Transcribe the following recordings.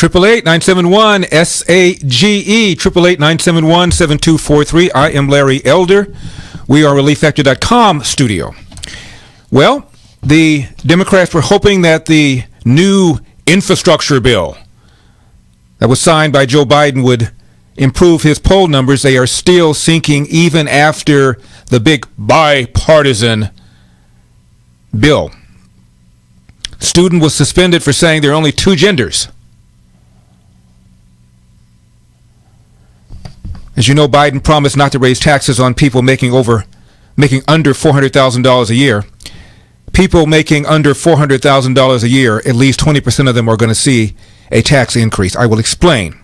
888-971-SAGE, 888-971-7243. I am Larry Elder. We are ReliefFactor.com studio. Well, the Democrats were hoping that the new infrastructure bill that was signed by Joe Biden would improve his poll numbers. They are still sinking even after the big bipartisan bill. Student was suspended for saying there are only two genders. As you know, Biden promised not to raise taxes on people making under $400,000 a year. People making under $400,000 a year, at least 20% of them are going to see a tax increase. I will explain.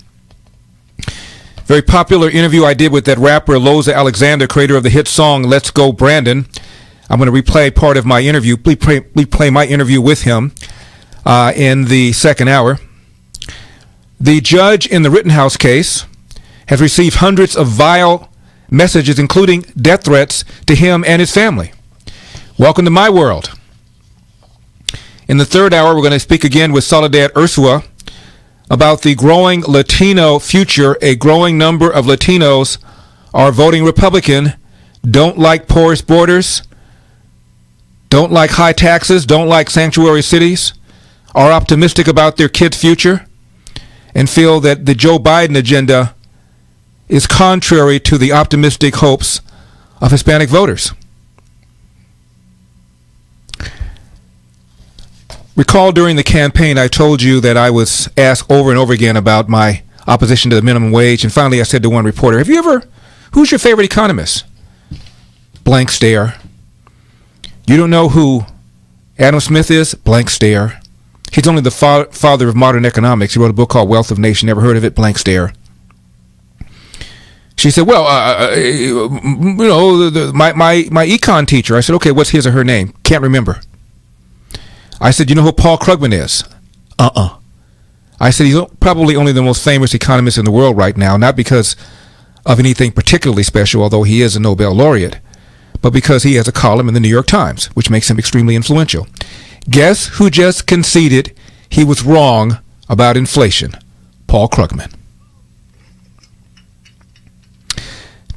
Very popular interview I did with that rapper Loza Alexander, creator of the hit song Let's Go Brandon. I'm going to replay part of my interview. Please play my interview with him in the second hour. The judge in the Rittenhouse case has received hundreds of vile messages, including death threats to him and his family. Welcome to my world. In the third hour, we're going to speak again with Soledad Ursúa about the growing Latino future. A growing number of Latinos are voting Republican, don't like porous borders, don't like high taxes, don't like sanctuary cities, are optimistic about their kids' future, and feel that the Joe Biden agenda is contrary to the optimistic hopes of Hispanic voters. Recall during the campaign I told you that I was asked over and over again about my opposition to the minimum wage, and finally I said to one reporter, who's your favorite economist? Blank stare. You don't know who Adam Smith is? Blank stare. He's only the father of modern economics. He wrote a book called Wealth of Nations. Never heard of it? Blank stare. She said, well, my econ teacher. I said, okay, what's his or her name? Can't remember. I said, you know who Paul Krugman is? I said, he's probably only the most famous economist in the world right now, not because of anything particularly special, although he is a Nobel laureate, but because he has a column in the New York Times, which makes him extremely influential. Guess who just conceded he was wrong about inflation? Paul Krugman.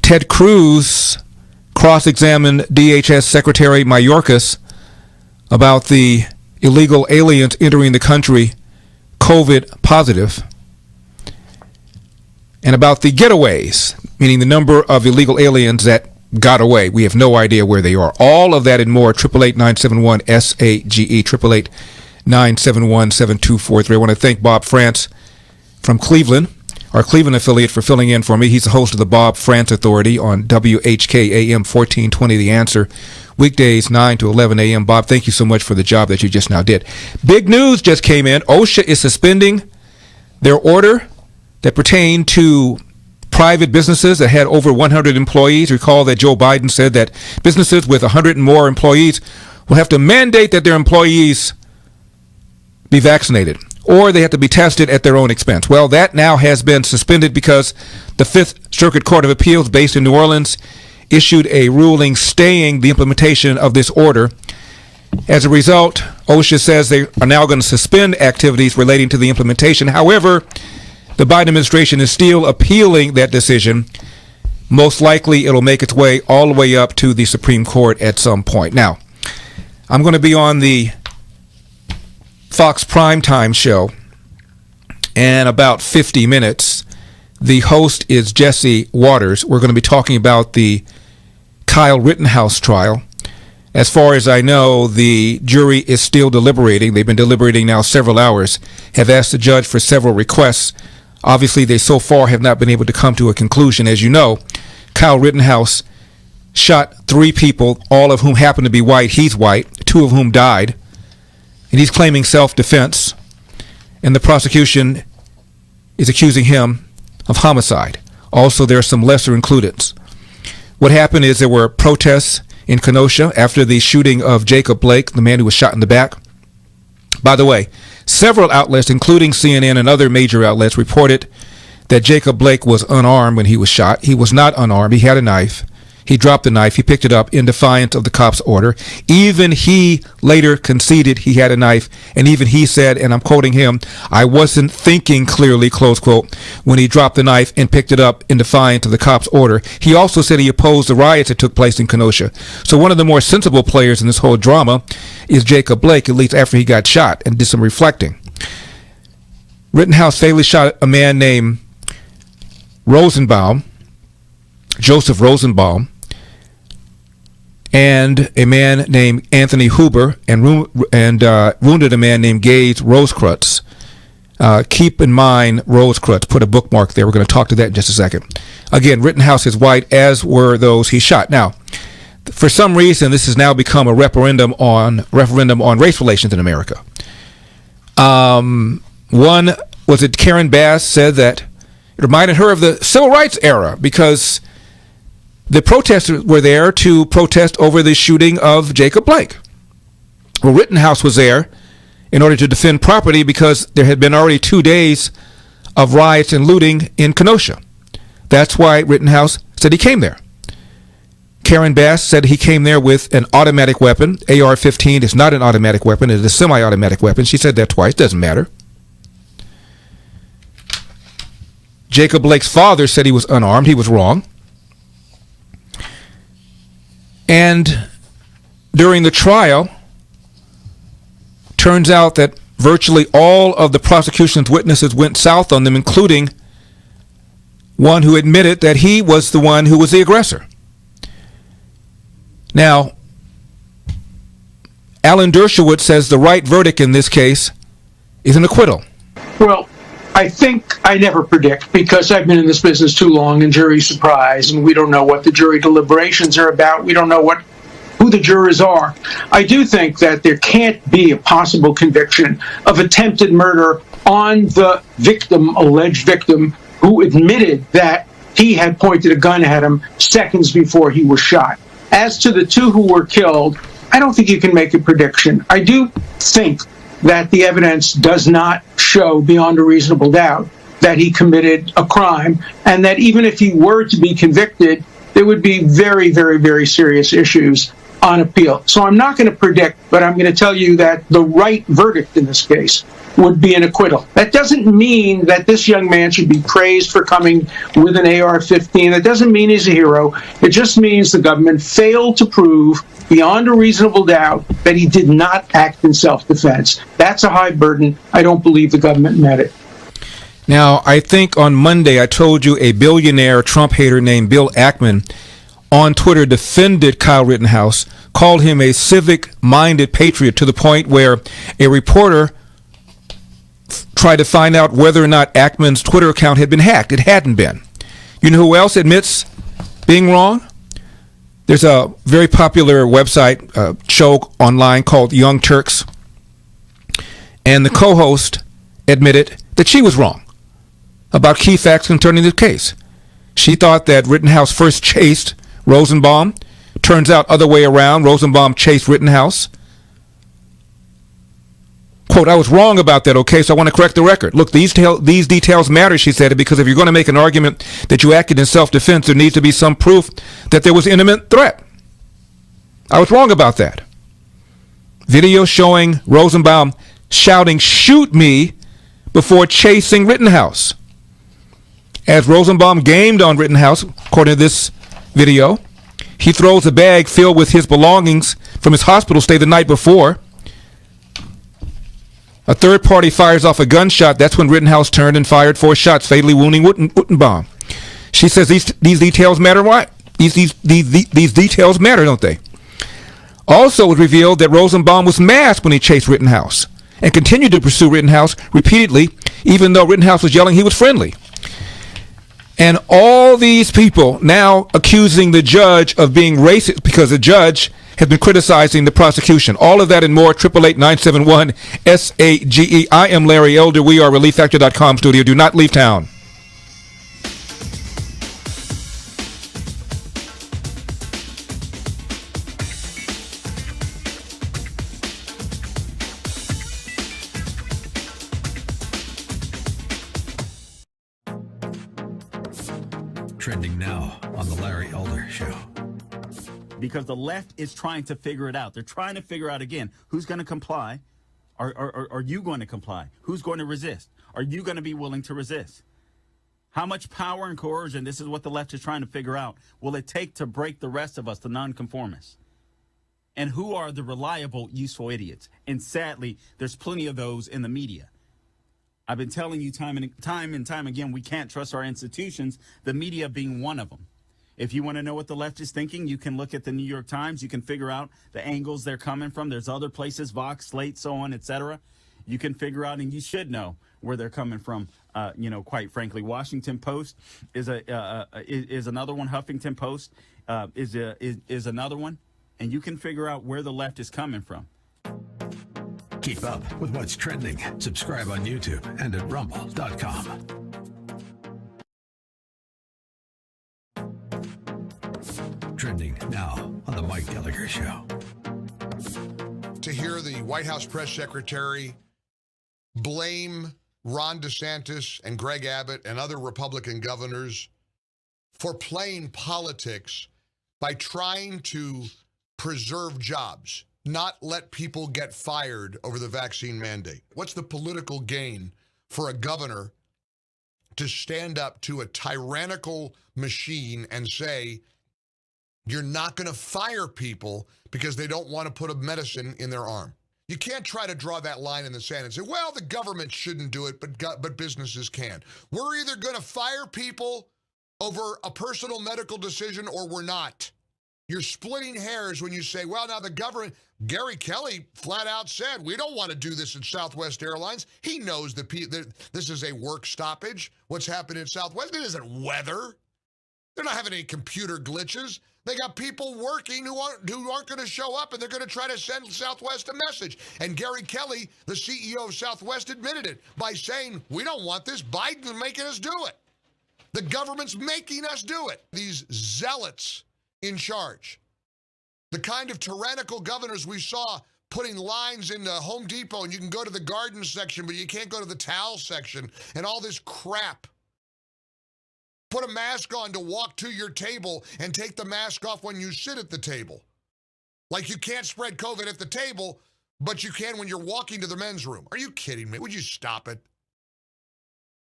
Ted Cruz cross-examined DHS Secretary Mayorkas about the illegal aliens entering the country COVID positive, and about the getaways, meaning the number of illegal aliens that got away. We have no idea where they are. All of that and more. 888-971-SAGE, 888-971-7243. I want to thank Bob France from Cleveland, our Cleveland affiliate, for filling in for me. He's the host of the Bob France Authority on WHK AM 1420 The Answer, weekdays 9 to 11 a.m. Bob, thank you so much for the job that you just now did. Big news just came in. OSHA is suspending their order that pertained to private businesses that had over 100 employees. Recall that Joe Biden said that businesses with 100 and more employees will have to mandate that their employees be vaccinated, or they have to be tested at their own expense. Well, that now has been suspended because the Fifth Circuit Court of Appeals, based in New Orleans, issued a ruling staying the implementation of this order. As a result, OSHA says they are now going to suspend activities relating to the implementation. However, the Biden administration is still appealing that decision. Most likely, it'll make its way all the way up to the Supreme Court at some point. Now, I'm going to be on the Fox Primetime show in about 50 minutes. The host is Jesse Waters. We're going to be talking about the Kyle Rittenhouse trial. As far as I know, the jury is still deliberating. They've been deliberating now several hours, have asked the judge for several requests. Obviously, they so far have not been able to come to a conclusion. As you know, Kyle Rittenhouse shot 3 people, all of whom happen to be white. He's white, 2 of whom died. And he's claiming self-defense. And the prosecution is accusing him of homicide. Also, there are some lesser includeds. What happened is there were protests in Kenosha after the shooting of Jacob Blake, the man who was shot in the back. By the way, several outlets, including CNN and other major outlets, reported that Jacob Blake was unarmed when he was shot. He was not unarmed. He had a knife. He dropped the knife. He picked it up in defiance of the cop's order. Even he later conceded he had a knife, and even he said, and I'm quoting him, "I wasn't thinking clearly," close quote, when he dropped the knife and picked it up in defiance of the cop's order. He also said he opposed the riots that took place in Kenosha. So one of the more sensible players in this whole drama is Jacob Blake, at least after he got shot and did some reflecting. Rittenhouse fatally shot a man named Rosenbaum, Joseph Rosenbaum, and a man named Anthony Huber, and wounded a man named Gage Rosecrutz. Keep in mind Rosecrutz. Put a bookmark there. We're going to talk to that in just a second. Again, Rittenhouse is white, as were those he shot. Now, for some reason, this has now become a referendum on race relations in America. One was it Karen Bass said that it reminded her of the civil rights era because the protesters were there to protest over the shooting of Jacob Blake. Well, Rittenhouse was there in order to defend property because there had been already 2 days of riots and looting in Kenosha. That's why Rittenhouse said he came there. Karen Bass said he came there with an automatic weapon. AR-15 is not an automatic weapon. It is a semi-automatic weapon. She said that twice. Doesn't matter. Jacob Blake's father said he was unarmed. He was wrong. And during the trial, turns out that virtually all of the prosecution's witnesses went south on them, including one who admitted that he was the one who was the aggressor. Now, Alan Dershowitz says the right verdict in this case is an acquittal. Well, I think I never predict because I've been in this business too long, and jury surprise, and we don't know what the jury deliberations are about. We don't know who the jurors are. I do think that there can't be a possible conviction of attempted murder on the victim, alleged victim, who admitted that he had pointed a gun at him seconds before he was shot. As to the two who were killed, I don't think you can make a prediction. I do think that the evidence does not show beyond a reasonable doubt that he committed a crime, and that even if he were to be convicted, there would be very, very, very serious issues on appeal. So I'm not going to predict, but I'm going to tell you that the right verdict in this case would be an acquittal. That doesn't mean that this young man should be praised for coming with an AR-15. That doesn't mean he's a hero. It just means the government failed to prove beyond a reasonable doubt that he did not act in self-defense. That's a high burden. I don't believe the government met it. Now, I think on Monday I told you a billionaire Trump hater named Bill Ackman on Twitter defended Kyle Rittenhouse, called him a civic-minded patriot to the point where a reporter tried to find out whether or not Ackman's Twitter account had been hacked. It hadn't been. You know who else admits being wrong? There's a very popular website, show online called Young Turks, and the co-host admitted that she was wrong about key facts concerning the case. She thought that Rittenhouse first chased Rosenbaum. Turns out other way around. Rosenbaum chased Rittenhouse. Quote, I was wrong about that, okay, so I want to correct the record. Look, these details matter, she said, because if you're going to make an argument that you acted in self-defense, there needs to be some proof that there was imminent threat. I was wrong about that. Video showing Rosenbaum shouting, "Shoot me," before chasing Rittenhouse. As Rosenbaum gamed on Rittenhouse, according to this video, he throws a bag filled with his belongings from his hospital stay the night before. A third party fires off a gunshot. That's when Rittenhouse turned and fired 4 shots, fatally wounding Wittenbaum. She says these details matter. Why? These details matter, don't they? Also, it was revealed that Rosenbaum was masked when he chased Rittenhouse and continued to pursue Rittenhouse repeatedly, even though Rittenhouse was yelling he was friendly. And all these people now accusing the judge of being racist because the judge has been criticizing the prosecution. All of that and more, 888-971-SAGE. I am Larry Elder. We are ReliefFactor.com studio. Do not leave town. Trending now on The Larry Elder Show. because the left is trying to figure it out. They're trying to figure out, again, who's going to comply. Are you going to comply? Who's going to resist? Are you going to be willing to resist? How much power and coercion, this is what the left is trying to figure out, will it take to break the rest of us, the nonconformists? And who are the reliable, useful idiots? And sadly, there's plenty of those in the media. I've been telling you time and time again, we can't trust our institutions, the media being one of them. If you want to know what the left is thinking, you can look at the New York Times. You can figure out the angles they're coming from. There's other places, Vox, Slate, so on, etc. You can figure out, and you should know where they're coming from. Quite frankly, Washington Post is another one. Huffington Post is another one, and you can figure out where the left is coming from. Keep up with what's trending. Subscribe on YouTube and at rumble.com. Trending now on the Mike Gallagher Show. To hear the White House press secretary blame Ron DeSantis and Greg Abbott and other Republican governors for playing politics by trying to preserve jobs, not let people get fired over the vaccine mandate. What's the political gain for a governor to stand up to a tyrannical machine and say, you're not going to fire people because they don't want to put a medicine in their arm? You can't try to draw that line in the sand and say, well, the government shouldn't do it, but businesses can. We're either going to fire people over a personal medical decision or we're not. You're splitting hairs when you say, well, now the government, Gary Kelly flat out said, we don't want to do this at Southwest Airlines. He knows that this is a work stoppage. What's happened in Southwest, it isn't weather. They're not having any computer glitches. They got people working who aren't going to show up, and they're going to try to send Southwest a message. And Gary Kelly, the CEO of Southwest, admitted it by saying, we don't want this. Biden's making us do it. The government's making us do it. These zealots in charge, the kind of tyrannical governors we saw putting lines in the Home Depot, and you can go to the garden section, but you can't go to the towel section, and all this crap. Put a mask on to walk to your table and take the mask off when you sit at the table. Like you can't spread COVID at the table, but you can when you're walking to the men's room. Are you kidding me? Would you stop it?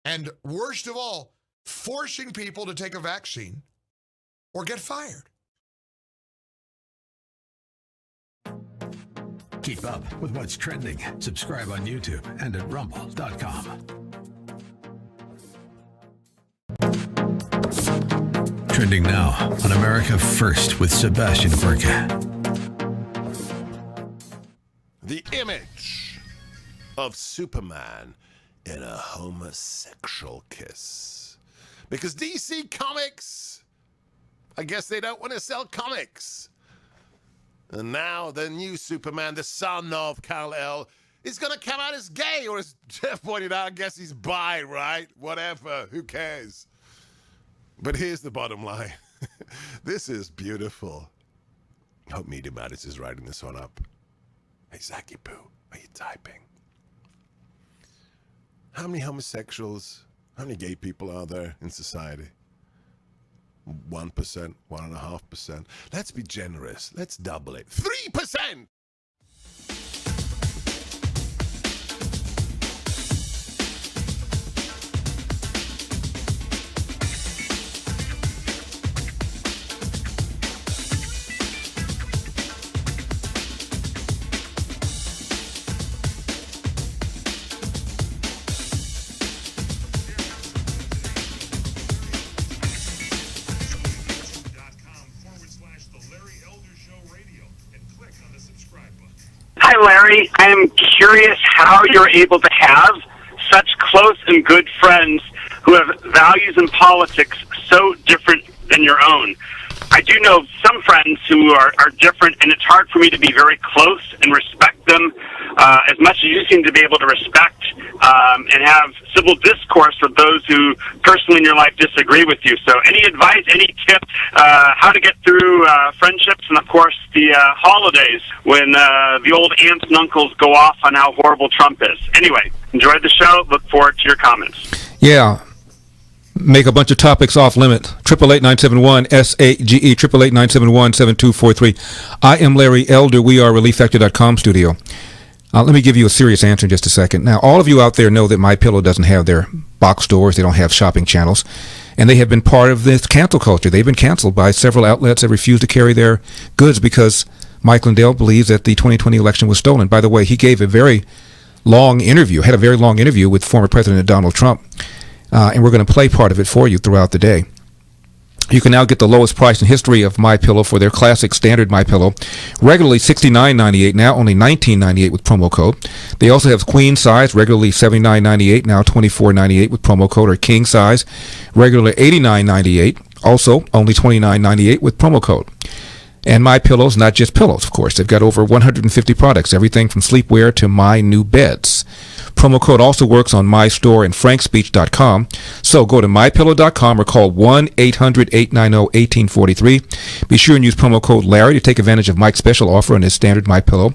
And worst of all, forcing people to take a vaccine or get fired. Keep up with what's trending. Subscribe on YouTube and at rumble.com. Trending now on America First with Sebastian Gorka. The image of Superman in a homosexual kiss. Because DC Comics, I guess they don't want to sell comics. And now the new Superman, the son of Kal-El, is going to come out as gay, or as Jeff pointed out, I guess he's bi, right? Whatever, who cares? But here's the bottom line. This is beautiful. I hope Media Matters is writing this one up. Hey, Zachy Poo, are you typing? How many homosexuals, how many gay people are there in society? 1%, 1.5%. Let's be generous. Let's double it. 3%! Hi, Larry. I am curious how you're able to have such close and good friends who have values in politics so different than your own. I do know some friends who are different, and it's hard for me to be very close and respect them as much as you seem to be able to respect and have civil discourse with those who personally in your life disagree with you. So any advice, any tips, how to get through friendships and, of course, the holidays when the old aunts and uncles go off on how horrible Trump is. Anyway, enjoyed the show. Look forward to your comments. Yeah. make a bunch of topics off limit. 888-971-SAGE, 888-971-7243. I am Larry Elder. We are ReliefFactor.com studio. Let me give you a serious answer in just a second. Now, all of you out there know that MyPillow doesn't have their box stores. They don't have shopping channels. And they have been part of this cancel culture. They've been canceled by several outlets that refuse to carry their goods because Mike Lindell believes that the 2020 election was stolen. By the way, he gave a very long interview, had a very long interview with former President Donald Trump. And we're going to play part of it for you throughout the day. You can now get the lowest price in history of MyPillow for their classic standard MyPillow. Regularly $69.98, now only $19.98 with promo code. They also have queen size, regularly $79.98, now $24.98 with promo code, or king size, regularly $89.98, also only $29.98 with promo code. And MyPillow's not just pillows, of course. They've got over 150 products, everything from sleepwear to my new beds. Promo code also works on my store and frankspeech.com. So go to mypillow.com or call 1-800-890-1843. Be sure and use promo code Larry to take advantage of Mike's special offer on his standard MyPillow.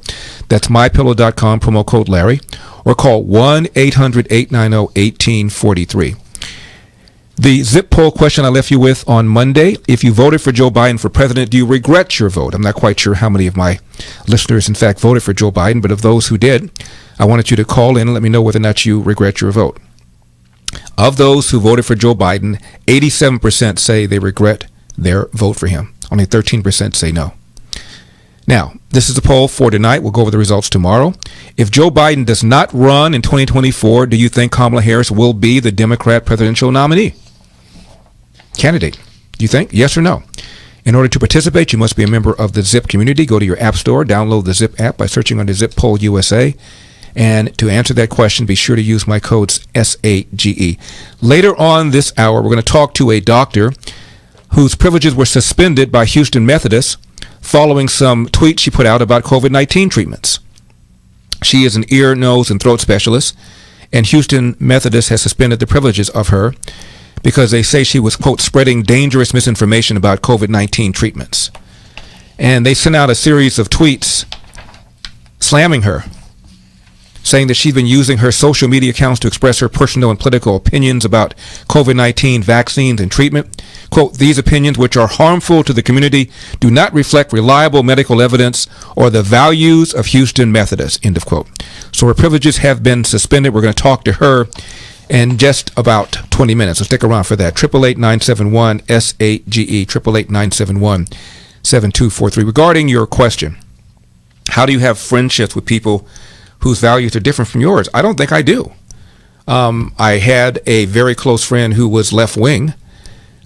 That's mypillow.com, promo code Larry, or call 1-800-890-1843. The zip poll question I left you with on Monday: if you voted for Joe Biden for president, do you regret your vote? I'm not quite sure how many of my listeners, in fact, voted for Joe Biden, but of those who did, I wanted you to call in and let me know whether or not you regret your vote. Of those who voted for Joe Biden, 87% say they regret their vote for him. Only 13% say no. Now, this is the poll for tonight. We'll go over the results tomorrow. If Joe Biden does not run in 2024, do you think Kamala Harris will be the Democrat presidential nominee? Candidate. Do you think? Yes or no? In order to participate, you must be a member of the Zip community. Go to your app store, download the Zip app by searching under Zip Poll USA. And to answer that question, be sure to use my codes SAGE. Later on this hour, we're going to talk to a doctor whose privileges were suspended by Houston Methodists following some tweets she put out about COVID-19 treatments. She is an ear, nose, and throat specialist, and Houston Methodist has suspended the privileges of her because they say she was, quote, spreading dangerous misinformation about COVID-19 treatments. And they sent out a series of tweets slamming her, saying that she's been using her social media accounts to express her personal and political opinions about COVID-19 vaccines and treatment. Quote, these opinions, which are harmful to the community, do not reflect reliable medical evidence or the values of Houston Methodist, end of quote. So her privileges have been suspended. We're going to talk to her in just about 20 minutes. So stick around for that. 888-971-SAGE, 888-971-7243. Regarding your question, how do you have friendships with people whose values are different from yours? I don't think I do. I had a very close friend who was left-wing,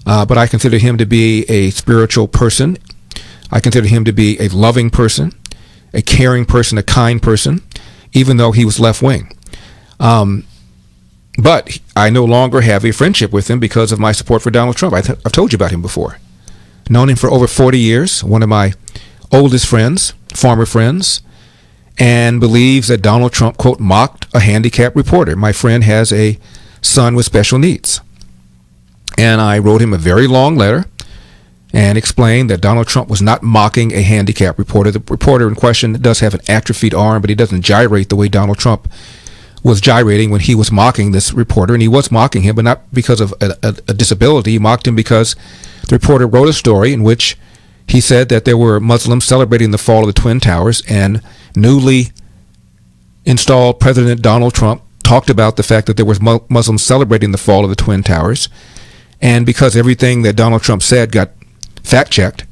but I consider him to be a spiritual person. I consider him to be a loving person, a caring person, a kind person, even though he was left-wing. But I no longer have a friendship with him because of my support for Donald Trump. I've told you about him before. Known him for over 40 years, one of my oldest friends, former friends, and believes that Donald Trump, quote, mocked a handicapped reporter. My friend has a son with special needs. And I wrote him a very long letter and explained that Donald Trump was not mocking a handicapped reporter. The reporter in question does have an atrophied arm, but he doesn't gyrate the way Donald Trump was gyrating when he was mocking this reporter. And he was mocking him, but not because of a disability. He mocked him because the reporter wrote a story in which he said that there were Muslims celebrating the fall of the Twin Towers, and newly installed President Donald Trump talked about the fact that there were Muslims celebrating the fall of the Twin Towers. And because everything that Donald Trump said got fact-checked,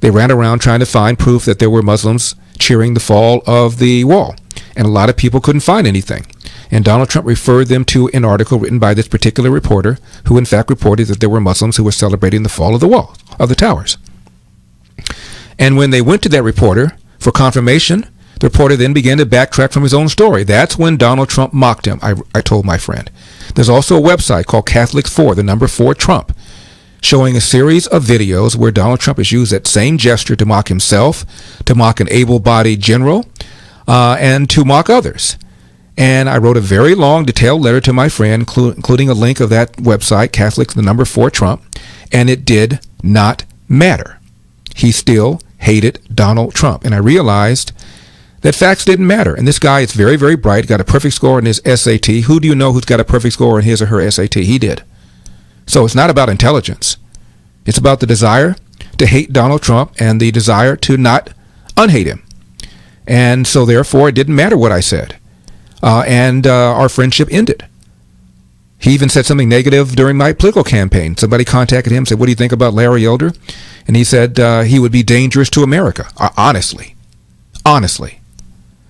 they ran around trying to find proof that there were Muslims cheering the fall of the wall. And a lot of people couldn't find anything. And Donald Trump referred them to an article written by this particular reporter who in fact reported that there were Muslims who were celebrating the fall of the wall, of the towers. And when they went to that reporter for confirmation, the reporter then began to backtrack from his own story. That's when Donald Trump mocked him, I told my friend. There's also a website called Catholics4, the number 4 Trump, showing a series of videos where Donald Trump has used that same gesture to mock himself, to mock an able-bodied general, and to mock others. And I wrote a very long, detailed letter to my friend, including a link of that website, Catholics, the number 4 Trump, and it did not matter. He still hated Donald Trump. And I realized that facts didn't matter. And this guy is very, very bright, got a perfect score in his SAT. Who do you know who's got a perfect score in his or her SAT? He did. So it's not about intelligence. It's about the desire to hate Donald Trump and the desire to not unhate him. And so therefore it didn't matter what I said. And our friendship ended. He even said something negative during my political campaign. Somebody contacted him and said, what do you think about Larry Elder? And he said he would be dangerous to America. Honestly.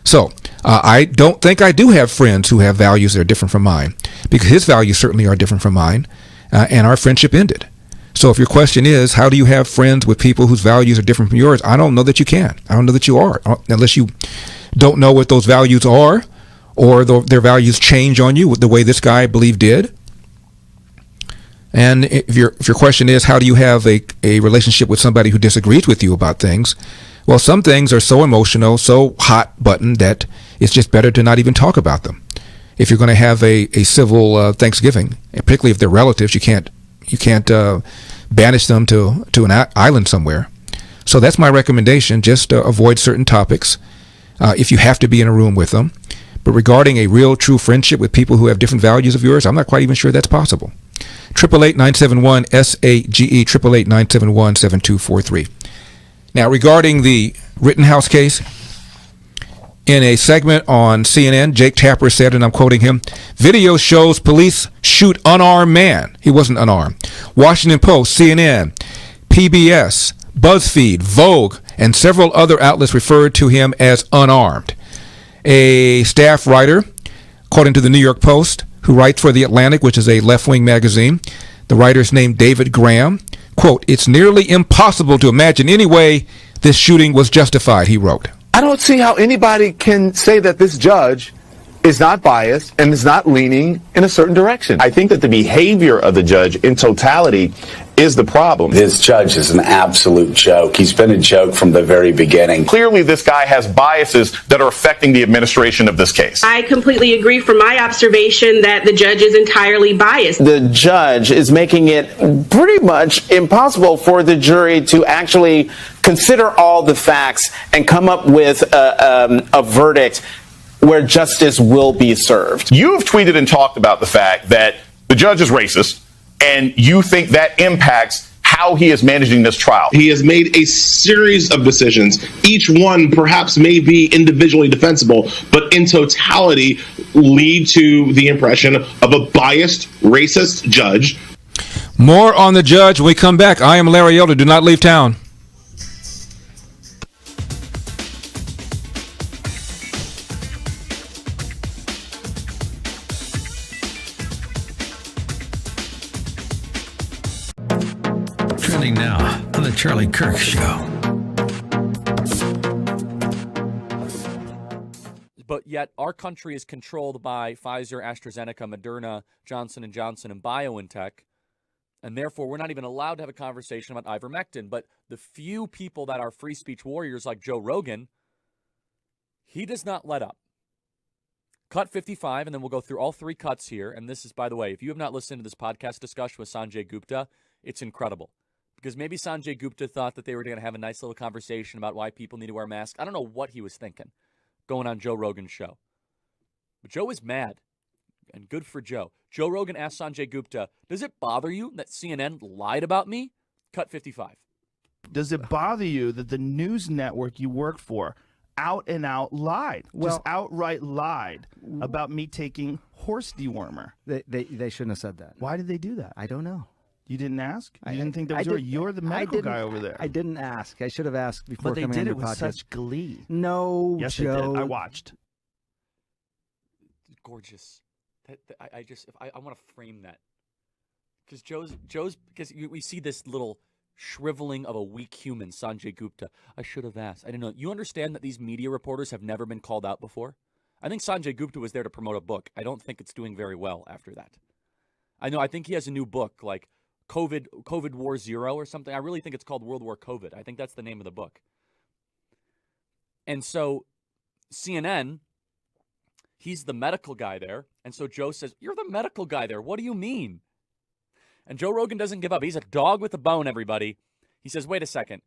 So I don't think I do have friends who have values that are different from mine, because his values certainly are different from mine, and our friendship ended. So if your question is, how do you have friends with people whose values are different from yours? I don't know that you can. I don't know that you are, unless you don't know what those values are, or their values change on you the way this guy, I believe, did. And if your question is, how do you have a relationship with somebody who disagrees with you about things? Well, some things are so emotional, so hot button, that it's just better to not even talk about them. If you're going to have a civil Thanksgiving, and particularly if they're relatives, you can't banish them to an island somewhere. So that's my recommendation. Just avoid certain topics if you have to be in a room with them. But regarding a real, true friendship with people who have different values of yours, I'm not quite even sure that's possible. 888-971-SAGE, 888-971-7243. Now, regarding the Rittenhouse case, in a segment on CNN, Jake Tapper said, and I'm quoting him, "Video shows police shoot unarmed man." He wasn't unarmed. Washington Post, CNN, PBS, BuzzFeed, Vogue, and several other outlets referred to him as unarmed. A staff writer, according to the New York Post, who writes for The Atlantic, which is a left-wing magazine, the writer's named David Graham, quote, "It's nearly impossible to imagine any way this shooting was justified," he wrote. I don't see how anybody can say that this judge is not biased and is not leaning in a certain direction. I think that the behavior of the judge in totality is the problem. This judge is an absolute joke. He's been a joke from the very beginning. Clearly, this guy has biases that are affecting the administration of this case. I completely agree from my observation that the judge is entirely biased. The judge is making it pretty much impossible for the jury to actually consider all the facts and come up with a verdict where justice will be served. You've tweeted and talked about the fact that the judge is racist, and you think that impacts how he is managing this trial. He has made a series of decisions. Each one perhaps may be individually defensible, but in totality lead to the impression of a biased, racist judge. More on the judge when we come back. I am Larry Elder. Do not leave town. Trending now on the Charlie Kirk Show. But yet our country is controlled by Pfizer, AstraZeneca, Moderna, Johnson & Johnson, and BioNTech, and therefore we're not even allowed to have a conversation about ivermectin. But the few people that are free speech warriors like Joe Rogan, he does not let up. Cut 55, and then we'll go through all three cuts here. And this is, by the way, if you have not listened to this podcast discussion with Sanjay Gupta, it's incredible. Because maybe Sanjay Gupta thought that they were going to have a nice little conversation about why people need to wear masks. I don't know what he was thinking going on Joe Rogan's show. But Joe is mad, and good for Joe. Joe Rogan asked Sanjay Gupta, does it bother you that CNN lied about me? Cut 55. Does it bother you that the news network you work for out and out lied, just outright lied about me taking horse dewormer? They shouldn't have said that. Why did they do that? I don't know. You didn't ask? You didn't think that was you're the medical guy over there. I didn't ask. I should have asked before coming on your your podcast. But they did it with such glee. No, yes, Joe. they did. I watched. Gorgeous. I want to frame that. Because because we see this little shriveling of a weak human, Sanjay Gupta. I should have asked. I didn't know. You understand that these media reporters have never been called out before? I think Sanjay Gupta was there to promote a book. I don't think it's doing very well after that. I think he has a new book, like COVID War Zero or something. I really think it's called World War COVID. I think that's the name of the book. And so CNN, he's the medical guy there. And so Joe says, you're the medical guy there. What do you mean? And Joe Rogan doesn't give up. He's a dog with a bone, everybody. He says, wait a second.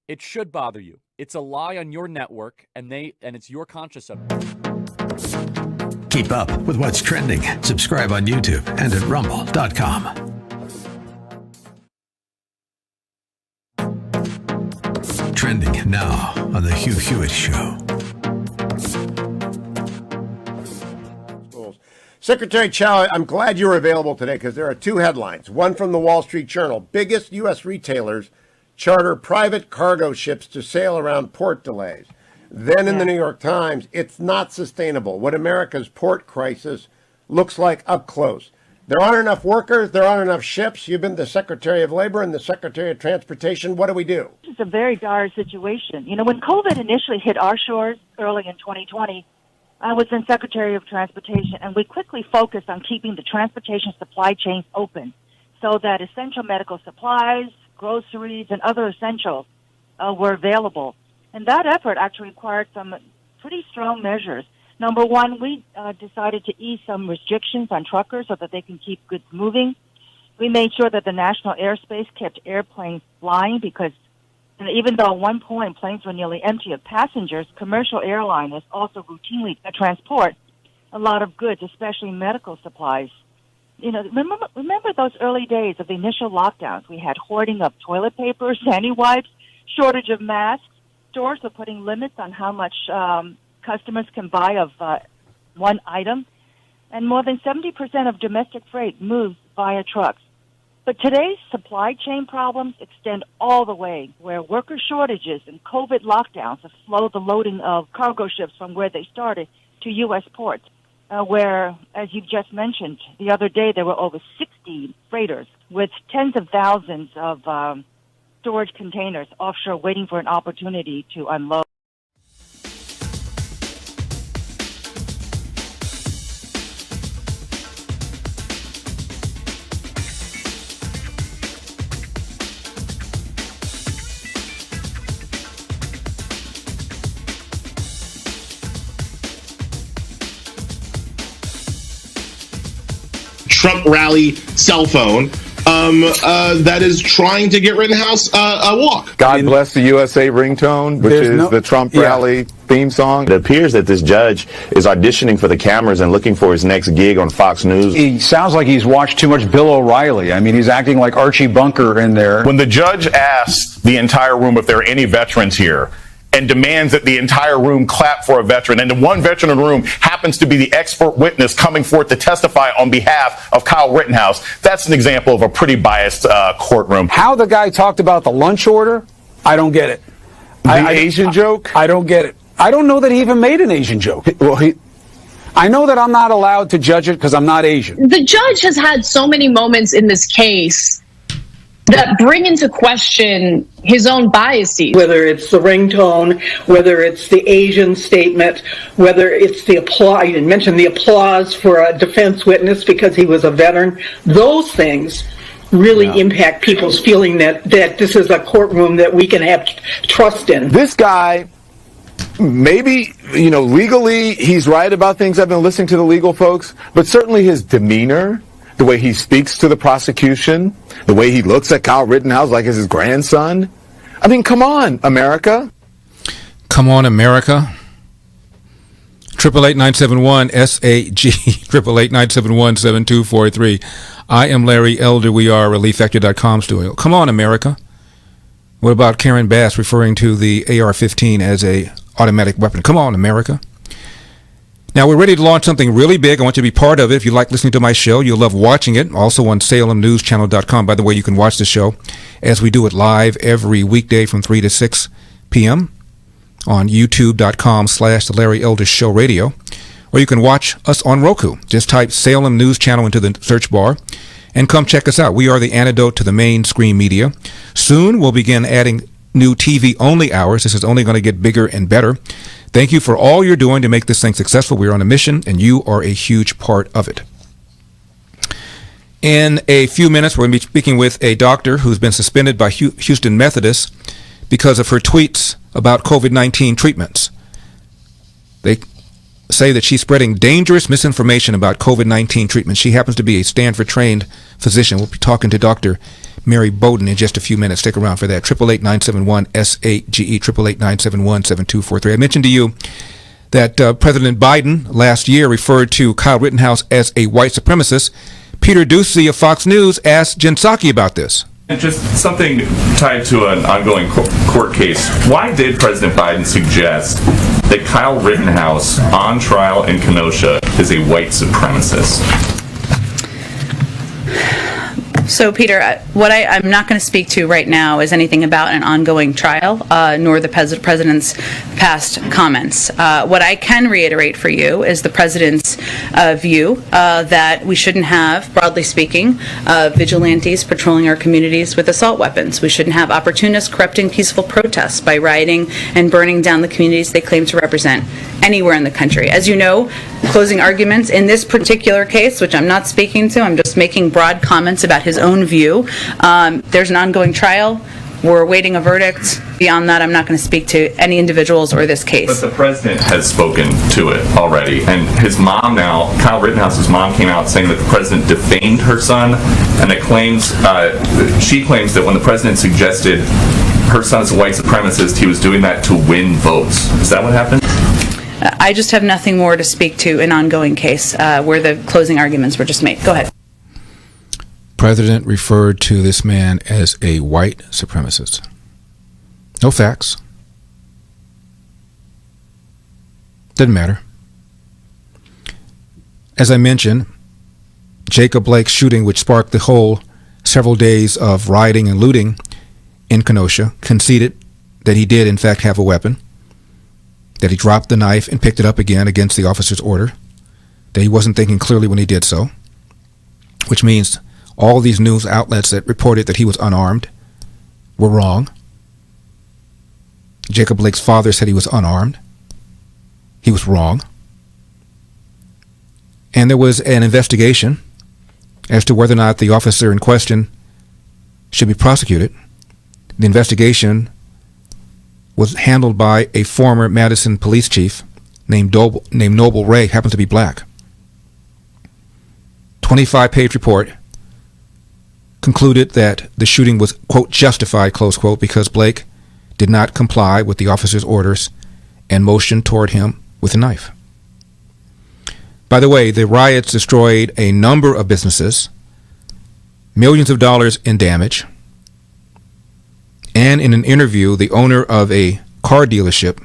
It should bother you. It's a lie on your network, and it's your conscience of it. Keep up with what's trending. Subscribe on YouTube and at rumble.com. trending now on The Hugh Hewitt Show. Secretary Chow, I'm glad you were available today because there are two headlines. One from the Wall Street Journal. Biggest U.S. retailers charter private cargo ships to sail around port delays. Then in the New York Times, it's not sustainable. What America's port crisis looks like up close. There aren't enough workers. There aren't enough ships. You've been the Secretary of Labor and the Secretary of Transportation. What do we do? It's a very dire situation. You know, when COVID initially hit our shores early in 2020, I was then Secretary of Transportation, and we quickly focused on keeping the transportation supply chains open so that essential medical supplies, groceries, and other essentials were available. And that effort actually required some pretty strong measures. Number one, we decided to ease some restrictions on truckers so that they can keep goods moving. We made sure that the national airspace kept airplanes flying because even though at one point planes were nearly empty of passengers, commercial airliners also routinely transport a lot of goods, especially medical supplies. You know, remember those early days of the initial lockdowns? We had hoarding of toilet paper, sandy wipes, shortage of masks. Stores were putting limits on how much customers can buy of one item. And more than 70% of domestic freight moves via trucks. But today's supply chain problems extend all the way, where worker shortages and COVID lockdowns have slowed the loading of cargo ships from where they started to U.S. ports, where, as you just mentioned, the other day there were over 60 freighters with tens of thousands of storage containers offshore waiting for an opportunity to unload. Trump rally cell phone that is trying to get Rittenhouse a walk. God bless the USA ringtone, which is the Trump rally theme song. It appears that this judge is auditioning for the cameras and looking for his next gig on Fox News. He sounds like he's watched too much Bill O'Reilly. I mean, he's acting like Archie Bunker in there. When the judge asks the entire room if there are any veterans here, and demands that the entire room clap for a veteran, and the one veteran in the room happens to be the expert witness coming forth to testify on behalf of Kyle Rittenhouse, that's an example of a pretty biased courtroom. How the guy talked about the lunch order, I don't get it. The Asian joke? I don't get it. I don't know that he even made an Asian joke. I know that I'm not allowed to judge it because I'm not Asian. The judge has had so many moments in this case that bring into question his own biases. Whether it's the ringtone, whether it's the Asian statement, whether it's the applause, you mentioned the applause for a defense witness because he was a veteran, those things really impact people's feeling that this is a courtroom that we can have trust in. This guy, maybe, legally he's right about things. I've been listening to the legal folks, but certainly his demeanor, the way he speaks to the prosecution, the way he looks at Kyle Rittenhouse like it's his grandson. I mean, come on, America. Come on, America. 888-971-SAG, 888-971-7243. I am Larry Elder. We are ReliefFactor.com studio. Come on, America. What about Karen Bass referring to the AR-15 as a automatic weapon? Come on, America. Now, we're ready to launch something really big. I want you to be part of it. If you like listening to my show, you'll love watching it. Also on SalemNewsChannel.com. By the way, you can watch the show as we do it live every weekday from 3 to 6 p.m. on YouTube.com/The Larry Elder Show Radio. Or you can watch us on Roku. Just type Salem News Channel into the search bar and come check us out. We are the antidote to the mainstream media. Soon, we'll begin adding new TV-only hours. This is only going to get bigger and better. Thank you for all you're doing to make this thing successful. We're on a mission, and you are a huge part of it. In a few minutes, we're going to be speaking with a doctor who's been suspended by Houston Methodist because of her tweets about COVID-19 treatments. They say that she's spreading dangerous misinformation about COVID-19 treatment. She happens to be a Stanford-trained physician. We'll be talking to Dr. Mary Bowden in just a few minutes. Stick around for that. 888-971-SAGE, 888-971-7243. I mentioned to you that President Biden last year referred to Kyle Rittenhouse as a white supremacist. Peter Doocy of Fox News asked Jen Psaki about this. And just something tied to an ongoing court case. Why did President Biden suggest that Kyle Rittenhouse, on trial in Kenosha, is a white supremacist? So, Peter, what I'm not going to speak to right now is anything about an ongoing trial, nor the president's past comments. What I can reiterate for you is the president's view that we shouldn't have, broadly speaking, vigilantes patrolling our communities with assault weapons. We shouldn't have opportunists corrupting peaceful protests by rioting and burning down the communities they claim to represent anywhere in the country. As you know, closing arguments in this particular case, which I'm not speaking to, I'm just making broad comments about his own view. There's an ongoing trial. We're awaiting a verdict. Beyond that, I'm not going to speak to any individuals or this case. But the president has spoken to it already. And his mom now, Kyle Rittenhouse's mom, came out saying that the president defamed her son, and that she claims that when the president suggested her son's a white supremacist, he was doing that to win votes. Is that what happened? I just have nothing more to speak to an ongoing case where the closing arguments were just made. Go ahead. President referred to this man as a white supremacist. No facts. Didn't matter. As I mentioned, Jacob Blake's shooting, which sparked the whole several days of rioting and looting in Kenosha, conceded that he did in fact have a weapon, that he dropped the knife and picked it up again against the officer's order, that he wasn't thinking clearly when he did so, which means all these news outlets that reported that he was unarmed were wrong. Jacob Blake's father said he was unarmed. He was wrong. And there was an investigation as to whether or not the officer in question should be prosecuted. The investigation was handled by a former Madison police chief named Noble Ray, happens to be black. 25-page report concluded that the shooting was, quote, justified, close quote, because Blake did not comply with the officer's orders and motioned toward him with a knife. By the way, the riots destroyed a number of businesses, millions of dollars in damage, and in an interview, the owner of a car dealership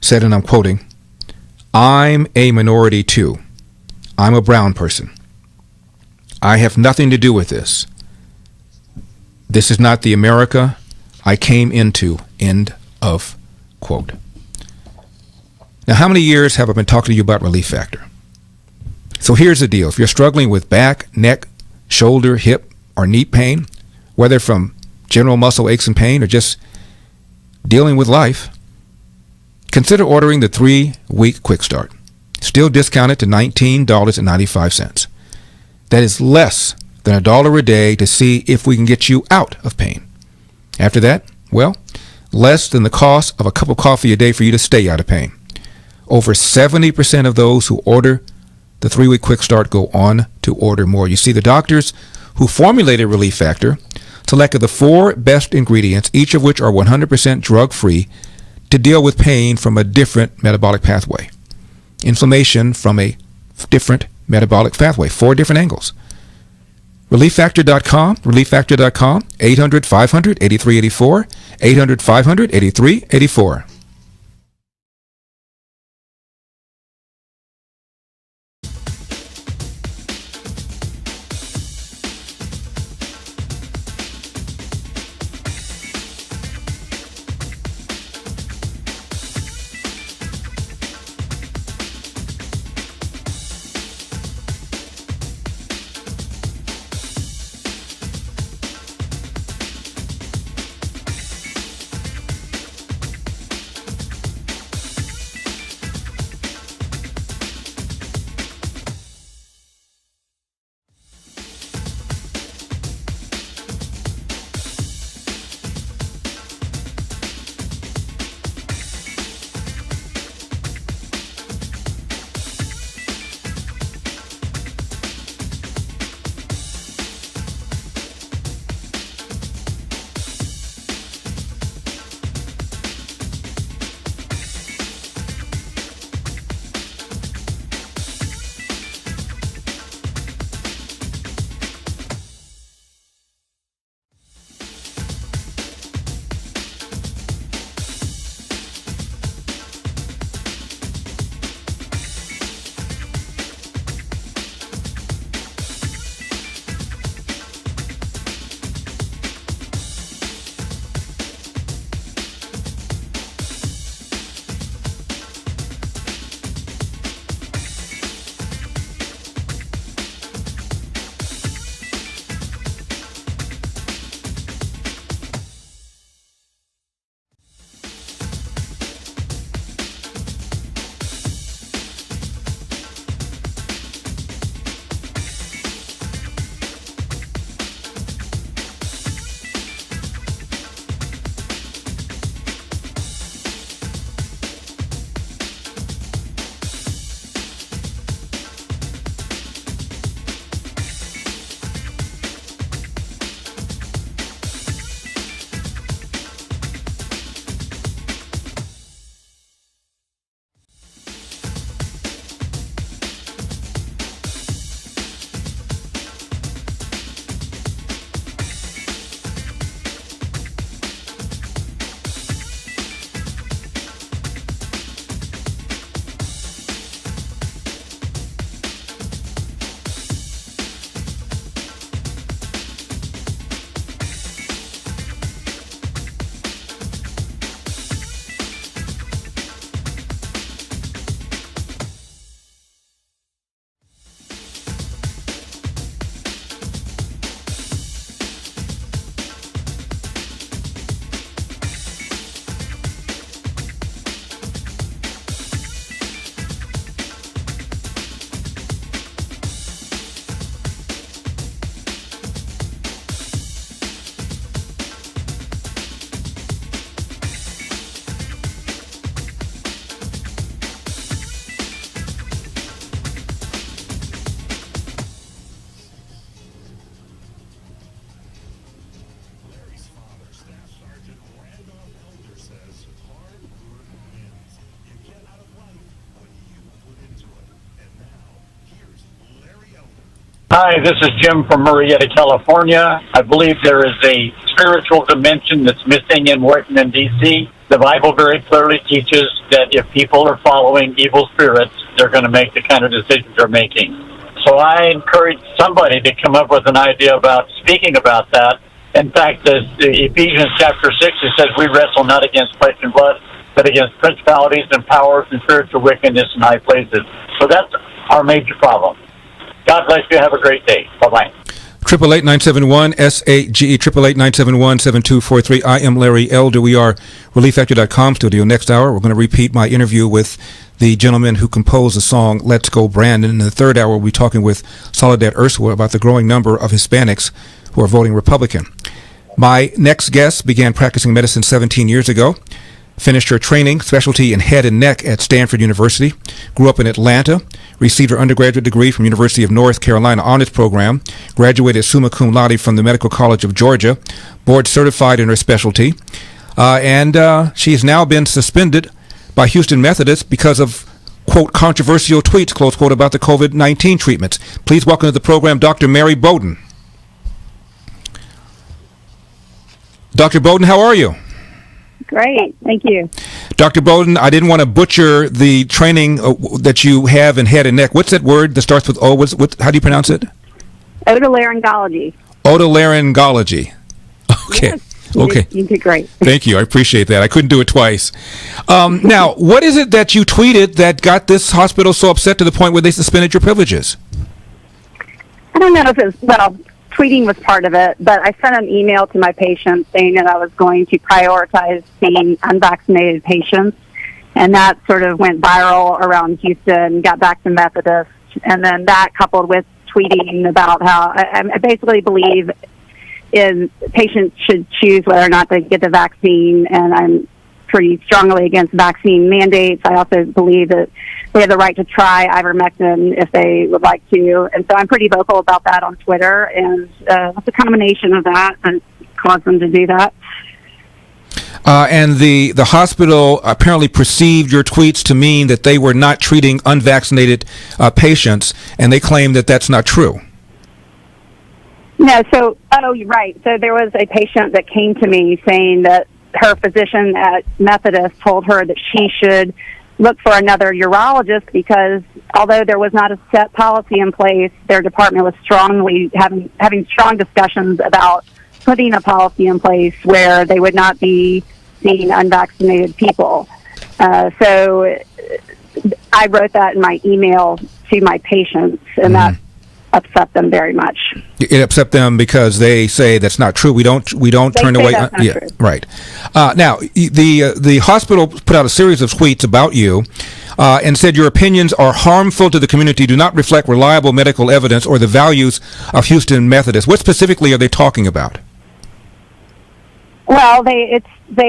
said, and I'm quoting, "I'm a minority too. I'm a brown person. I have nothing to do with this. This is not the America I came into," end of quote. Now, how many years have I been talking to you about Relief Factor? So here's the deal. If you're struggling with back, neck, shoulder, hip, or knee pain, whether from general muscle aches and pain or just dealing with life, consider ordering the 3-week Quick Start. Still discounted to $19.95. That is less than $1 a day to see if we can get you out of pain. After that, well, less than the cost of a cup of coffee a day for you to stay out of pain. Over 70% of those who order the 3-week Quick Start go on to order more. You see, the doctors who formulated Relief Factor selected the 4 best ingredients, each of which are 100% drug-free, to deal with pain from a different metabolic pathway. Inflammation from a different metabolic pathway, 4 different angles. ReliefFactor.com, ReliefFactor.com, 800-500-8384, 800-500-8384. Hi, this is Jim from Murrieta, California. I believe there is a spiritual dimension that's missing in Washington, D.C. The Bible very clearly teaches that if people are following evil spirits, they're going to make the kind of decisions they're making. So I encourage somebody to come up with an idea about speaking about that. In fact, the Ephesians chapter 6, it says we wrestle not against flesh and blood, but against principalities and powers and spiritual wickedness in high places. So that's our major problem. God bless you. Have a great day. Bye-bye. 888-971-SAGE, 888-971-7243. I am Larry Elder. We are ReliefFactor.com studio. Next hour, we're going to repeat my interview with the gentleman who composed the song Let's Go Brandon. In the third hour, we'll be talking with Soledad Ursúa about the growing number of Hispanics who are voting Republican. My next guest began practicing medicine 17 years ago, finished her training, specialty in head and neck at Stanford University, grew up in Atlanta, received her undergraduate degree from University of North Carolina Honors Program, graduated summa cum laude from the Medical College of Georgia, board certified in her specialty, and she has now been suspended by Houston Methodists because of, quote, controversial tweets, close quote, about the COVID-19 treatments. Please welcome to the program Dr. Mary Bowden. Dr. Bowden, how are you? Great, thank you. Dr. Bowden, I didn't want to butcher the training that you have in head and neck. What's that word that starts with O? How do you pronounce it? Otolaryngology. Otolaryngology. Okay. Yes, okay. You did great. Thank you. I appreciate that. I couldn't do it twice. Now, what is it that you tweeted that got this hospital so upset to the point where they suspended your privileges? I don't know if it's, tweeting was part of it, but I sent an email to my patients saying that I was going to prioritize seeing unvaccinated patients, and that sort of went viral around Houston, got back to Methodist, and then that coupled with tweeting about how I basically believe in patients should choose whether or not they get the vaccine, and I'm pretty strongly against vaccine mandates. I also believe that they have the right to try ivermectin if they would like to. And so I'm pretty vocal about that on Twitter. And it's a combination of that that caused them to do that. And the hospital apparently perceived your tweets to mean that they were not treating unvaccinated patients, and they claim that that's not true. No, you're right. So there was a patient that came to me saying that her physician at Methodist told her that she should look for another urologist because although there was not a set policy in place, their department was strongly having strong discussions about putting a policy in place where they would not be seeing unvaccinated people. So I wrote that in my email to my patients, and that upset them very much. It upset them because they say that's not true. We don't turn away. True. Right. Now, the hospital put out a series of tweets about you and said your opinions are harmful to the community, do not reflect reliable medical evidence or the values of Houston Methodist. What specifically are they talking about? Well, they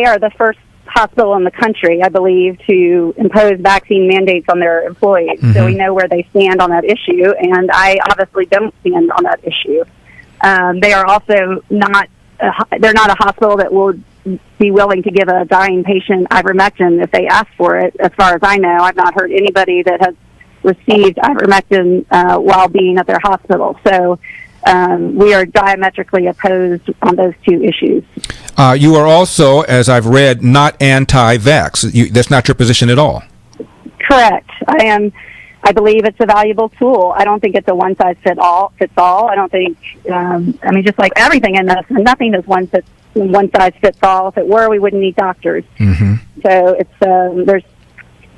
are the first hospital in the country, I believe, to impose vaccine mandates on their employees. So we know where they stand on that issue, and I obviously don't stand on that issue. They are also they're not a hospital that will be willing to give a dying patient ivermectin if they ask for it. As far as I know, I've not heard anybody that has received ivermectin while being at their hospital. So we are diametrically opposed on those two issues. You are also, as I've read, not anti-vax. That's not your position at all. Correct. I am. I believe it's a valuable tool. I don't think it's a one-size-fits-all. I don't think. Just like everything in this, nothing is one-size-fits-all. If it were, we wouldn't need doctors. So it's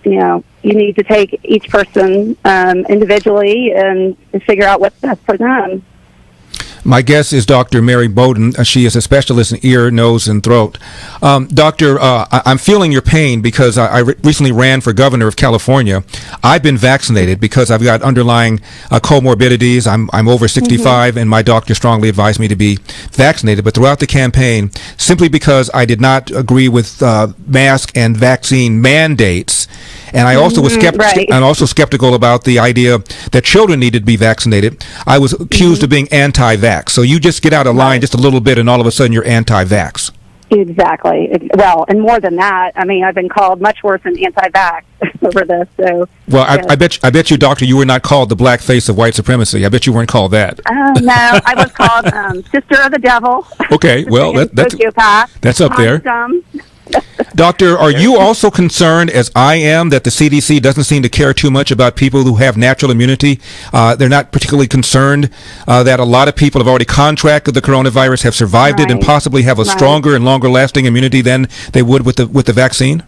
you need to take each person individually and figure out what's best for them. My guest is Dr. Mary Bowden. She is a specialist in ear, nose, and throat. Doctor, I'm feeling your pain because I recently ran for governor of California. I've been vaccinated because I've got underlying comorbidities. I'm over 65, and my doctor strongly advised me to be vaccinated. But throughout the campaign, simply because I did not agree with mask and vaccine mandates, and I also was skeptical about the idea that children needed to be vaccinated, I was accused of being anti-vax. So you just get out of line just a little bit, and all of a sudden you're anti-vax. Exactly. Well, and more than that, I mean, I've been called much worse than anti-vax over this. So, well, yeah. I bet you, doctor, you were not called the black face of white supremacy. I bet you weren't called that. No, I was called sister of the devil. Okay, well, that's up there. Doctor, are you also concerned, as I am, that the CDC doesn't seem to care too much about people who have natural immunity? They're not particularly concerned that a lot of people have already contracted the coronavirus, have survived it, and possibly have a stronger and longer-lasting immunity than they would with the vaccine?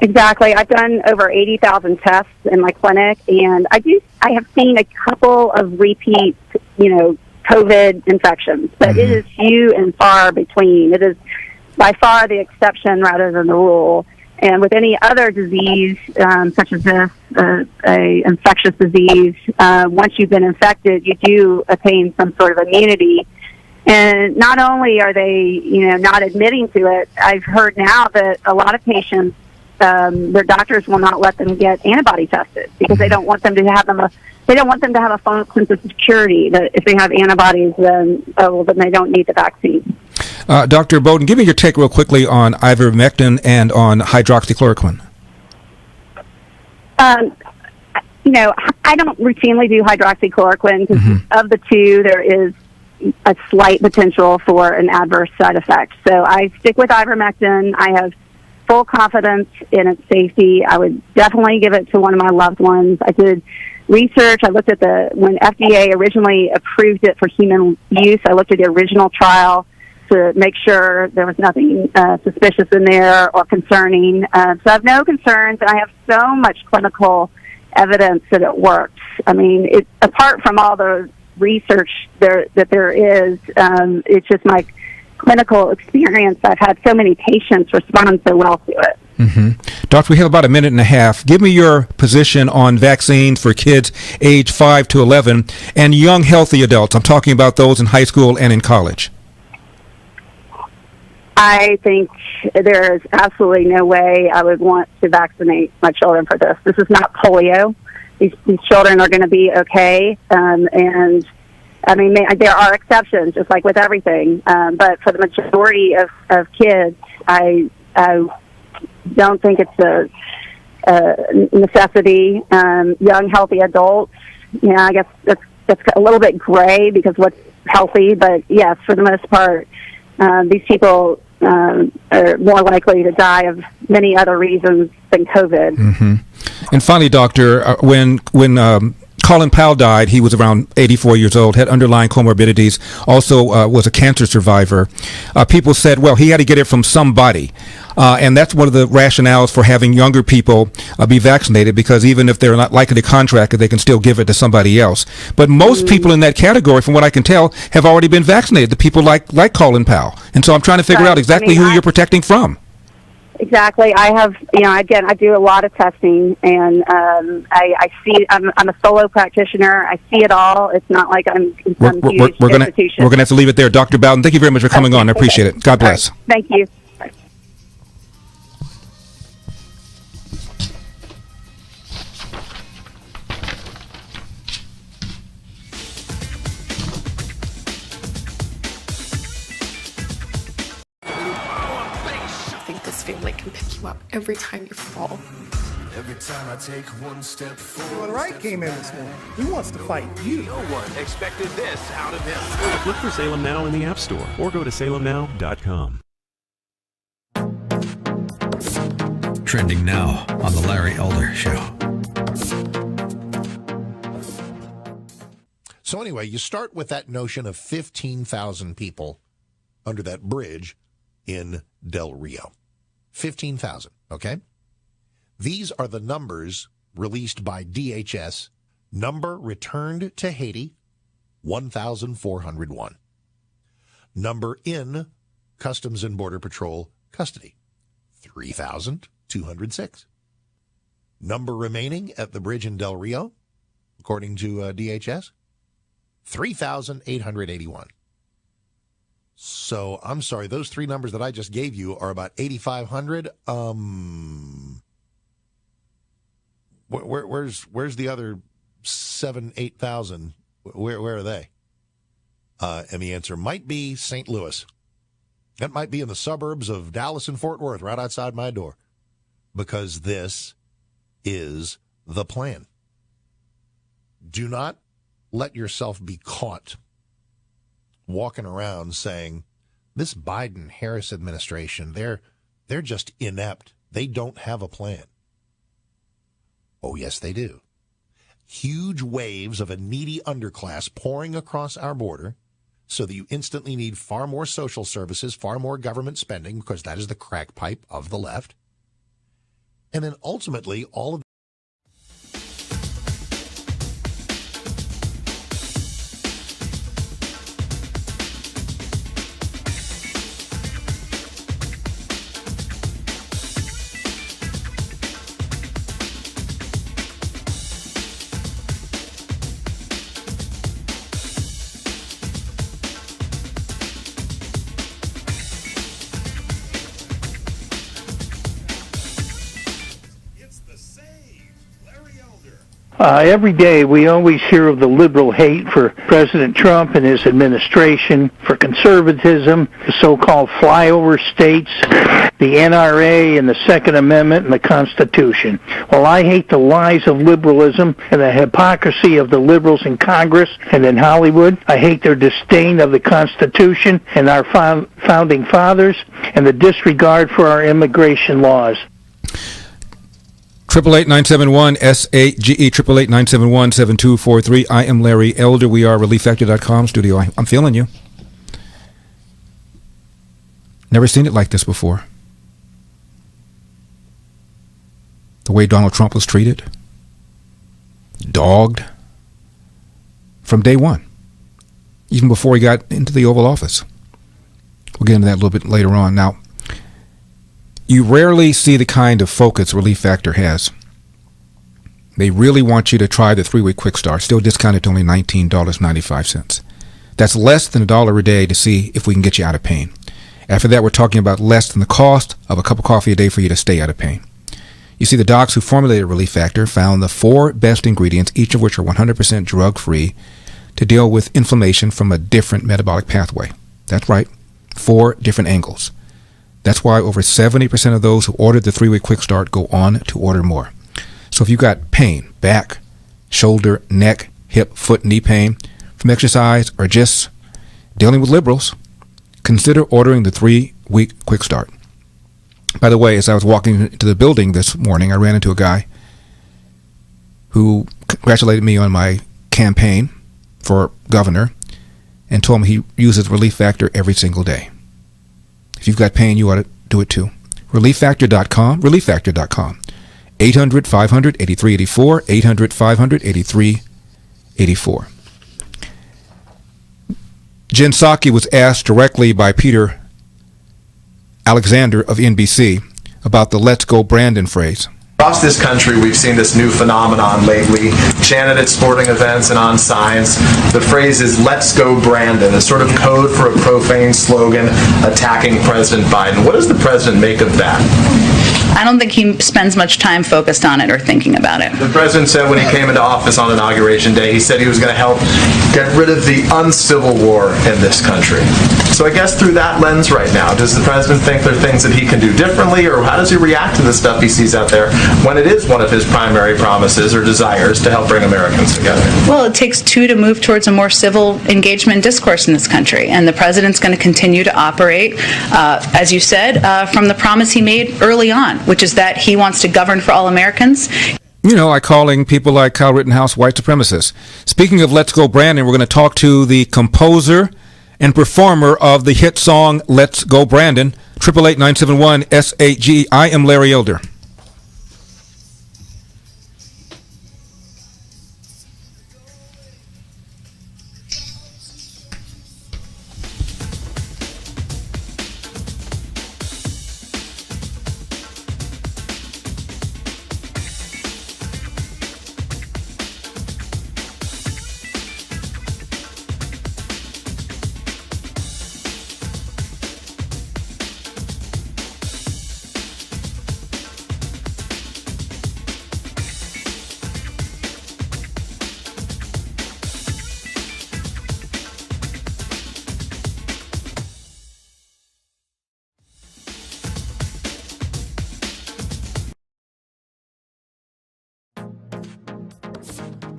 Exactly. I've done over 80,000 tests in my clinic, and I have seen a couple of repeat, COVID infections, but it is few and far between. It is by far the exception rather than the rule. And with any other disease, such as this, a infectious disease, once you've been infected, you do attain some sort of immunity. And not only are they, not admitting to it, I've heard now that a lot of patients, their doctors will not let them get antibody tested because they don't want them to have a false sense of security that if they have antibodies, then they don't need the vaccine. Dr. Bowden, give me your take real quickly on ivermectin and on hydroxychloroquine. I don't routinely do hydroxychloroquine because of the two, there is a slight potential for an adverse side effect. So I stick with ivermectin. I have full confidence in its safety. I would definitely give it to one of my loved ones. I did research. I looked at when FDA originally approved it for human use, I looked at the original trial to make sure there was nothing suspicious in there or concerning. So I have no concerns, and I have so much clinical evidence that it works. I mean, apart from all the research there is, it's just my clinical experience. I've had so many patients respond so well to it. Doctor, we have about a minute and a half. Give me your position on vaccines for kids age 5 to 11 and young, healthy adults. I'm talking about those in high school and in college. I think there is absolutely no way I would want to vaccinate my children for this. This is not polio. These children are going to be okay. And I mean, there are exceptions, just like with everything. But for the majority of kids, I don't think it's a necessity. Young, healthy adults, I guess that's a little bit gray because what's healthy. But yes, for the most part, these people are more likely to die of many other reasons than COVID. And finally, Doctor, when Colin Powell died, he was around 84 years old, had underlying comorbidities, also was a cancer survivor. People said, well, he had to get it from somebody. And that's one of the rationales for having younger people be vaccinated, because even if they're not likely to contract it, they can still give it to somebody else. But most people in that category, from what I can tell, have already been vaccinated, the people like Colin Powell. And so I'm trying to figure out exactly who you're protecting from. Exactly. I have, again, I do a lot of testing, and I see. I'm a solo practitioner. I see it all. It's not like I'm in some huge institution. We're gonna have to leave it there, Dr. Bowden. Thank you very much for coming on. I appreciate it. God bless. Right. Thank you. Bye. Family can pick you up every time you fall. Every time I take one step forward. When Wright came in this morning, he wants to fight you. No one expected this out of him. Look for Salem Now in the App Store or go to salemnow.com. Trending now on The Larry Elder Show. So anyway, you start with that notion of 15,000 people under that bridge in Del Rio. 15,000, okay? These are the numbers released by DHS. Number returned to Haiti, 1,401. Number in Customs and Border Patrol custody, 3,206. Number remaining at the bridge in Del Rio, according to DHS, 3,881. So, I'm sorry, those three numbers that I just gave you are about 8,500. Where's the other 8,000? Where are they? And the answer might be St. Louis. That might be in the suburbs of Dallas and Fort Worth, right outside my door, because this is the plan. Do not let yourself be caught walking around saying, this Biden-Harris administration, they're just inept. They don't have a plan. Oh, yes, they do. Huge waves of a needy underclass pouring across our border so that you instantly need far more social services, far more government spending, because that is the crack pipe of the left. And then ultimately, all of Every day we always hear of the liberal hate for President Trump and his administration, for conservatism, the so-called flyover states, the NRA and the Second Amendment and the Constitution. Well, I hate the lies of liberalism and the hypocrisy of the liberals in Congress and in Hollywood. I hate their disdain of the Constitution and our founding fathers and the disregard for our immigration laws. 888-971-SAGE, 888-971-7243. I am Larry Elder. We are ReliefFactor.com studio. I'm feeling you. Never seen it like this before. The way Donald Trump was treated. Dogged. From day one. Even before he got into the Oval Office. We'll get into that a little bit later on. Now, you rarely see the kind of focus Relief Factor has. They really want you to try the 3-week Quick Start, still discounted to only $19.95. That's less than $1 a day to see if we can get you out of pain. After that, we're talking about less than the cost of a cup of coffee a day for you to stay out of pain. You see, the docs who formulated Relief Factor found the 4 best ingredients, each of which are 100% drug-free, to deal with inflammation from a different metabolic pathway. That's right, 4 different angles. That's why over 70% of those who ordered the 3-week Quick Start go on to order more. So if you've got pain, back, shoulder, neck, hip, foot, knee pain from exercise or just dealing with liberals, consider ordering the 3-week Quick Start. By the way, as I was walking into the building this morning, I ran into a guy who congratulated me on my campaign for governor and told me he uses Relief Factor every single day. If you've got pain, you ought to do it too. ReliefFactor.com, ReliefFactor.com. 800-500-8384, 800-500-8384. Jen Psaki was asked directly by Beto Alexander of NBC about the "Let's Go Brandon" phrase. Across this country, we've seen this new phenomenon lately, chanted at sporting events and on signs. The phrase is "Let's go Brandon," a sort of code for a profane slogan attacking President Biden. What does the president make of that? I don't think he spends much time focused on it or thinking about it. The president said when he came into office on Inauguration Day, he said he was going to help get rid of the uncivil war in this country. So I guess through that lens right now, does the president think there are things that he can do differently, or how does he react to the stuff he sees out there when it is one of his primary promises or desires to help bring Americans together? Well, it takes 2 to move towards a more civil engagement discourse in this country, and the president's going to continue to operate, as you said, from the promise he made early on, which is that he wants to govern for all Americans. You know, like calling people like Kyle Rittenhouse white supremacists. Speaking of Let's Go Brandon, we're going to talk to the composer and performer of the hit song Let's Go Brandon, 888-971-SAGE. I am Larry Elder.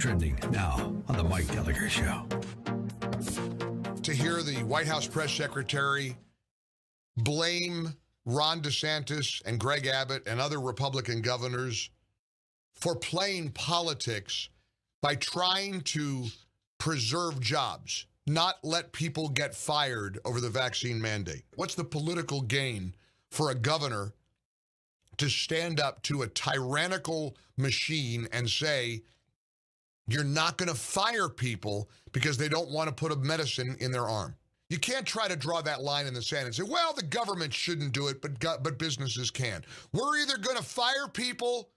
Trending now on the Mike Gallagher Show. To hear the White House press secretary blame Ron DeSantis and Greg Abbott and other Republican governors for playing politics by trying to preserve jobs, not let people get fired over the vaccine mandate. What's the political gain for a governor to stand up to a tyrannical machine and say, you're not going to fire people because they don't want to put a medicine in their arm? You can't try to draw that line in the sand and say, well, the government shouldn't do it, but businesses can. We're either going to fire people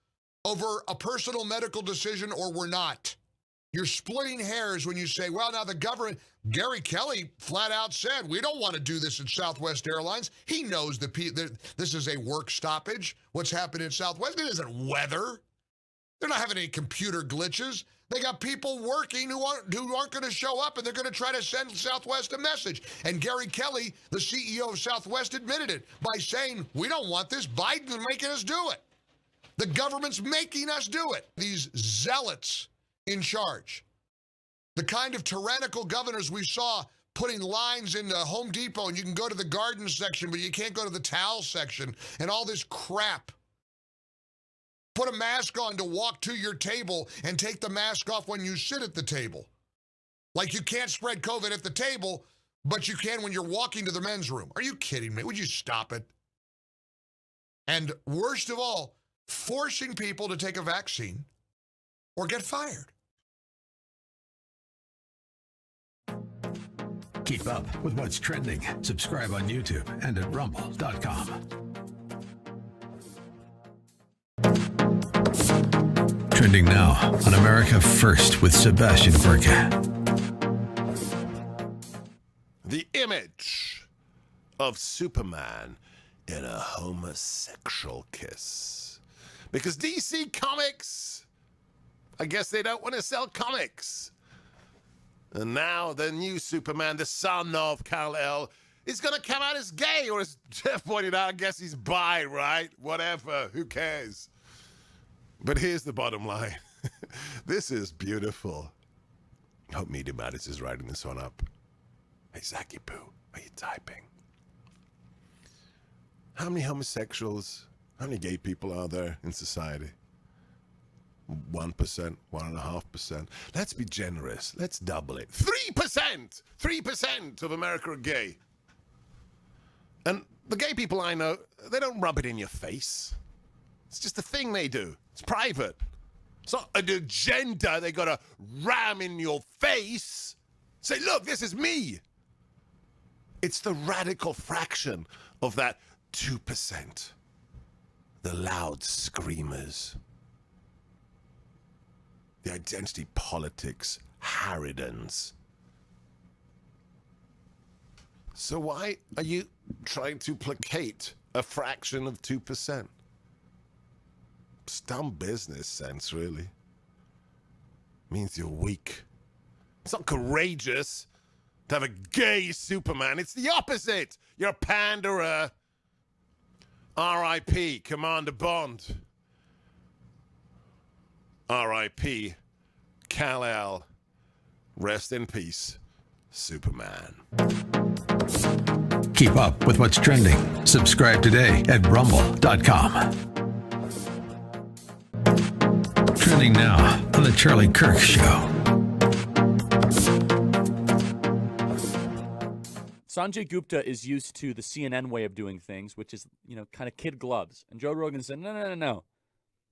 over a personal medical decision or we're not. You're splitting hairs when you say, well, now the government, Gary Kelly flat out said, we don't want to do this at Southwest Airlines. He knows that this is a work stoppage. What's happened in Southwest, it isn't weather. They're not having any computer glitches. They got people working who aren't going to show up, and they're going to try to send Southwest a message. And Gary Kelly, the CEO of Southwest, admitted it by saying, we don't want this. Biden's making us do it. The government's making us do it. These zealots in charge, the kind of tyrannical governors we saw putting lines into Home Depot, and you can go to the garden section, but you can't go to the towel section, and all this crap. Put a mask on to walk to your table and take the mask off when you sit at the table. Like you can't spread COVID at the table, but you can when you're walking to the men's room. Are you kidding me? Would you stop it? And worst of all, forcing people to take a vaccine or get fired. Keep up with what's trending. Subscribe on YouTube and at rumble.com. Trending now on America First with Sebastian Gorka. The image of Superman in a homosexual kiss. Because DC Comics, I guess they don't want to sell comics. And now the new Superman, the son of Kal-El, is going to come out as gay, or as Jeff pointed out, I guess he's bi, right? Whatever, who cares? But here's the bottom line. This is beautiful. I hope Media Matters is writing this one up. Hey, Zachy Poo, are you typing? How many homosexuals, how many gay people are there in society? 1%, 1.5%. Let's be generous. Let's double it. 3%! 3% of America are gay. And the gay people I know, they don't rub it in your face. It's just a thing they do. It's private. It's not an agenda they got to ram in your face. Say, look, this is me. It's the radical fraction of that 2%. The loud screamers. The identity politics harridans. So why are you trying to placate a fraction of 2%? It's dumb business sense, really. Means you're weak. It's not courageous to have a gay Superman. It's the opposite. You're a panderer. R.I.P. Commander Bond. R.I.P. Kal-El. Rest in peace, Superman. Keep up with what's trending. Subscribe today at rumble.com. Trending now on the Charlie Kirk Show. Sanjay Gupta is used to the CNN way of doing things, which is, kind of kid gloves. And Joe Rogan said, no.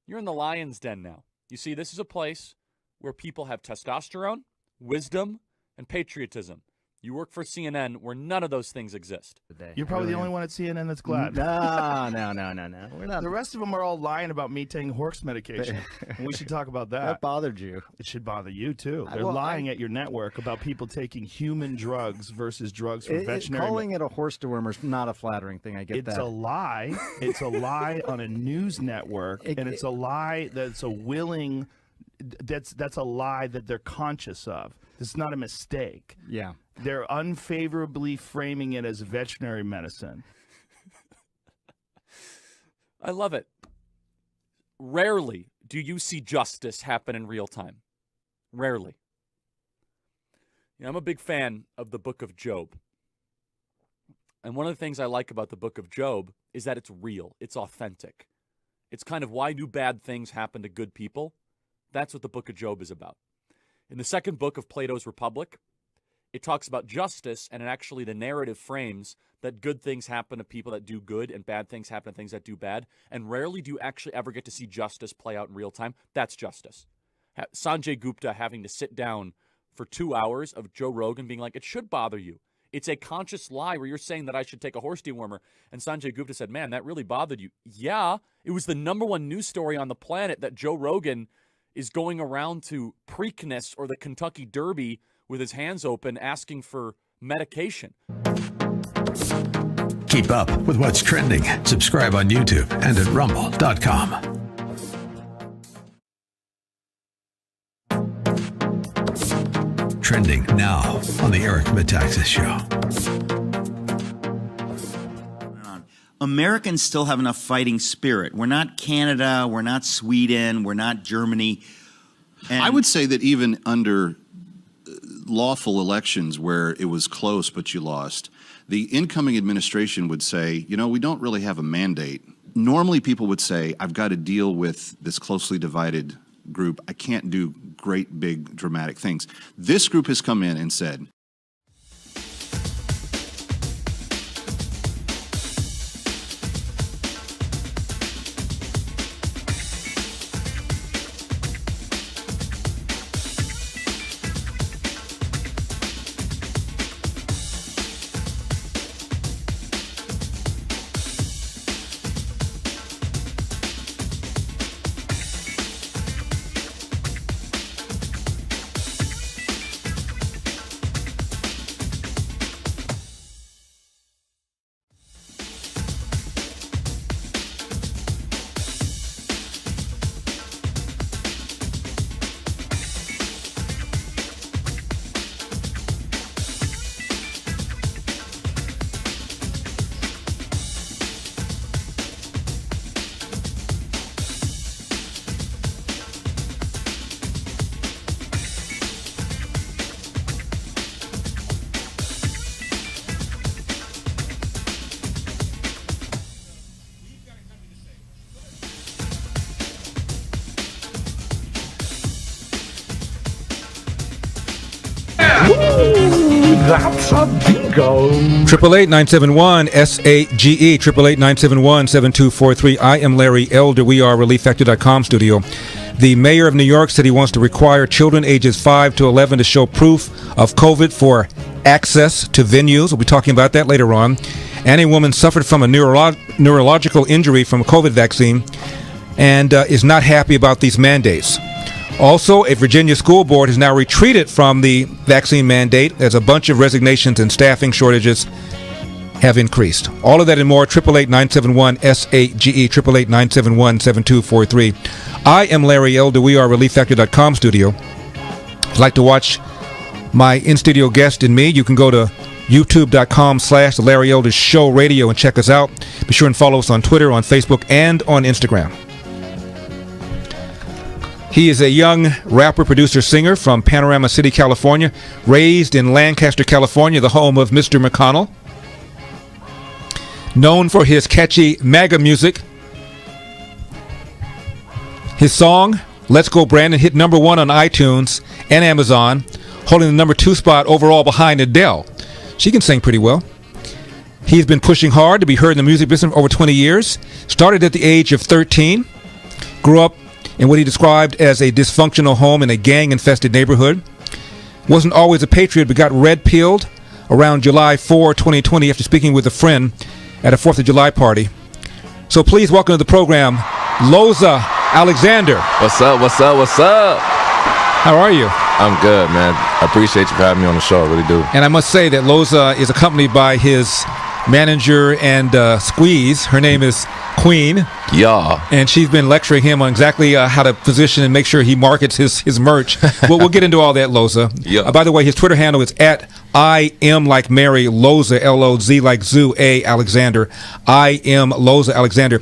You're in the lion's den now. You see, this is a place where people have testosterone, wisdom, and patriotism. You work for CNN where none of those things exist. You're probably the only one at CNN that's glad. No. We're not. The rest of them are all lying about me taking horse medication. And we should talk about that. That bothered you. It should bother you, too. They're lying at your network about people taking human drugs versus drugs for veterinary. Calling it a horse dewormer is not a flattering thing. I get that. It's a lie. It's a lie on a news network. And it's a lie that's a willing... That's a lie that they're conscious of. It's not a mistake. Yeah. They're unfavorably framing it as veterinary medicine. I love it. Rarely do you see justice happen in real time. Rarely. I'm a big fan of the book of Job. And one of the things I like about the book of Job is that it's real. It's authentic. It's kind of why do bad things happen to good people? That's what the book of Job is about. In the second book of Plato's Republic, it talks about justice, and actually the narrative frames that good things happen to people that do good and bad things happen to things that do bad. And rarely do you actually ever get to see justice play out in real time. That's justice. Sanjay Gupta having to sit down for 2 hours of Joe Rogan being like, it should bother you. It's a conscious lie where you're saying that I should take a horse dewormer. And Sanjay Gupta said, man, that really bothered you. Yeah, it was the #1 news story on the planet that Joe Rogan is going around to Preakness or the Kentucky Derby with his hands open asking for medication. Keep up with what's trending. Subscribe on YouTube and at rumble.com. Trending now on the Eric Metaxas Show. Americans still have enough fighting spirit. We're not Canada, we're not Sweden, we're not Germany. And I would say that even under lawful elections where it was close but you lost, the incoming administration would say, we don't really have a mandate. Normally people would say, I've got to deal with this closely divided group. I can't do great, big, dramatic things. This group has come in and said, That's a bingo. 888-971-SAGE. 888-971-7243. I am Larry Elder. We are ReliefFactor.com studio. The mayor of New York said he wants to require children ages 5 to 11 to show proof of COVID for access to venues. We'll be talking about that later on. And a woman suffered from a neurological injury from a COVID vaccine and is not happy about these mandates. Also, a Virginia school board has now retreated from the vaccine mandate as a bunch of resignations and staffing shortages have increased. All of that and more, 888-971-SAGE, 888-971-7243. I am Larry Elder. We are ReliefFactor.com studio. If you'd like to watch my in-studio guest and me, you can go to youtube.com/The Larry Elder Show Radio and check us out. Be sure and follow us on Twitter, on Facebook, and on Instagram. He is a young rapper, producer, singer from Panorama City, California, raised in Lancaster, California, the home of Mr. McConnell. Known for his catchy MAGA music. His song, Let's Go Brandon, hit #1 on iTunes and Amazon, holding the #2 spot overall behind Adele. She can sing pretty well. He's been pushing hard to be heard in the music business for over 20 years. Started at the age of 13. Grew up in what he described as a dysfunctional home in a gang-infested neighborhood. Wasn't always a patriot, but got red-pilled around July 4, 2020 after speaking with a friend at a 4th of July party. So please welcome to the program, Loza Alexander. What's up, what's up, what's up? How are you? I'm good, man. I appreciate you for having me on the show, I really do. And I must say that Loza is accompanied by his manager and squeeze. Her name is Queen. Yeah. And she's been lecturing him on exactly how to position and make sure he markets his merch. We'll get into all that, Loza. Yeah. By the way, his Twitter handle is at I am like Mary Loza, Loz like Zoo, A Alexander. I am Loza Alexander.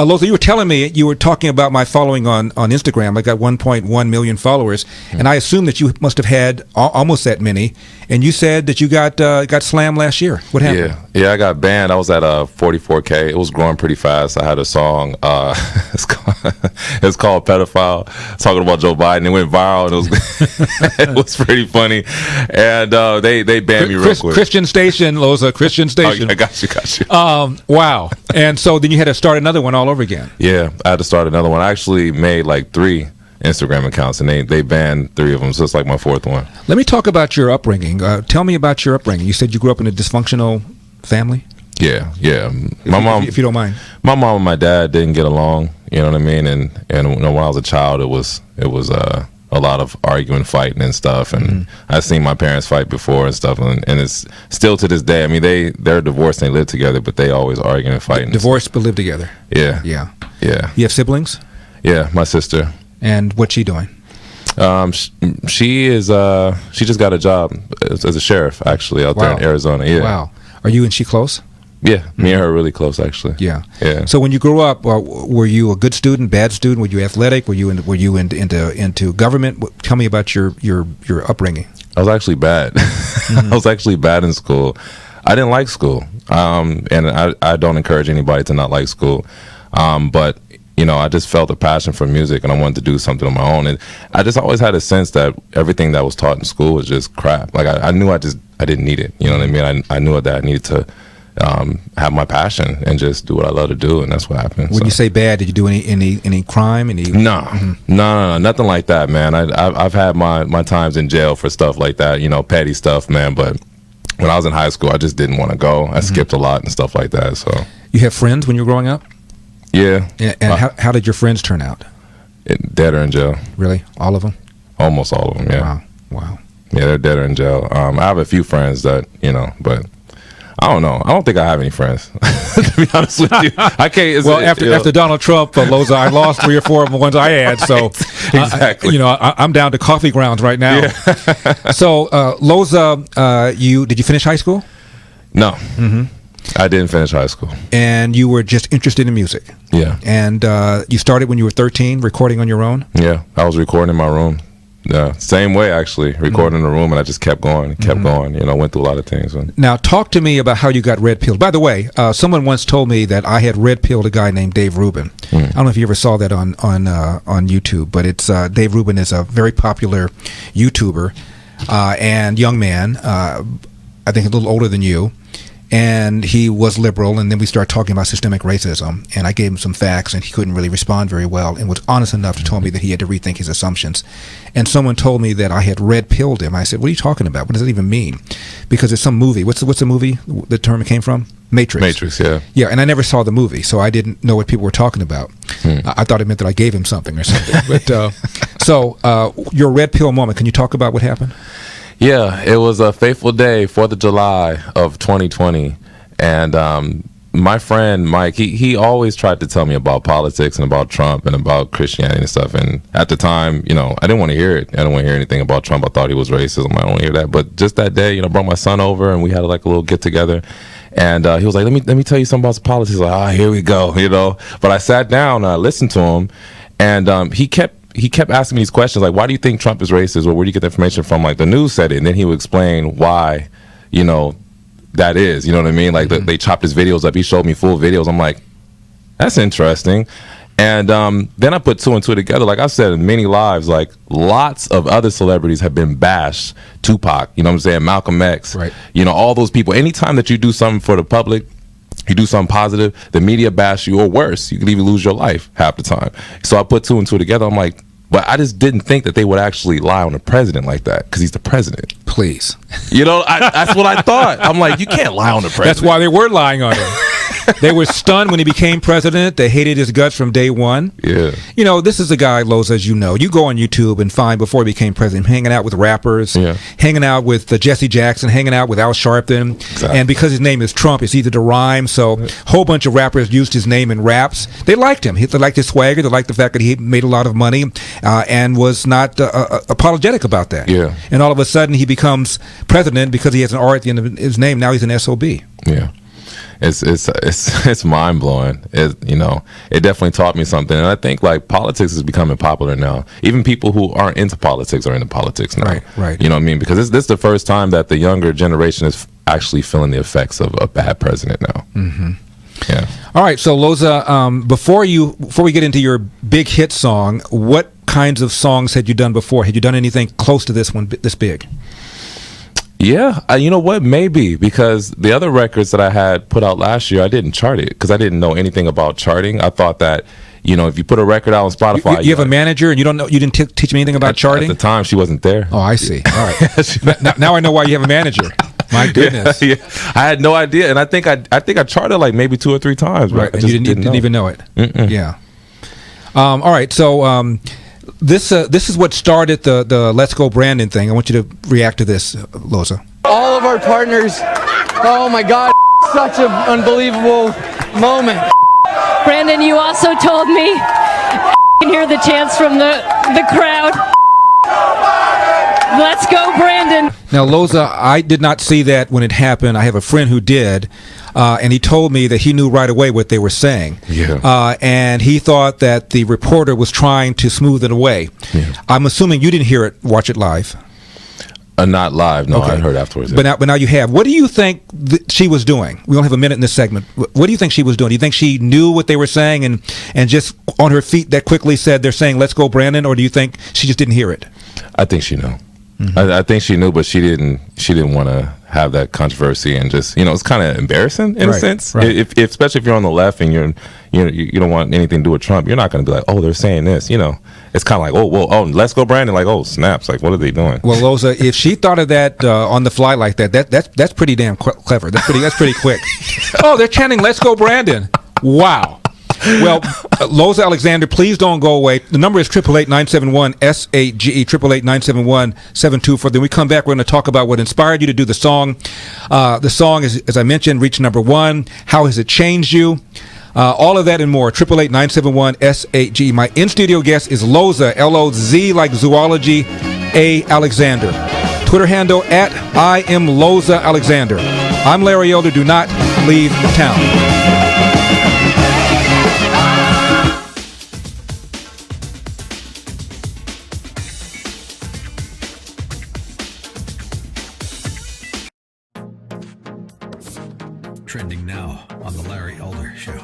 Loza, you were telling me, you were talking about my following on Instagram. I got 1.1 million followers, and I assume that you must have had almost that many. And you said that you got slammed last year. What happened? Yeah, I got banned. I was at 44K. It was growing pretty fast. I had a song. It's called "Pedophile," talking about Joe Biden. It went viral, and it was pretty funny. And they banned me real quick. Christian station, Loza, Christian station. I got you. Wow. And so then you had to start another one all over again. Yeah, I had to start another one. I actually made like 3 Instagram accounts, and they banned 3 of them, so it's like my 4th one. Let me talk about your upbringing. Tell me about your upbringing. You said you grew up in a dysfunctional family? Yeah. My mom, if you don't mind. My mom and my dad didn't get along, you know what I mean? And when I was a child, it was a lot of arguing, fighting and stuff, and I've seen my parents fight before and stuff, and it's still to this day. I mean, they're divorced and they live together, but they always arguing and fighting. Divorced but live together. Yeah. You have siblings? Yeah, my sister. And what's she doing? She just got a job as a sheriff, actually, out there in Arizona. Yeah. Wow. Are you and she close? Yeah, me and her are really close, actually. Yeah. So when you grew up, were you a good student, bad student? Were you athletic? Were you into government? Tell me about your upbringing. I was actually bad. I was actually bad in school. I didn't like school, and I don't encourage anybody to not like school. But I just felt a passion for music, and I wanted to do something on my own. And I just always had a sense that everything that was taught in school was just crap. Like I knew I didn't need it. You know what I mean? I knew that I needed to have my passion and just do what I love to do, and that's what happened. When you say bad, did you do any crime? No, nothing like that, man. I've had my times in jail for stuff like that, petty stuff, man. But when I was in high school, I just didn't want to go. I skipped a lot and stuff like that. So you have friends when you were growing up? Yeah. And how did your friends turn out? Dead or in jail. Really? All of them? Almost all of them, yeah. Wow. Yeah, they're dead or in jail. I have a few friends that, but I don't know. I don't think I have any friends, to be honest with you. I can't. After Donald Trump, Loza, I lost 3 or 4 of the ones I had. So, exactly. I'm down to coffee grounds right now. Yeah. So, Loza, did you finish high school? No. I didn't finish high school. And you were just interested in music? Yeah. And you started when you were 13, recording on your own? Yeah, I was recording in my room. Yeah, same way, actually, recording in the room, and I just kept going, went through a lot of things. Now, talk to me about how you got red pilled. By the way, someone once told me that I had red pilled a guy named Dave Rubin. I don't know if you ever saw that on YouTube, but it's Dave Rubin is a very popular YouTuber and young man, I think a little older than you. And he was liberal, and then we started talking about systemic racism, and I gave him some facts, and he couldn't really respond very well, and was honest enough to tell me that he had to rethink his assumptions. And someone told me that I had red-pilled him. I said, what are you talking about? What does that even mean? Because it's some movie. What's the movie the term came from? Matrix. Matrix, yeah. Yeah, and I never saw the movie, so I didn't know what people were talking about. I thought it meant that I gave him something or something. But so your red pill moment, can you talk about what happened? Yeah, it was a fateful day, 4th of July of 2020. And my friend Mike, he always tried to tell me about politics and about Trump and about Christianity and stuff. And at the time, I didn't want to hear it. I didn't want to hear anything about Trump. I thought he was racist. I don't want to hear that. But just that day, brought my son over, and we had like a little get together. And he was like, let me tell you something about politics. Like, here we go, But I sat down and I listened to him, and he kept asking me these questions, like, why do you think Trump is racist? Or where do you get the information from? Like, the news said it, and then he would explain why, that is, you know what I mean? Like, they chopped his videos up. He showed me full videos. I'm like, that's interesting. And then I put 2 and 2 together. Like I said in many lives, like, lots of other celebrities have been bashed. Tupac, Malcolm X, right. All those people. Anytime that you do something for the public, you do something positive, the media bash you, or worse, you could even lose your life half the time. So I put 2 and 2 together. I'm like, but I just didn't think that they would actually lie on the president like that, because he's the president. Please. That's what I thought. I'm like, you can't lie on the president. That's why they were lying on him. They were stunned when he became president. They hated his guts from day one. Yeah. This is a guy, Loza, as you know. You go on YouTube and find, before he became president, hanging out with rappers, hanging out with Jesse Jackson, hanging out with Al Sharpton. Exactly. And because his name is Trump, it's easy to rhyme. So a whole bunch of rappers used his name in raps. They liked him. They liked his swagger. They liked the fact that he made a lot of money and was not apologetic about that. Yeah. And all of a sudden, he becomes president because he has an R at the end of his name. Now he's an SOB. Yeah. it's mind blowing. It definitely taught me something, and I think like politics is becoming popular now. Even people who aren't into politics are into politics now. Right. You know what I mean? Because this is the first time that the younger generation is actually feeling the effects of a bad president now. Mm-hmm. Yeah. All right, so Loza, before we get into your big hit song, what kinds of songs had you done before? Had you done anything close to this one, this big? Yeah, you know what? Maybe because the other records that I had put out last year, I didn't chart it because I didn't know anything about charting. I thought that, if you put a record out on Spotify, you have a manager and you didn't teach me anything about charting? At the time, she wasn't there. Oh, I see. All right. now I know why you have a manager. My goodness. Yeah. I had no idea, and I think I charted like maybe 2 or 3 times. Right, and you didn't even know it. Mm-mm. Yeah. All right, so this is what started the Let's Go Brandon thing. I want you to react to this, Loza. All of our partners, oh my God, such an unbelievable moment. Brandon, you also told me you can hear the chants from the crowd. Let's go, Brandon. Now, Loza, I did not see that when it happened. I have a friend who did, and he told me that he knew right away what they were saying. Yeah. And he thought that the reporter was trying to smooth it away. Yeah. I'm assuming you didn't watch it live. Not live. No, Okay. I heard afterwards. But now you have. What do you think she was doing? We only have a minute in this segment. What do you think she was doing? Do you think she knew what they were saying and just on her feet that quickly said they're saying "Let's go, Brandon," or do you think she just didn't hear it? I think she knew. I think she knew, but she didn't want to have that controversy and just it's kind of embarrassing in a sense. Right. If especially if you're on the left and you don't want anything to do with Trump, you're not going to be like, oh, they're saying this. It's kind of like, oh, let's go, Brandon. Like, oh, snaps. Like, what are they doing? Well, Loza, if she thought of that on the fly like that's pretty damn clever. That's pretty quick. Oh, they're chanting "Let's go, Brandon." Wow. Well, Loza Alexander, please don't go away. The number is 888-971-SAGE, 888-971-724. Then we come back, we're going to talk about what inspired you to do the song. The song, is, as I mentioned, reached #1. How has it changed you? All of that and more. 888-971-SAGE. My in-studio guest is Loza, L-O-Z like zoology, A. Alexander. Twitter handle @IamLoza Alexander. I'm Larry Elder. Do not leave town. Trending now on the Larry Elder Show.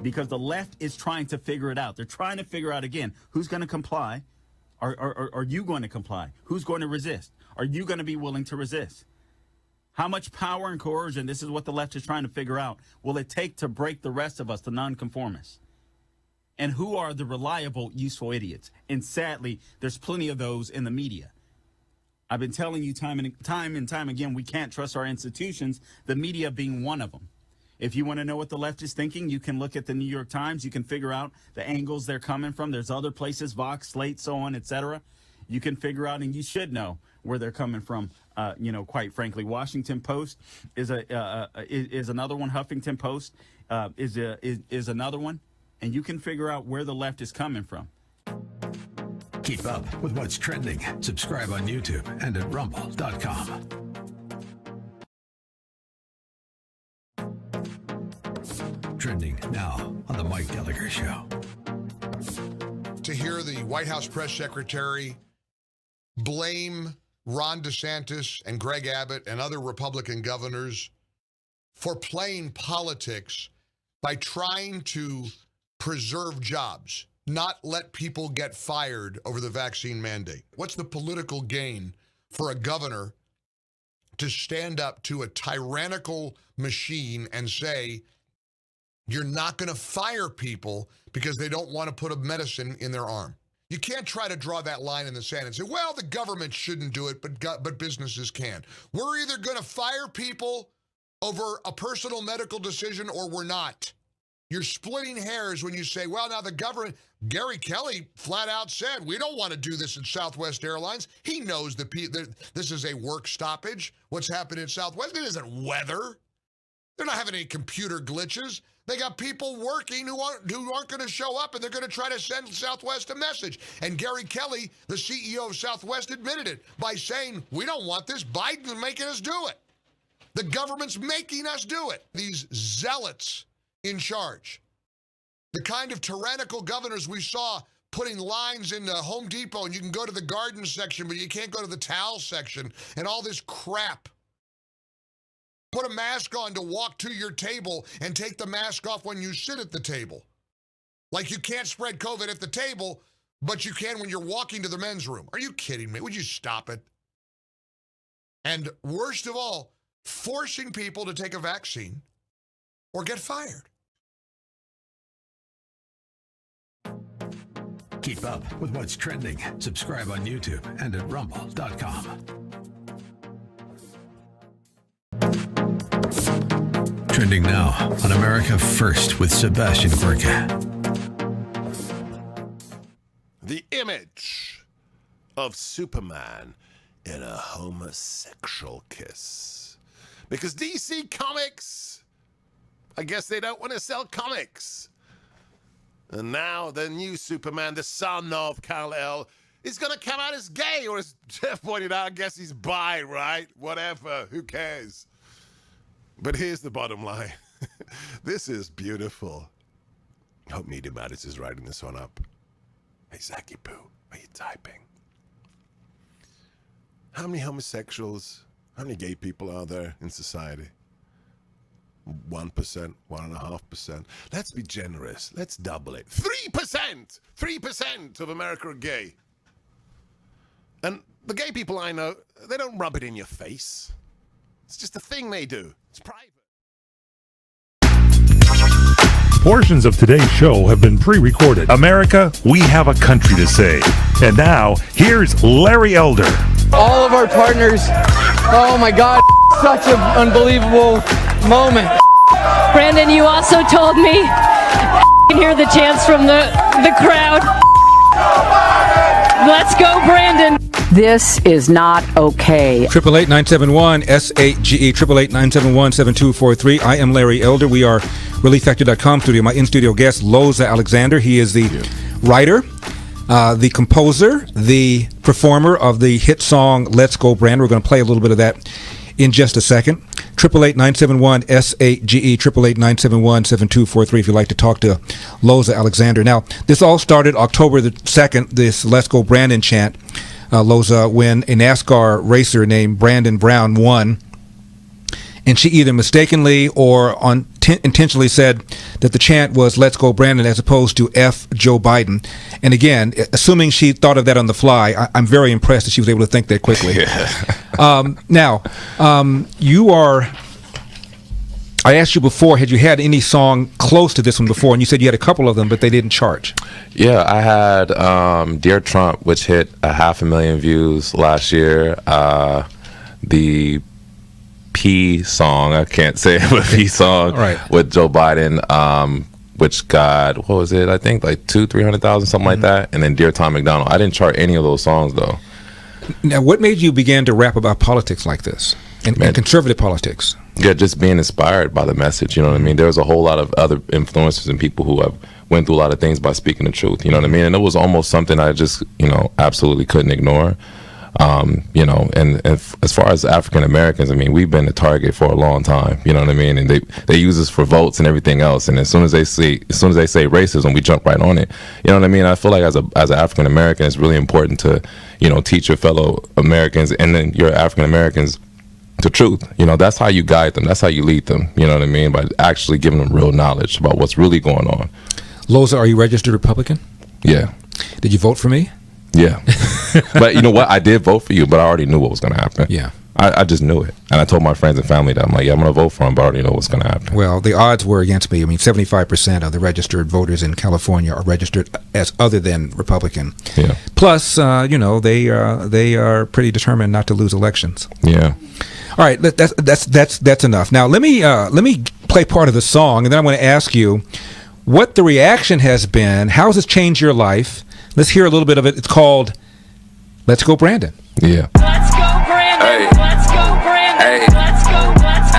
Because the left is trying to figure it out. They're trying to figure out, again, who's going to comply. Are you going to comply? Who's going to resist? Are you going to be willing to resist? How much power and coercion, this is what the left is trying to figure out, will it take to break the rest of us, the nonconformists? And who are the reliable, useful idiots? And sadly, there's plenty of those in the media. I've been telling you time and time again, we can't trust our institutions, the media being one of them. If you want to know what the left is thinking, you can look at the New York Times. You can figure out the angles they're coming from. There's other places, Vox, Slate, so on, etc. You can figure out, and you should know where they're coming from. Quite frankly, Washington Post is another one. Huffington Post is another one, and you can figure out where the left is coming from. Keep up with what's trending. Subscribe on YouTube and at rumble.com. Trending now on the Mike Gallagher Show. To hear the White House press secretary blame Ron DeSantis and Greg Abbott and other Republican governors for playing politics by trying to preserve jobs, not let people get fired over the vaccine mandate. What's the political gain for a governor to stand up to a tyrannical machine and say, you're not going to fire people because they don't want to put a medicine in their arm? You can't try to draw that line in the sand and say, well, the government shouldn't do it, but businesses can. We're either going to fire people over a personal medical decision or we're not. You're splitting hairs when you say, well, now the government, Gary Kelly flat out said, we don't want to do this at Southwest Airlines. He knows that this is a work stoppage. What's happening at Southwest? It isn't weather. They're not having any computer glitches. They got people working who aren't going to show up, and they're going to try to send Southwest a message. And Gary Kelly, the CEO of Southwest, admitted it by saying, we don't want this. Biden's making us do it. The government's making us do it. These zealots in charge. The kind of tyrannical governors we saw putting lines in the Home Depot, and you can go to the garden section, but you can't go to the towel section, and all this crap. Put a mask on to walk to your table and take the mask off when you sit at the table. Like you can't spread COVID at the table, but you can when you're walking to the men's room. Are you kidding me? Would you stop it? And worst of all, forcing people to take a vaccine or get fired. Keep up with what's trending. Subscribe on YouTube and at rumble.com. Trending now on America First with Sebastian Gorka. The image of Superman in a homosexual kiss. Because DC Comics, I guess they don't want to sell comics. And now the new Superman, the son of Kal-El, is going to come out as gay, or as Jeff pointed out, I guess he's bi, right? Whatever, who cares? But here's the bottom line. This is beautiful. Hope Media Matters is writing this one up. Hey, Zachy Poo, are you typing? How many homosexuals, how many gay people are there in society? 1%, 1.5%. Let's be generous. Let's double it. 3%! 3% of America are gay. And the gay people I know, they don't rub it in your face. It's just a thing they do. It's private. Portions of today's show have been pre-recorded. America, we have a country to save. And now, here's Larry Elder. All of our partners, oh my God, such an unbelievable moment. Brandon, you also told me you can hear the chants from the crowd. Let's go, Brandon. This is not okay. 888-971-SAGE, 888-971-7243. I am Larry Elder. We are ReliefFactor.com studio. My in-studio guest, Loza Alexander. He is the writer, the composer, the performer of the hit song Let's Go Brandon. We're going to play a little bit of that in just a second. 888-971-SAGE, 888-971-7243 if you'd like to talk to Loza Alexander. Now, this all started October the 2nd, this Let's Go Brandon chant, Loza, when a NASCAR racer named Brandon Brown won. And she either mistakenly or intentionally said that the chant was Let's Go Brandon as opposed to F Joe Biden. And again, assuming she thought of that on the fly, I'm very impressed that she was able to think that quickly. Now, you are... I asked you before, had you had any song close to this one before? And you said you had a couple of them, but they didn't charge. Yeah, I had Dear Trump, which hit 500,000 views last year. The P song, I can't say it, but P song with Joe Biden, which got, what was it? I think like 200,000-300,000, something like that. And then Dear Tom McDonald. I didn't chart any of those songs though. Now, what made you begin to rap about politics like this and conservative politics? Yeah, just being inspired by the message, you know what I mean? There's a whole lot of other influencers and people who have went through a lot of things by speaking the truth, you know what I mean? And it was almost something I just, absolutely couldn't ignore. And as far as African Americans, I mean, we've been the target for a long time, you know what I mean? And they use us for votes and everything else. And as soon as they say racism, we jump right on it. You know what I mean? I feel like as an African American, it's really important to, teach your fellow Americans and then your African Americans the truth. That's how you guide them. That's how you lead them. You know what I mean? By actually giving them real knowledge about what's really going on. Loza, are you registered Republican? Yeah. Did you vote for me? Yeah. But you know what? I did vote for you, but I already knew what was going to happen. Yeah. I just knew it. And I told my friends and family that I'm like, yeah, I'm going to vote for him, but I already know what's going to happen. Well, the odds were against me. I mean, 75% of the registered voters in California are registered as other than Republican. Yeah. Plus, they are pretty determined not to lose elections. Yeah. All right, that's enough. Now, let me play part of the song, and then I'm going to ask you what the reaction has been. How has this changed your life? Let's hear a little bit of it. It's called Let's Go Brandon. Yeah. Let's go Brandon. Hey. Let's go Brandon. Hey. Let's go Brandon. Let's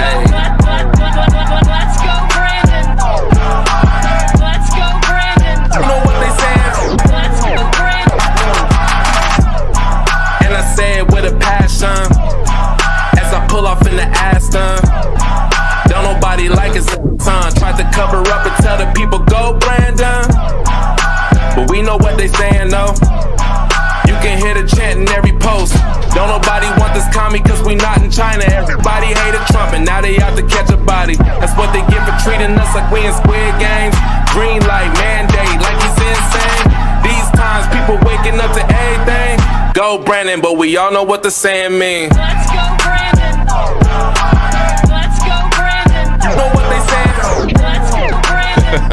go Brandon. You know what they say? Let's go Brandon. And I say it with a passion as I pull off in the Aston. we not in China. Everybody hated Trump and now they out to catch a body. That's what they get for treating us like we in Squid Games. Green light, mandate, like he's insane. These times people waking up to everything. Go Brandon, but we all know what the saying means. Let's go Brandon. Let's go Brandon. You know what they saying? Let's go Brandon.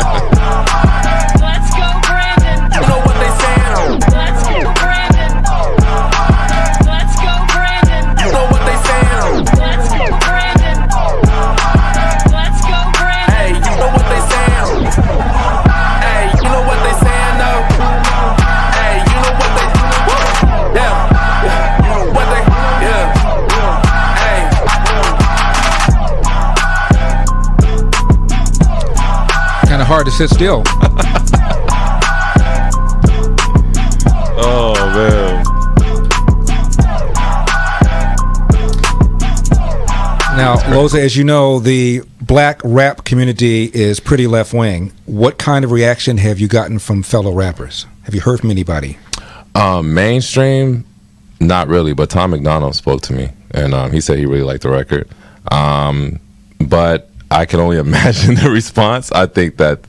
Let's go Brandon. You know what they saying? Let's go Brandon. Let's go Brandon. You know what they saying? Let's go Brandon. Let's go Brandon. Hey, you know what they saying? Hey, you know what they saying though? Hey, you know what they yeah. You know what they yeah. Hey. Kind of hard to sit still. Oh man. Now, Loza, as you know, the black rap community is pretty left wing. What kind of reaction have you gotten from fellow rappers? Have you heard from anybody? Mainstream, not really, but Tom McDonald spoke to me, and he said he really liked the record. But I can only imagine the response. I think that,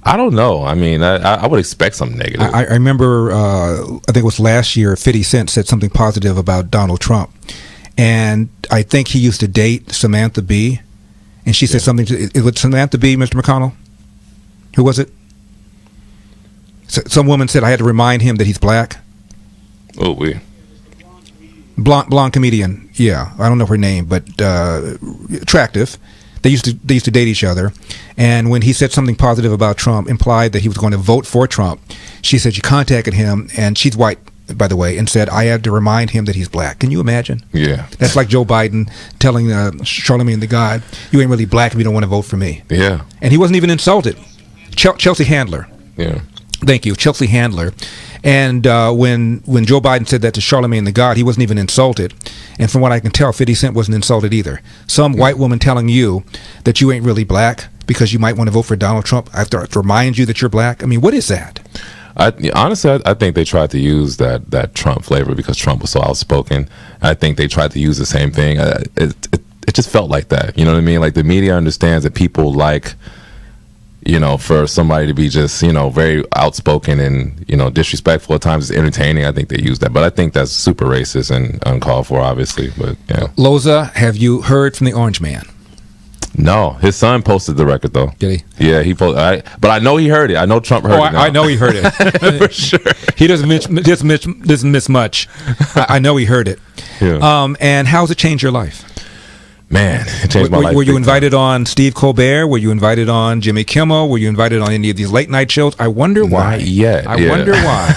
I don't know. I mean, I would expect something negative. I remember, I think it was last year, 50 Cent said something positive about Donald Trump. And I think he used to date Samantha Bee. And she said something to, it was Samantha Bee, Mr. McConnell? Who was it? Some woman said I had to remind him that he's black. Oh, we. Blonde comedian. Yeah, I don't know her name, but attractive. They used to date each other, and when he said something positive about Trump, implied that he was going to vote for Trump, she said she contacted him, and she's white, by the way, and said I had to remind him that he's black. Can you imagine? Yeah. That's like Joe Biden telling Charlemagne the God, you ain't really black if you don't want to vote for me. Yeah. And he wasn't even insulted. Chelsea Handler. Yeah. Thank you, Chelsea Handler. And when Joe Biden said that to Charlemagne the God, he wasn't even insulted. And from what I can tell, 50 Cent wasn't insulted either. Some white woman telling you that you ain't really black because you might want to vote for Donald Trump, I have to remind you that you're black. I mean, what is that? Honestly, I think they tried to use that Trump flavor because Trump was so outspoken. I think they tried to use the same thing. It just felt like that. You know what I mean? Like the media understands that people like, you know, for somebody to be just, you know, very outspoken and, you know, disrespectful at times is entertaining. I think they use that. But I think that's super racist and uncalled for, obviously. But yeah. Loza, have you heard from the Orange Man? No. His son posted the record, though. Did he? Yeah, he posted. But I know he heard it. I know Trump heard it. I know he heard it. For sure. He doesn't miss much. I know he heard it. Yeah. And how's it changed your life? Man, it changed my life. Were you invited on Steve Colbert? Were you invited on Jimmy Kimmel? Were you invited on any of these late night shows? I wonder why. Not yet. I wonder why.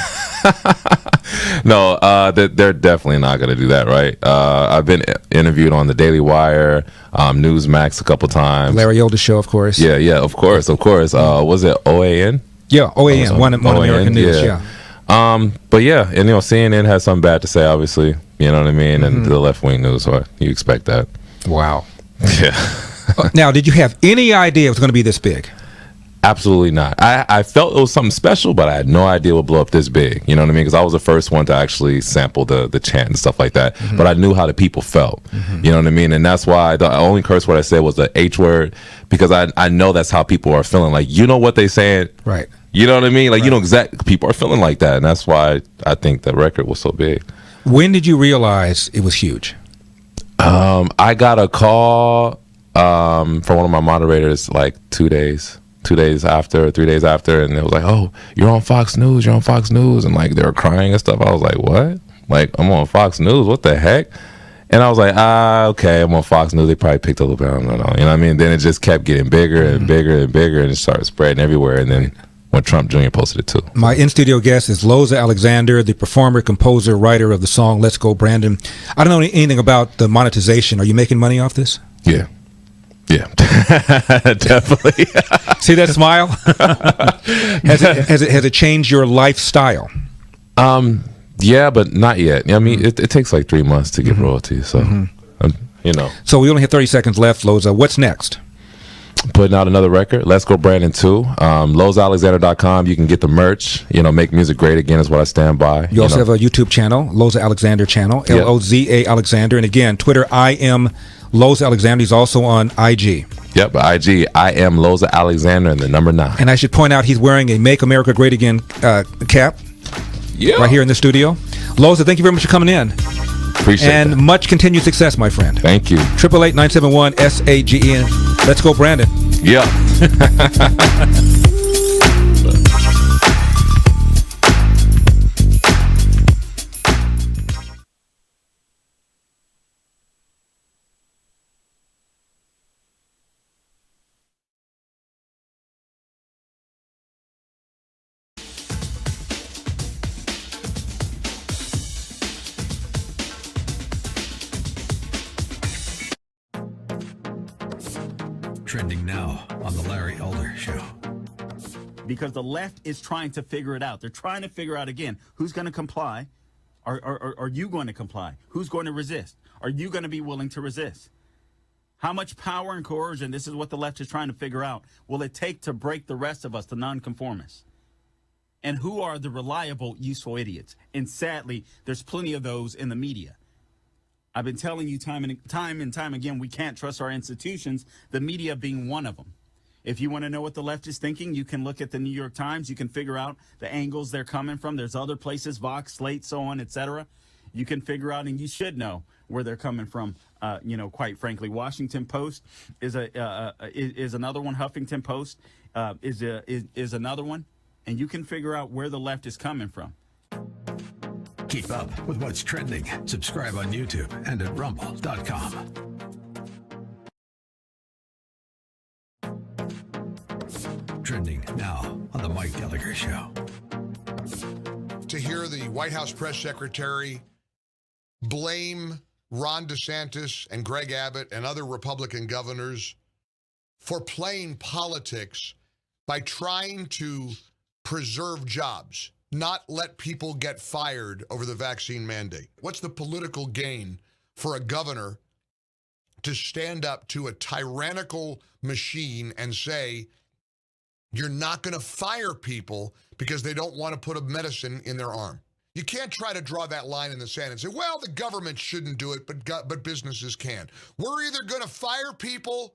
No, they're definitely not going to do that, right? I've been interviewed on the Daily Wire, Newsmax a couple times. Larry Elder Show, of course. Yeah, of course. Was it OAN? Yeah, OAN, One American News, yeah. But yeah, and you know, CNN has something bad to say, obviously. You know what I mean? And the left-wing news, so you expect that. Wow. Yeah. Now, did you have any idea it was going to be this big? Absolutely not. I felt it was something special, but I had no idea it would blow up this big. You know what I mean? Because I was the first one to actually sample the chant and stuff like that. But I knew how the people felt. You know what I mean? And that's why the only curse word I said was the H word, because I know that's how people are feeling. Like, you know what they saying? Right. You know what I mean? Like, you know exactly, people are feeling like that. And that's why I think the record was so big. When did you realize it was huge? I got a call from one of my moderators like 3 days after, and it was like, oh, you're on Fox News, and like they were crying and stuff. I was like, what? Like, I'm on Fox News, what the heck? And I was like, okay, I'm on Fox News. They probably picked up a bit, I don't know. You know what I mean? Then it just kept getting bigger and bigger and bigger, and it started spreading everywhere. And then when Trump Jr. posted it too. My in-studio guest is Loza Alexander, the performer, composer, writer of the song Let's Go Brandon. I don't know anything about the monetization. Are you making money off this? Yeah. Yeah, definitely. See that smile? Has it changed your lifestyle? Yeah, but not yet. I mean, it takes like 3 months to get royalties. So, you know. So we only have 30 seconds left, Loza. What's next? putting out another record. Let's Go Brandon 2. LozaAlexander.com. You can get the merch. Make music great again is what I stand by. You also have a YouTube channel, Loza Alexander channel, Yep. Loza Alexander. And again, Twitter, I am Loza Alexander. He's also on IG. Yep, IG. I am Loza Alexander and the number 9. And I should point out he's wearing a Make America Great Again cap. Yeah. Right here in the studio. Loza, thank you very much for coming in. Appreciate and that. much continued success, my friend. Thank you. 888-971-SAGEN. Let's go, Brandon. Yeah. Trending now on the Larry Elder Show. Because the left is trying to figure it out. They're trying to figure out, again, who's going to comply. Are you going to comply? Who's going to resist? Are you going to be willing to resist? How much power and coercion, this is what the left is trying to figure out, will it take to break the rest of us, the nonconformists? And who are the reliable, useful idiots? And sadly, there's plenty of those in the media. I've been telling you time and time again, we can't trust our institutions, the media being one of them. If you want to know what the left is thinking, you can look at the New York Times. You can figure out the angles they're coming from. There's other places, Vox, Slate, so on, etc. You can figure out, and you should know where they're coming from. Quite frankly, Washington Post is another one. Huffington Post is another one, and you can figure out where the left is coming from. Keep up with what's trending. Subscribe on YouTube and at rumble.com. Trending now on the Mike Gallagher Show. To hear the White House press secretary blame Ron DeSantis and Greg Abbott and other Republican governors for playing politics by trying to preserve jobs, not let people get fired over the vaccine mandate. What's the political gain for a governor to stand up to a tyrannical machine and say, you're not going to fire people because they don't want to put a medicine in their arm? You can't try to draw that line in the sand and say, well, the government shouldn't do it, but businesses can. We're either going to fire people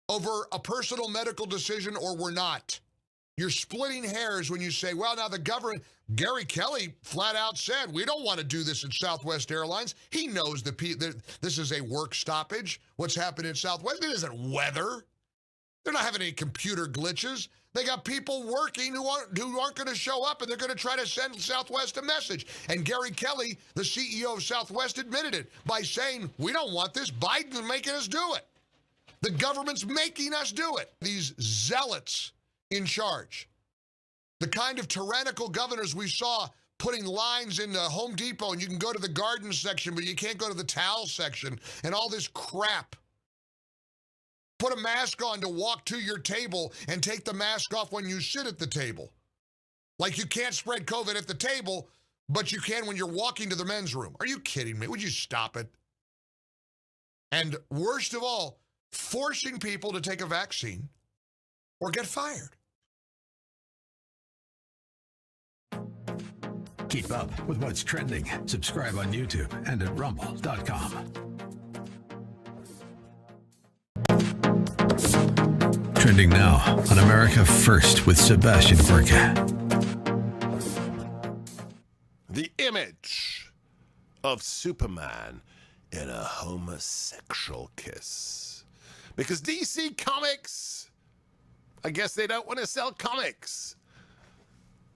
over a personal medical decision or we're not. You're splitting hairs when you say, well, now the government, Gary Kelly flat out said, we don't want to do this at Southwest Airlines. He knows that this is a work stoppage. What's happened in Southwest? It isn't weather. They're not having any computer glitches. They got people working who aren't going to show up, and they're going to try to send Southwest a message. And Gary Kelly, the CEO of Southwest, admitted it by saying, we don't want this. Biden's making us do it. The government's making us do it. These zealots in charge, the kind of tyrannical governors we saw putting lines in the Home Depot, and you can go to the garden section, but you can't go to the towel section, and all this crap. Put a mask on to walk to your table and take the mask off when you sit at the table. Like you can't spread COVID at the table, but you can when you're walking to the men's room. Are you kidding me? Would you stop it? And worst of all, forcing people to take a vaccine or get fired. Keep up with what's trending. Subscribe on YouTube and at rumble.com. Trending now on America First with Sebastian Gorka. The image of Superman in a homosexual kiss. Because DC Comics, I guess they don't want to sell comics.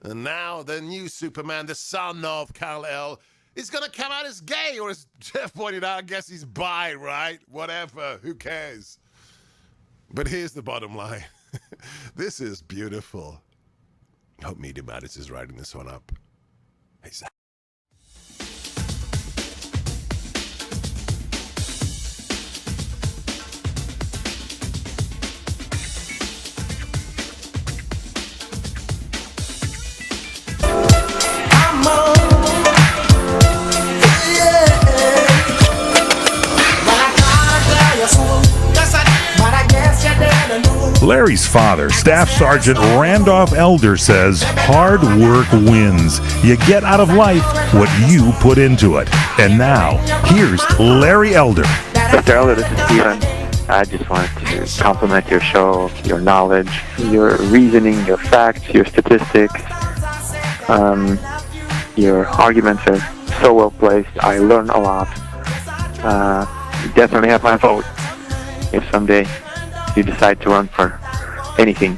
And now the new Superman, the son of Kal-El, is going to come out as gay. Or as Jeff pointed out, I guess he's bi, right? Whatever, who cares? But here's the bottom line. This is beautiful. I hope Media Matters is writing this one up. Hey, Zach. Larry's father, Staff Sergeant Randolph Elder, says hard work wins. You get out of life what you put into it. And now, here's Larry Elder. Mr. Elder, this is Steven. I just wanted to compliment your show, your knowledge, your reasoning, your facts, your statistics. Your arguments are so well placed. I learn a lot. You definitely have my vote if someday you decide to run for anything.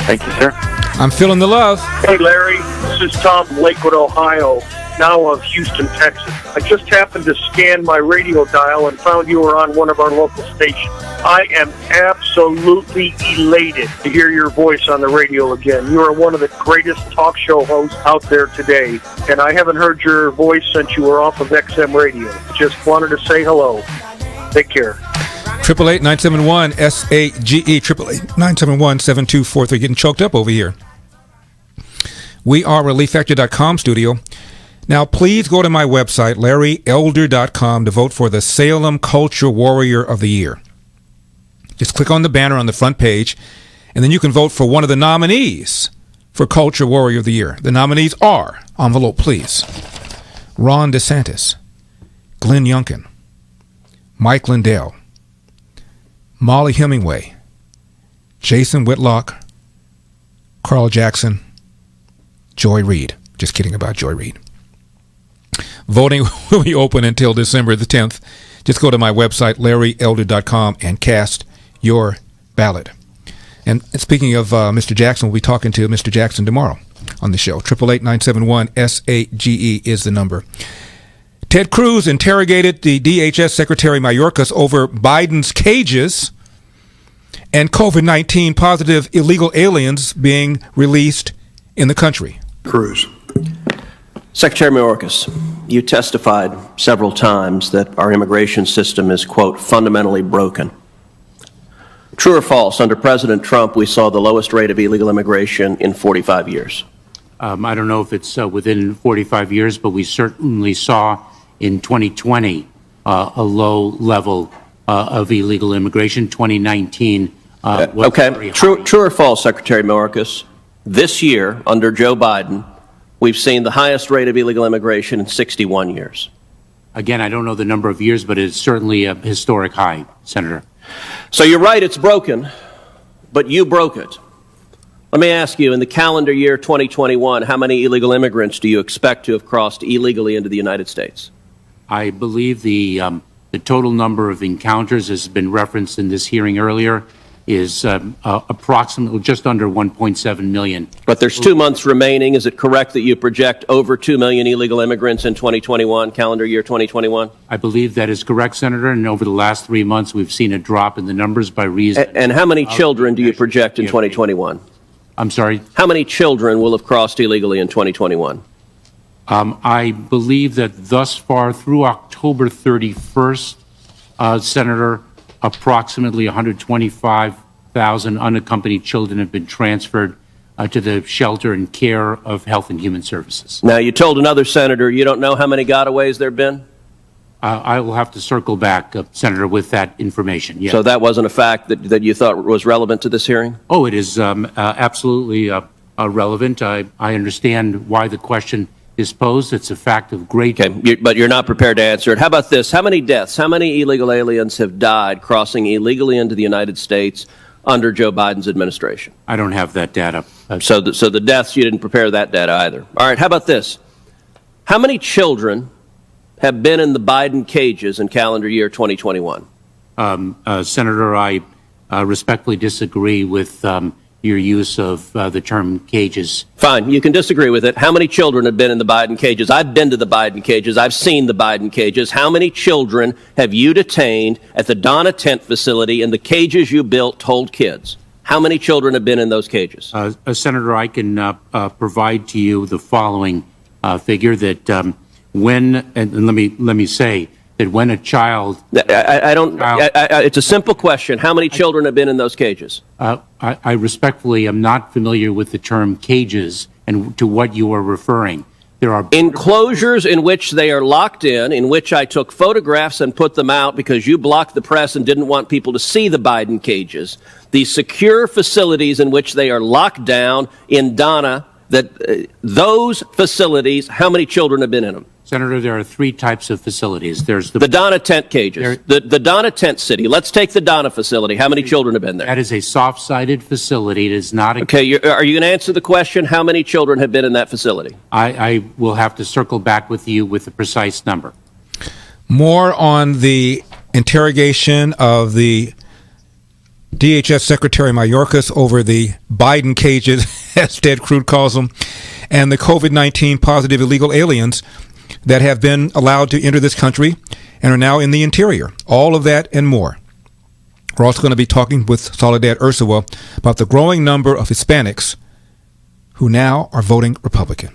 Thank you, sir. I'm feeling the love. Hey, Larry. This is Tom from Lakewood, Ohio, now of Houston, Texas. I just happened to scan my radio dial and found you were on one of our local stations. I am absolutely elated to hear your voice on the radio again. You are one of the greatest talk show hosts out there today, and I haven't heard your voice since you were off of XM radio. Just wanted to say hello. Take care. 888-971-SAGE, 888-971-7243. Getting choked up over here. We are ReliefFactor.com studio. Now, please go to my website, LarryElder.com, to vote for the Salem Culture Warrior of the Year. Just click on the banner on the front page, and then you can vote for one of the nominees for Culture Warrior of the Year. The nominees are, envelope please, Ron DeSantis, Glenn Youngkin, Mike Lindell, Molly Hemingway, Jason Whitlock, Carl Jackson, Joy Reid. Just kidding about Joy Reid. Voting will be open until December the 10th. Just go to my website, LarryElder.com, and cast your ballot. And speaking of Mr. Jackson, we'll be talking to Mr. Jackson tomorrow on the show. 888-971-SAGE is the number. Ted Cruz interrogated the DHS Secretary Mayorkas over Biden's cages and COVID-19 positive illegal aliens being released in the country. Cruz. Secretary Mayorkas, you testified several times that our immigration system is, quote, fundamentally broken. True or false, under President Trump, we saw the lowest rate of illegal immigration in 45 years. I don't know if it's within 45 years, but we certainly saw in 2020 a low level of illegal immigration. 2019 was okay. True or false, Secretary Mayorkas? This year, under Joe Biden, we've seen the highest rate of illegal immigration in 61 years. Again, I don't know the number of years, but it's certainly a historic high, Senator. So you're right, it's broken, but you broke it. Let me ask you, in the calendar year 2021, how many illegal immigrants do you expect to have crossed illegally into the United States? I believe the total number of encounters, as has been referenced in this hearing earlier, is approximately just under 1.7 million. But there's 2 months remaining. Is it correct that you project over 2 million illegal immigrants in 2021, calendar year 2021? I believe that is correct, Senator. And over the last 3 months, we've seen a drop in the numbers by reason. And how many children do you project in 2021? I'm sorry? How many children will have crossed illegally in 2021? I believe that thus far, through October 31st, Senator, approximately 125,000 unaccompanied children have been transferred to the shelter and care of Health and Human Services. Now, you told another senator you don't know how many gotaways there have been? I will have to circle back, Senator, with that information. Yes. So that wasn't a fact that you thought was relevant to this hearing? Oh, it is absolutely relevant. I understand why the question is posed. It's a fact of great... Okay, but you're not prepared to answer it. How about this? How many deaths, how many illegal aliens have died crossing illegally into the United States under Joe Biden's administration? I don't have that data. So the deaths, you didn't prepare that data either. All right, how about this? How many children have been in the Biden cages in calendar year 2021? Senator, I respectfully disagree with your use of the term cages. Fine, you can disagree with it. How many children have been in the Biden cages? I've been to the Biden cages. I've seen the Biden cages. How many children have you detained at the Donna Tent facility in the cages you built to hold kids? How many children have been in those cages? Senator, I can provide to you the following figure that when, and let me say, that when a child... it's a simple question. How many children have been in those cages? I respectfully am not familiar with the term cages and to what you are referring. There are enclosures in which they are locked in which I took photographs and put them out because you blocked the press and didn't want people to see the Biden cages. These secure facilities in which they are locked down in Donna, those facilities, how many children have been in them? Senator, there are three types of facilities. There's the Donna tent cages, the Donna tent city. Let's take the Donna facility. How many children have been there? That is a soft-sided facility. It is not a... Okay, are you going to answer the question? How many children have been in that facility? I will have to circle back with you with the precise number. More on the interrogation of the DHS Secretary Mayorkas over the Biden cages, as Ted Cruz calls them, and the COVID-19 positive illegal aliens that have been allowed to enter this country and are now in the interior. All of that and more. We're also going to be talking with Soledad Ursúa about the growing number of Hispanics who now are voting Republican.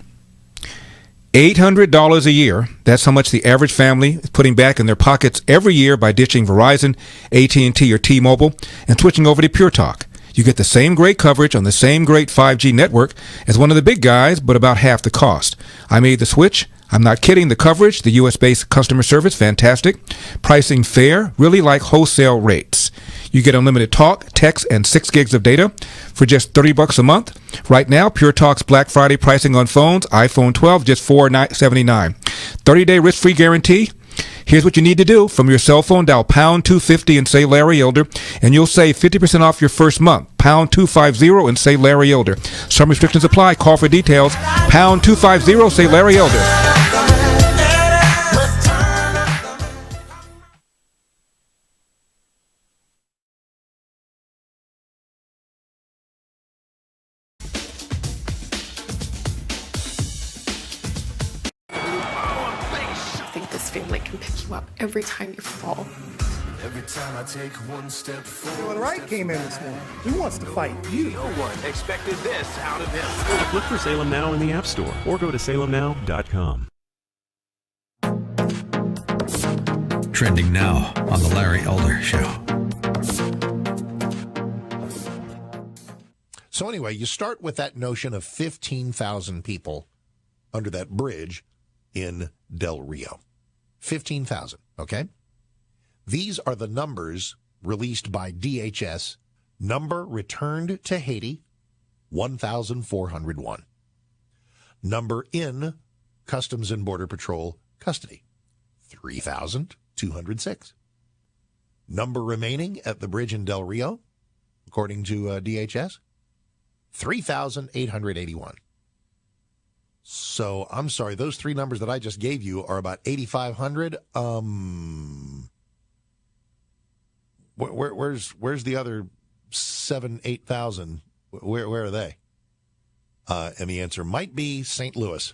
$800 a year, that's how much the average family is putting back in their pockets every year by ditching Verizon, AT&T, or T-Mobile and switching over to Pure Talk. You get the same great coverage on the same great 5G network as one of the big guys, but about half the cost. I made the switch. I'm not kidding. The coverage, the U.S.-based customer service, fantastic. Pricing fair, really like wholesale rates. You get unlimited talk, text, and 6 gigs of data for just $30 a month. Right now, Pure Talk's Black Friday pricing on phones, iPhone 12, just $479. 30-day risk-free guarantee. Here's what you need to do. From your cell phone, dial pound 250 and say Larry Elder, and you'll save 50% off your first month. Pound 250 and say Larry Elder. Some restrictions apply. Call for details. Pound 250, say Larry Elder. Every time you fall. Every time I take one step forward. When Wright came in this morning, he wants to fight you. No one expected this out of him. Look for Salem Now in the App Store or go to salemnow.com. Trending now on the Larry Elder Show. So anyway, you start with that notion of 15,000 people under that bridge in Del Rio. 15,000, okay? These are the numbers released by DHS. Number returned to Haiti, 1,401. Number in Customs and Border Patrol custody, 3,206. Number remaining at the bridge in Del Rio, according to DHS, 3,881. So, I'm sorry, those three numbers that I just gave you are about 8,500. Where's the other 8,000? Where are they? And the answer might be St. Louis.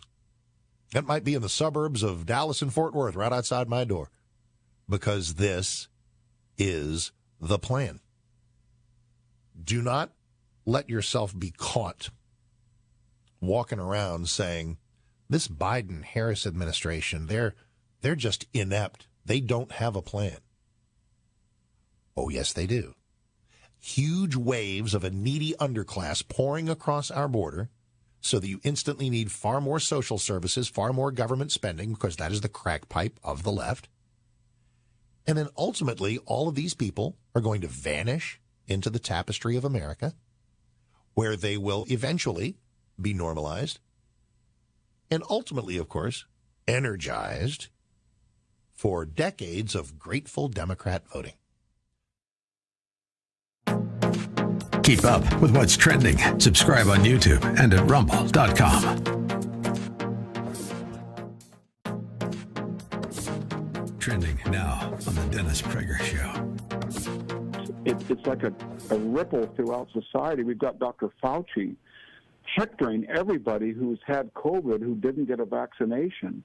That might be in the suburbs of Dallas and Fort Worth, right outside my door. Because this is the plan. Do not let yourself be caught walking around saying, this Biden-Harris administration, they're just inept. They don't have a plan. Oh, yes, they do. Huge waves of a needy underclass pouring across our border so that you instantly need far more social services, far more government spending, because that is the crack pipe of the left. And then ultimately, all of these people are going to vanish into the tapestry of America, where they will eventually be normalized, and ultimately, of course, energized for decades of grateful Democrat voting. Keep up with what's trending. Subscribe on YouTube and at rumble.com. Trending now on the Dennis Prager Show. It's like a ripple throughout society. We've got Dr. Fauci hectoring everybody who's had COVID who didn't get a vaccination,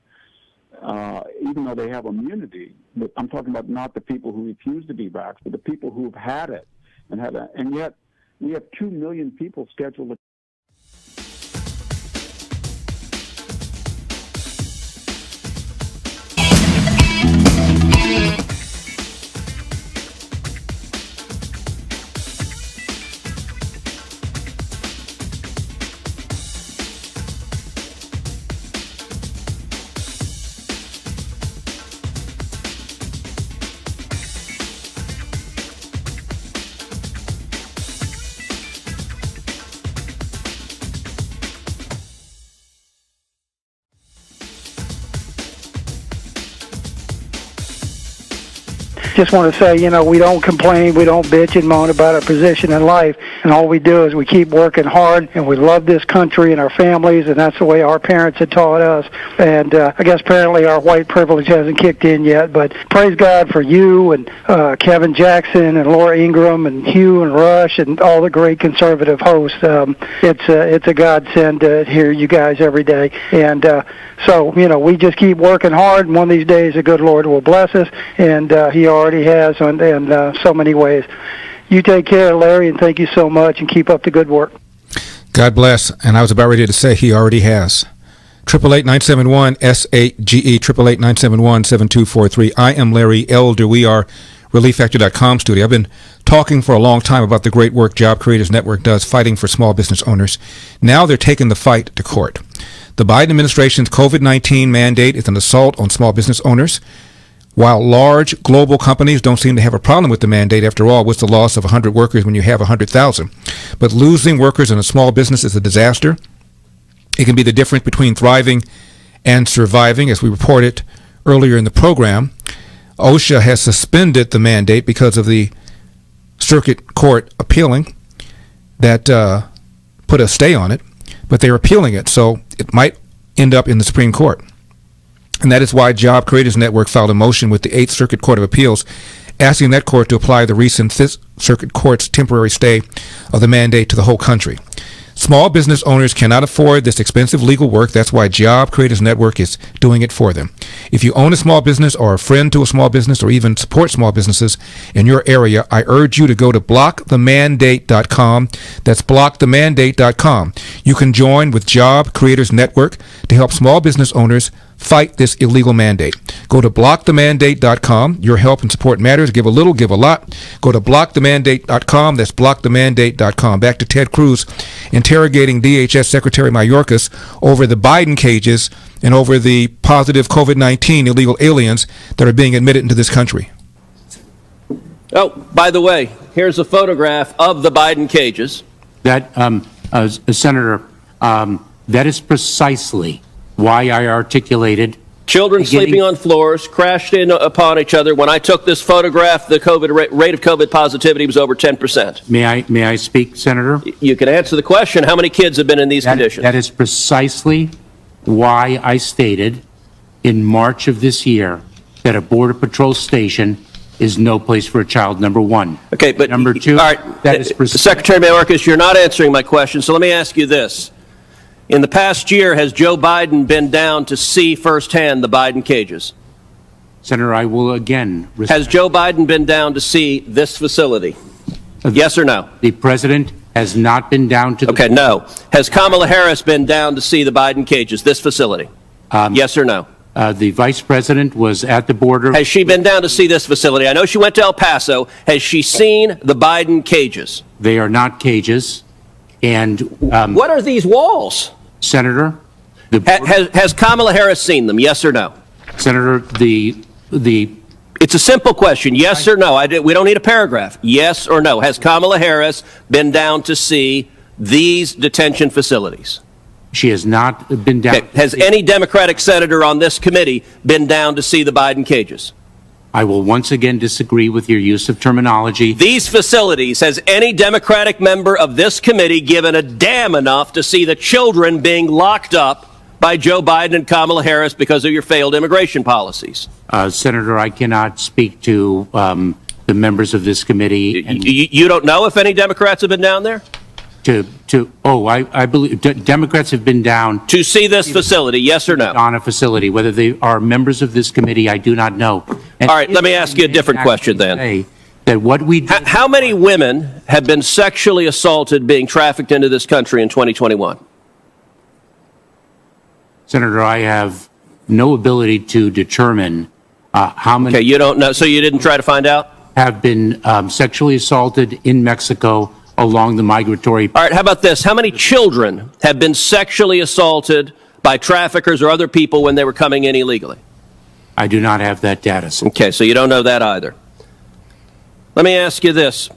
even though they have immunity. But I'm talking about not the people who refuse to be vaxxed, but the people who've had it and yet we have 2 million people scheduled to just want to say, we don't complain, we don't bitch and moan about our position in life, and all we do is we keep working hard, and we love this country and our families, and that's the way our parents had taught us. And I guess apparently our white privilege hasn't kicked in yet, but praise God for you and Kevin Jackson and Laura Ingraham and Hugh and Rush and all the great conservative hosts. It's a godsend to hear you guys every day. And so, we just keep working hard, and one of these days the good Lord will bless us, and he already has in so many ways. You take care, Larry, and thank you so much, and keep up the good work. God bless. And I was about ready to say he already has. 888-971-SAGE, 888-971-7243. I am Larry Elder. We are ReliefFactor.com studio. I've been talking for a long time about the great work Job Creators Network does fighting for small business owners. Now they're taking the fight to court. The Biden administration's COVID-19 mandate is an assault on small business owners. While large global companies don't seem to have a problem with the mandate, after all, what's the loss of 100 workers when you have 100,000? But losing workers in a small business is a disaster. It can be the difference between thriving and surviving, as we reported earlier in the program. OSHA has suspended the mandate because of the circuit court appealing that put a stay on it, but they're appealing it, so it might end up in the Supreme Court. And that is why Job Creators Network filed a motion with the 8th Circuit Court of Appeals asking that court to apply the recent 5th Circuit Court's temporary stay of the mandate to the whole country. Small business owners cannot afford this expensive legal work. That's why Job Creators Network is doing it for them. If you own a small business or a friend to a small business or even support small businesses in your area, I urge you to go to blockthemandate.com. That's blockthemandate.com. You can join with Job Creators Network to help small business owners fight this illegal mandate. Go to blockthemandate.com. Your help and support matters. Give a little, give a lot. Go to blockthemandate.com. That's blockthemandate.com. Back to Ted Cruz interrogating DHS Secretary Mayorkas over the Biden cages and over the positive COVID-19 illegal aliens that are being admitted into this country. Oh, by the way, here's a photograph of the Biden cages. That, Senator, that is precisely why I articulated children sleeping on floors, crashed in upon each other. When I took this photograph, the rate of COVID positivity was over 10%. May I speak, Senator? You can answer the question. How many kids have been in these conditions? That is precisely why I stated in March of this year that a Border Patrol station is no place for a child, number one. Okay, but number two, all right, that is Secretary Mayorkas, you're not answering my question, so let me ask you this. In the past year, has Joe Biden been down to see firsthand the Biden cages? Senator, I will again... Has Joe Biden been down to see this facility? Yes or no? The president has not been down to the... Okay, no. Has Kamala Harris been down to see the Biden cages, this facility? Yes or no? The vice president was at the border. Has she been down to see this facility? I know she went to El Paso. Has she seen the Biden cages? They are not cages. And what are these walls? Senator, has Kamala Harris seen them? Yes or no? Senator, it's a simple question. Yes or no? We don't need a paragraph. Yes or no? Has Kamala Harris been down to see these detention facilities? She has not been down. Okay. Has any Democratic senator on this committee been down to see the Biden cages? I will once again disagree with your use of terminology. These facilities, has any Democratic member of this committee given a damn enough to see the children being locked up by Joe Biden and Kamala Harris because of your failed immigration policies? Senator, I cannot speak to the members of this committee. You don't know if any Democrats have been down there? I believe Democrats have been down to see this facility, yes or no? On a facility. Whether they are members of this committee, I do not know. And all right, let me ask you a different question then. That what we do, how many women have been sexually assaulted being trafficked into this country in 2021? Senator, I have no ability to determine how many. Okay, you don't know, so you didn't try to find out? Have been sexually assaulted in Mexico along the migratory. All right, how about this? How many children have been sexually assaulted by traffickers or other people when they were coming in illegally? I do not have that data. Sir. Okay, so you don't know that either. Let me ask you this.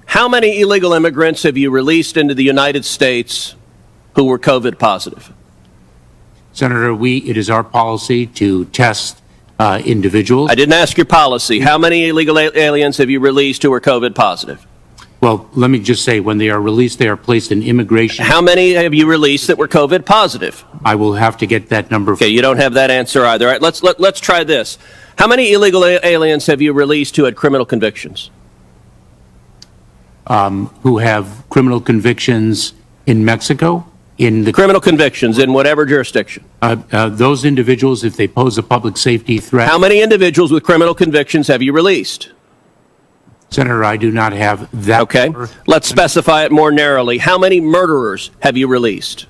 How many illegal immigrants have you released into the United States who were COVID positive? Senator, it is our policy to test individuals. I didn't ask your policy. How many illegal aliens have you released who are COVID positive? Well, let me just say, when they are released, they are placed in immigration. How many have you released that were COVID positive? I will have to get that number. Okay, you don't have that answer either. All right, let's try this. How many illegal aliens have you released who had criminal convictions? Who have criminal convictions in Mexico? In the criminal convictions in whatever jurisdiction? Those individuals, if they pose a public safety threat. How many individuals with criminal convictions have you released? Senator, I do not have that. Okay. Let's specify it more narrowly. How many murderers have you released?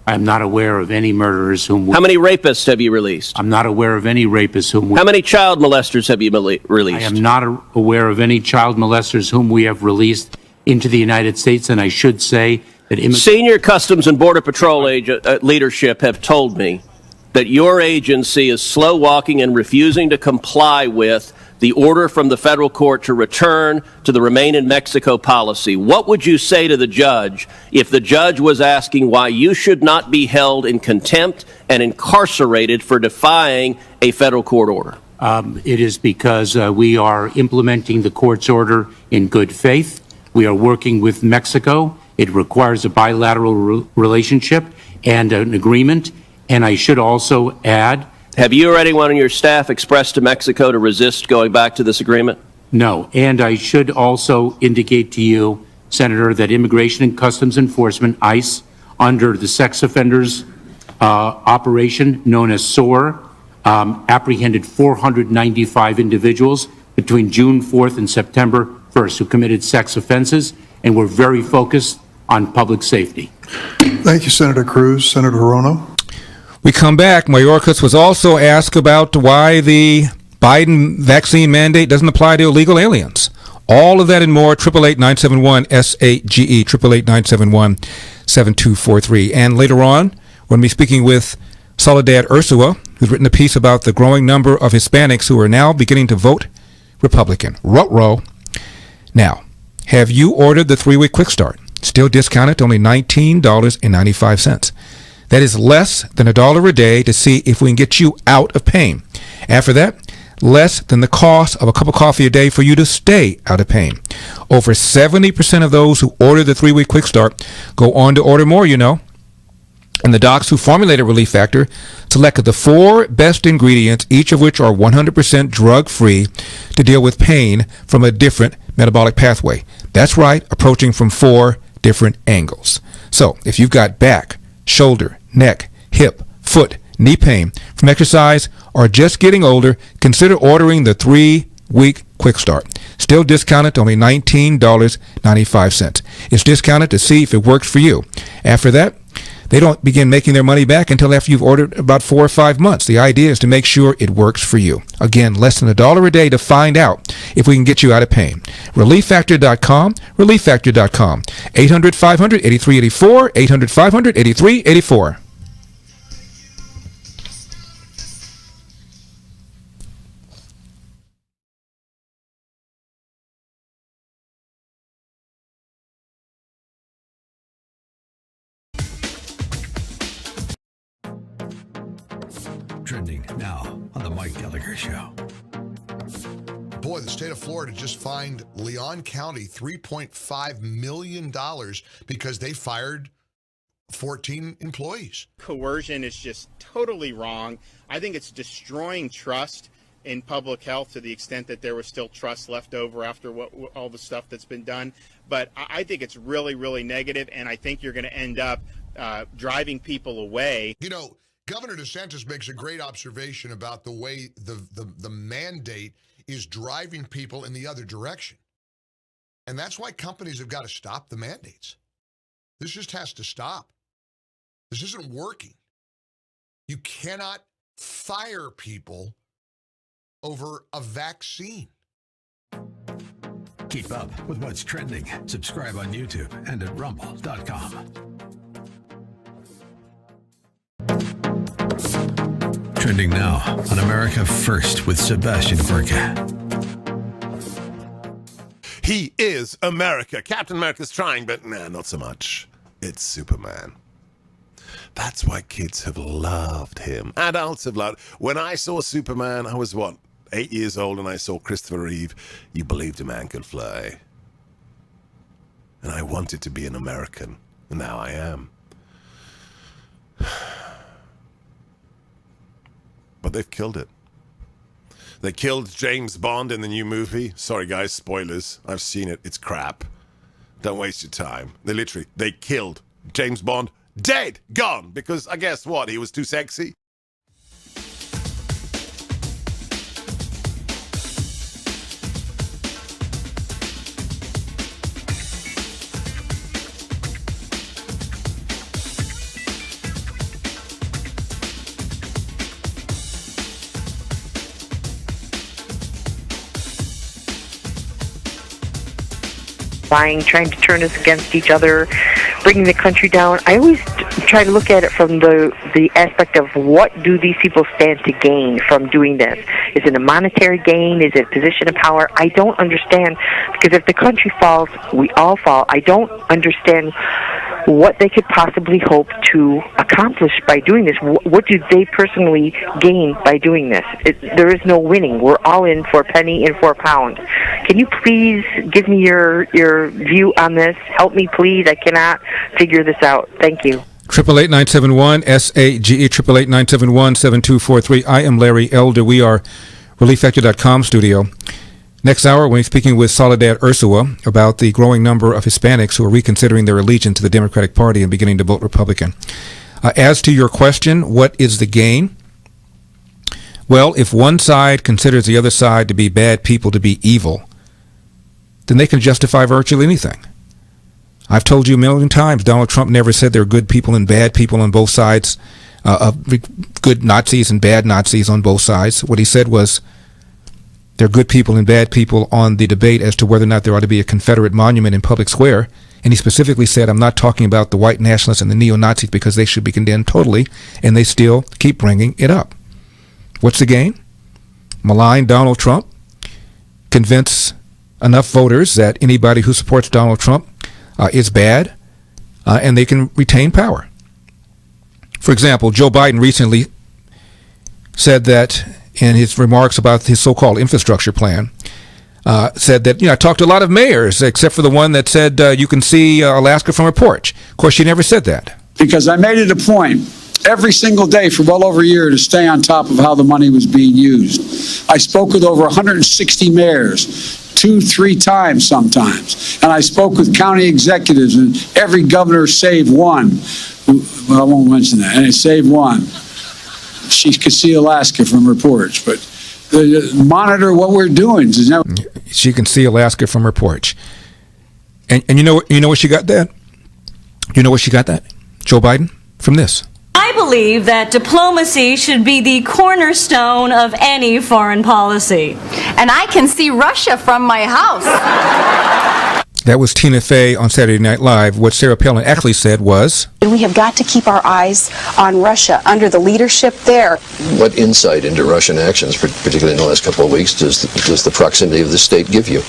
I'm not aware of any murderers whom. How many rapists have you released? I'm not aware of any rapists whom. How many child molesters have you released? I am not aware of any child molesters whom we have released into the United States, and I should say that senior Customs and Border Patrol leadership have told me that your agency is slow walking and refusing to comply with the order from the federal court to return to the Remain in Mexico policy. What would you say to the judge if the judge was asking why you should not be held in contempt and incarcerated for defying a federal court order? It is because we are implementing the court's order in good faith. We are working with Mexico. It requires a bilateral relationship and an agreement. And I should also add, have you or anyone on your staff expressed to Mexico to resist going back to this agreement? No. And I should also indicate to you, Senator, that Immigration and Customs Enforcement, ICE, under the sex offenders operation known as SOAR, apprehended 495 individuals between June 4th and September 1st who committed sex offenses, and we're very focused on public safety. Thank you, Senator Cruz. Senator Hirono. We come back. Mayorkas was also asked about why the Biden vaccine mandate doesn't apply to illegal aliens. All of that and more, 888-971-SAGE, 888-971-7243. And later on, we'll be speaking with Soledad Ursúa, who's written a piece about the growing number of Hispanics who are now beginning to vote Republican. Ruh-roh. Now, have you ordered the 3-week quick start? Still discounted to only $19.95. That is less than $1 a day to see if we can get you out of pain. After that, less than the cost of a cup of coffee a day for you to stay out of pain. Over 70% of those who order the 3-week quick start go on to order more, you know. And the docs who formulated Relief Factor selected the 4 best ingredients, each of which are 100% drug-free, to deal with pain from a different metabolic pathway. That's right, approaching from 4 different angles. So if you've got back, shoulder, neck, hip, foot, knee pain from exercise or just getting older, consider ordering the 3-week quick start. Still discounted to only $19.95. It's discounted to see if it works for you. After that, they don't begin making their money back until after you've ordered about 4 or 5 months. The idea is to make sure it works for you. Again, less than $1 a day to find out if we can get you out of pain. ReliefFactor.com, ReliefFactor.com. 800-500-8384, 800-500-8384. Trending now on the Mike Gallagher Show. Boy, the state of Florida just fined Leon County $3.5 million because they fired 14 employees. Coercion is just totally wrong. I think it's destroying trust in public health to the extent that there was still trust left over after all the stuff that's been done. But I think it's really, really negative, and I think you're going to end up driving people away. You know, Governor DeSantis makes a great observation about the way the mandate is driving people in the other direction. And that's why companies have got to stop the mandates. This just has to stop. This isn't working. You cannot fire people over a vaccine. Keep up with what's trending. Subscribe on YouTube and at rumble.com. Trending now on America First with Sebastian Gorka. He is America. Captain America's trying, but nah, not so much. It's Superman. That's why kids have loved him. Adults have loved. When I saw Superman, I was, 8 years old, and I saw Christopher Reeve. You believed a man could fly. And I wanted to be an American, and now I am. But they've killed it. They killed James Bond in the new movie. Sorry, guys, spoilers. I've seen it. It's crap. Don't waste your time. They killed James Bond. Dead. Gone. Because I guess what? He was too sexy? Trying to turn us against each other, bringing the country down. I always try to look at it from the aspect of what do these people stand to gain from doing this? Is it a monetary gain? Is it position of power? I don't understand, because if the country falls, we all fall. I don't understand what they could possibly hope to accomplish by doing this. What do they personally gain by doing this? There is no winning. We're all in for a penny and for a pound. Can you please give me your view on this? Help me, please. I cannot figure this out. Thank you. 888-971-SAGE, 888-971-7243. I am Larry Elder. We are ReliefFactor.com studio. Next hour, we'll be speaking with Soledad Ursúa about the growing number of Hispanics who are reconsidering their allegiance to the Democratic Party and beginning to vote Republican. As to your question, what is the gain? Well, if one side considers the other side to be bad people, to be evil, then they can justify virtually anything. I've told you a million times, Donald Trump never said there are good people and bad people on both sides, good Nazis and bad Nazis on both sides. What he said was there are good people and bad people on the debate as to whether or not there ought to be a Confederate monument in Public Square. And he specifically said, I'm not talking about the white nationalists and the neo-Nazis because they should be condemned totally, and they still keep bringing it up. What's the gain? Malign Donald Trump, convince enough voters that anybody who supports Donald Trump is bad, and they can retain power. For example, Joe Biden recently said that in his remarks about his so-called infrastructure plan, said that, I talked to a lot of mayors, except for the one that said you can see Alaska from a porch. Of course, she never said that. Because I made it a point every single day for well over a year to stay on top of how the money was being used. I spoke with over 160 mayors, 2-3 times sometimes. And I spoke with county executives, and every governor save one. Well, I won't mention that. And save one. She could see Alaska from her porch, but monitor what we're doing. She can see Alaska from her porch. And you know where she got that? You know where she got that, Joe Biden? From this. I believe that diplomacy should be the cornerstone of any foreign policy. And I can see Russia from my house. That was Tina Fey on Saturday Night Live. What Sarah Palin actually said was, we have got to keep our eyes on Russia under the leadership there. What insight into Russian actions, particularly in the last couple of weeks, does the proximity of the state give you?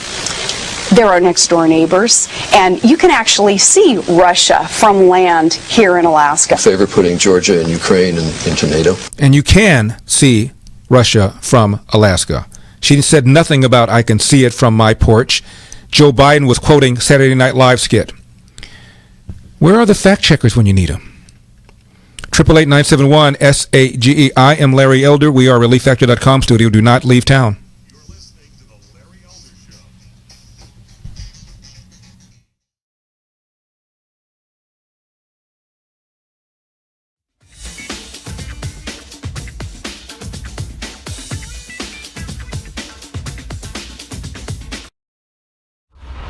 They're our next door neighbors, and you can actually see Russia from land here in Alaska. Favor putting Georgia and Ukraine into NATO? And you can see Russia from Alaska. She said nothing about I can see it from my porch. Joe Biden was quoting Saturday Night Live skit. Where are the fact checkers when you need them? 888-971-SAGE. I am Larry Elder. We are ReliefFactor.com studio. Do not leave town.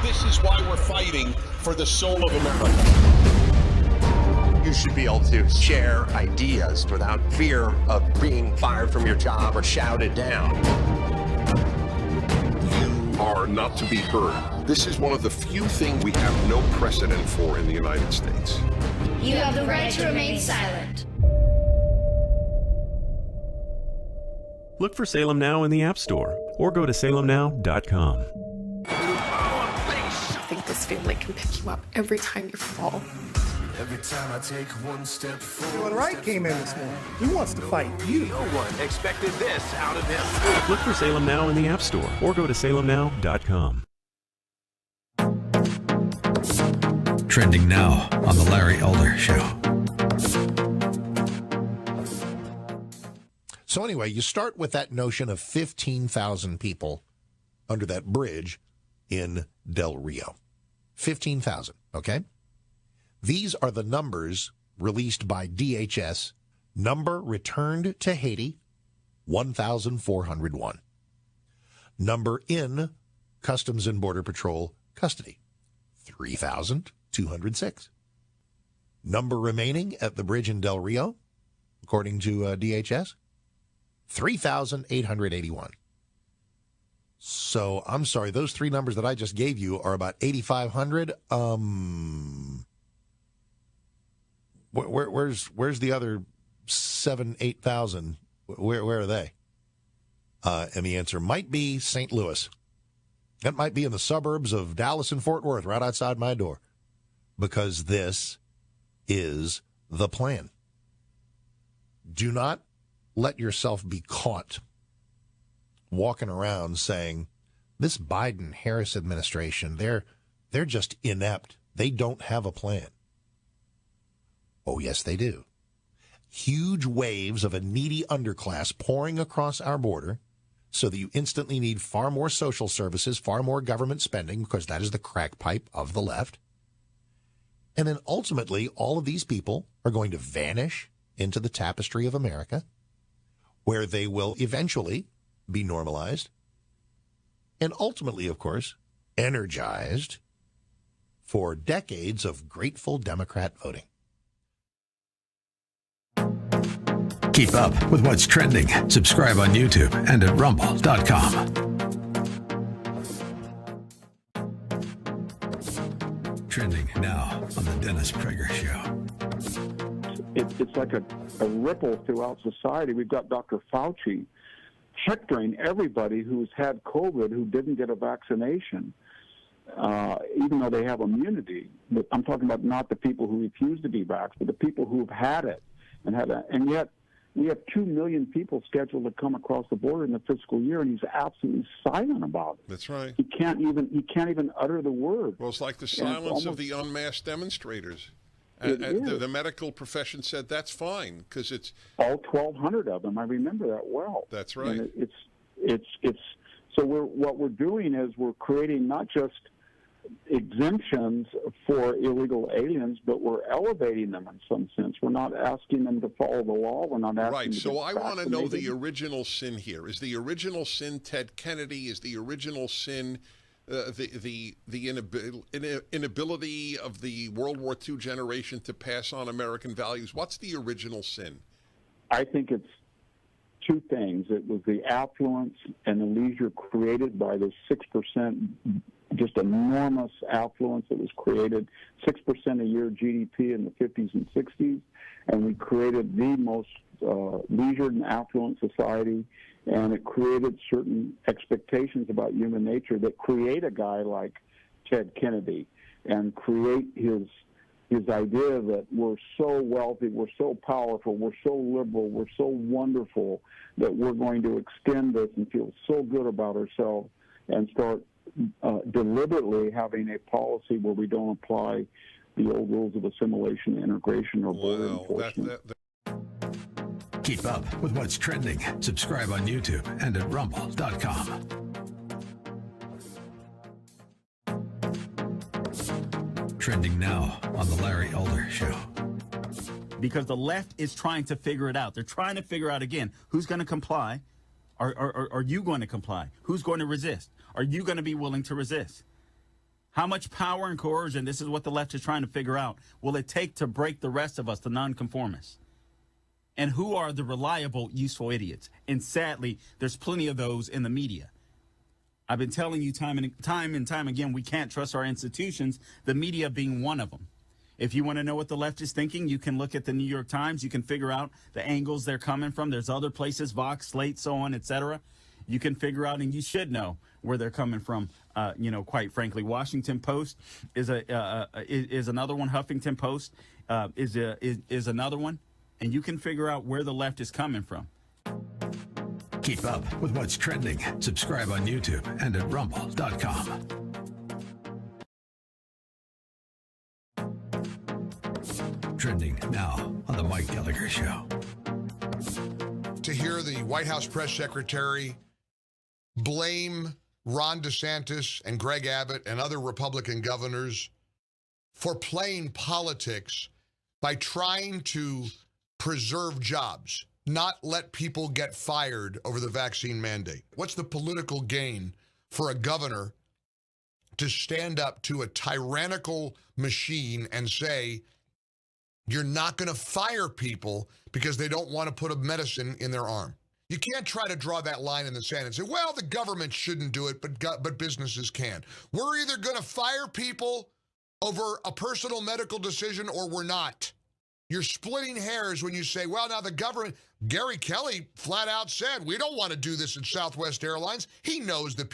This is why we're fighting for the soul of America. You should be able to share ideas without fear of being fired from your job or shouted down. You are not to be heard. This is one of the few things we have no precedent for in the United States. You have the right to remain silent. Look for Salem Now in the App Store or go to salemnow.com. I think this family can pick you up every time you fall. Every time I take one step forward. When Wright came in this morning, he wants to fight you. No one expected this out of him. Look for Salem Now in the App Store or go to salemnow.com. Trending now on The Larry Elder Show. So anyway, you start with that notion of 15,000 people under that bridge in Del Rio. 15,000, okay? These are the numbers released by DHS. Number returned to Haiti, 1,401. Number in Customs and Border Patrol custody, 3,206. Number remaining at the bridge in Del Rio, according to DHS, 3,881. So, I'm sorry, those three numbers that I just gave you are about 8,500. Where's the other 8,000? Where are they? And the answer might be St. Louis. That might be in the suburbs of Dallas and Fort Worth, right outside my door, because this is the plan. Do not let yourself be caught walking around saying, this Biden-Harris administration, they're just inept. They don't have a plan. Oh, yes, they do. Huge waves of a needy underclass pouring across our border so that you instantly need far more social services, far more government spending, because that is the crack pipe of the left. And then ultimately, all of these people are going to vanish into the tapestry of America, where they will eventually be normalized and ultimately, of course, energized for decades of grateful Democrat voting. Keep up with what's trending. Subscribe on YouTube and at rumble.com. Trending now on the Dennis Prager Show. It's like a ripple throughout society. We've got Dr. Fauci hectoring everybody who's had COVID who didn't get a vaccination, even though they have immunity. But I'm talking about not the people who refuse to be vaxxed, but the people who've had it and yet we have 2 million people scheduled to come across the border in the fiscal year, and he's absolutely silent about it. That's right. He can't even utter the word. Well, it's like the silence of the unmasked demonstrators. The medical profession said that's fine because it's all 1,200 of them. I remember that well. That's right. And it's so what we're doing is we're creating not just exemptions for illegal aliens, but we're elevating them in some sense. We're not asking them to follow the law. We're not asking right. them to So I want to know the vaccinated. original sin here. Is the original sin Ted Kennedy? Is the original sin the inability of the World War II generation to pass on American values? What's the original sin? I think it's two things. It was the affluence and the leisure created by the 6%, just enormous affluence that was created, 6% a year GDP in the 50s and 60s, and we created the most leisured and affluent society, and it created certain expectations about human nature that create a guy like Ted Kennedy and create his idea that we're so wealthy, we're so powerful, we're so liberal, we're so wonderful that we're going to extend this and feel so good about ourselves and start deliberately having a policy where we don't apply the old rules of assimilation, integration, or border enforcement. Keep up with what's trending. Subscribe on YouTube and at rumble.com. Trending now on The Larry Elder Show. Because the left is trying to figure it out. They're trying to figure out, again, who's going to comply. Are you going to comply? Who's going to resist? Are you going to be willing to resist? How much power and coercion, this is what the left is trying to figure out, will it take to break the rest of us, the nonconformists? And who are the reliable, useful idiots? And sadly, there's plenty of those in the media. I've been telling you time and time again, we can't trust our institutions, the media being one of them. If you want to know what the left is thinking, you can look at the New York Times. You can figure out the angles they're coming from. There's other places, Vox, Slate, so on, etc. You can figure out, and you should know where they're coming from. Quite frankly, Washington Post is another one. Huffington Post is another one, and you can figure out where the left is coming from. Keep up with what's trending. Subscribe on YouTube and at rumble.com. Trending now on the Mike Gallagher Show. To hear the White House press secretary blame Ron DeSantis and Greg Abbott and other Republican governors for playing politics by trying to preserve jobs, not let people get fired over the vaccine mandate. What's the political gain for a governor to stand up to a tyrannical machine and say, you're not going to fire people because they don't want to put a medicine in their arm? You can't try to draw that line in the sand and say, well, the government shouldn't do it, but businesses can. We're either going to fire people over a personal medical decision or we're not. You're splitting hairs when you say, well, now the government, Gary Kelly flat out said, we don't want to do this at Southwest Airlines. He knows that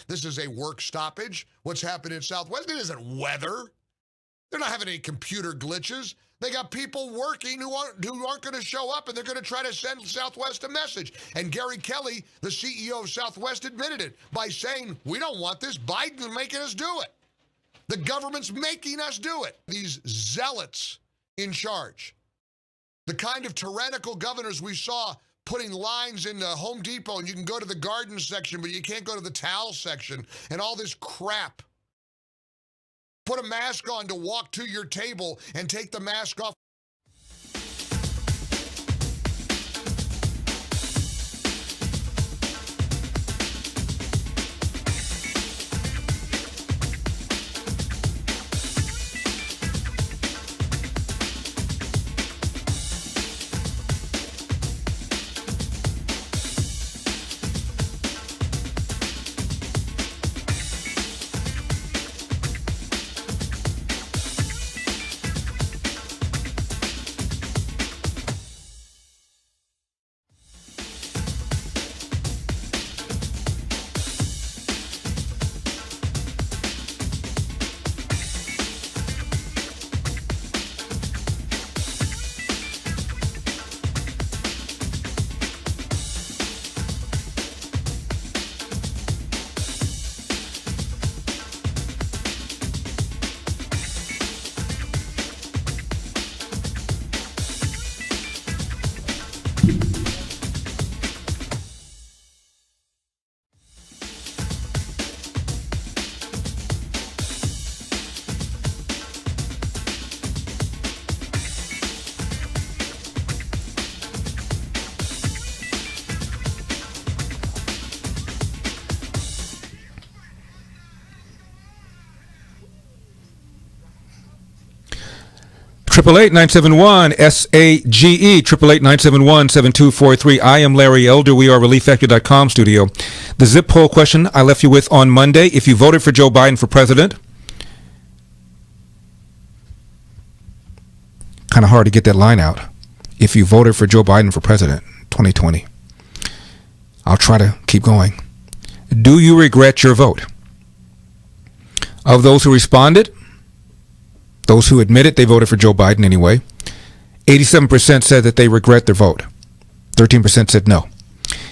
this is a work stoppage. What's happened in Southwest? It isn't weather. They're not having any computer glitches. They got people working who aren't going to show up, and they're going to try to send Southwest a message. And Gary Kelly, the CEO of Southwest, admitted it by saying, we don't want this. Biden's making us do it. The government's making us do it. These zealots in charge, the kind of tyrannical governors we saw putting lines in the Home Depot, and you can go to the garden section, but you can't go to the towel section, and all this crap. Put a mask on to walk to your table and take the mask off. Triple 971 SAGE 888-971-7243. I am Larry Elder. We are ReliefFactor.com studio. The zip poll question I left you with on Monday: if you voted for Joe Biden for president, kind of hard to get that line out. If you voted for Joe Biden for president 2020, I'll try to keep going. Do you regret your vote? Of those who responded, those who admitted they voted for Joe Biden anyway, 87% said that they regret their vote. 13% said no.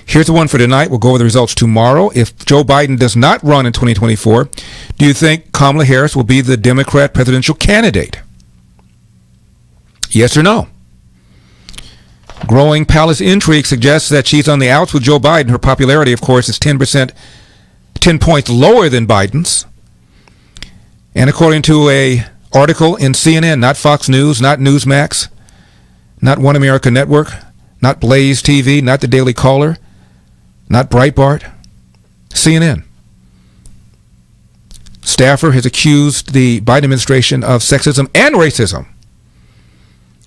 Here's the one for tonight. We'll go over the results tomorrow. If Joe Biden does not run in 2024, do you think Kamala Harris will be the Democrat presidential candidate? Yes or no? Growing palace intrigue suggests that she's on the outs with Joe Biden. Her popularity, of course, is 10 points lower than Biden's. And according to a article in CNN, not Fox News, not Newsmax, not One America Network, not Blaze TV, not the Daily Caller, not Breitbart, CNN. Staffer has accused the Biden administration of sexism and racism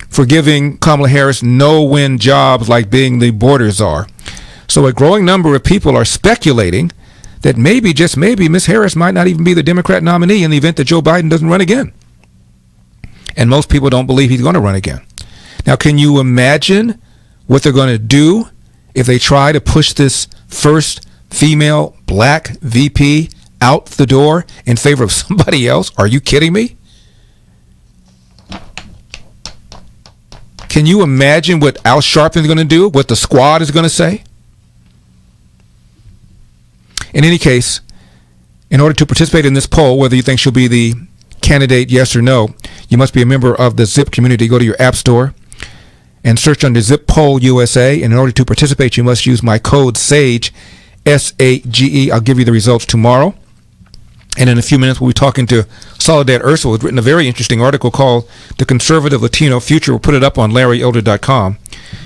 for giving Kamala Harris no-win jobs like being the border czar. So a growing number of people are speculating that maybe, just maybe, Ms. Harris might not even be the Democrat nominee in the event that Joe Biden doesn't run again. And most people don't believe he's going to run again. Now, can you imagine what they're going to do if they try to push this first female black VP out the door in favor of somebody else? Are you kidding me? Can you imagine what Al Sharpton is going to do? What the squad is going to say? In any case, in order to participate in this poll, whether you think she'll be the candidate, yes or no, you must be a member of the Zip community. Go to your app store and search under Zip Poll USA. And in order to participate, you must use my code SAGE, S-A-G-E. I'll give you the results tomorrow. And in a few minutes, we'll be talking to Soledad Ursúa, who's written a very interesting article called The Conservative Latino Future. We'll put it up on LarryElder.com,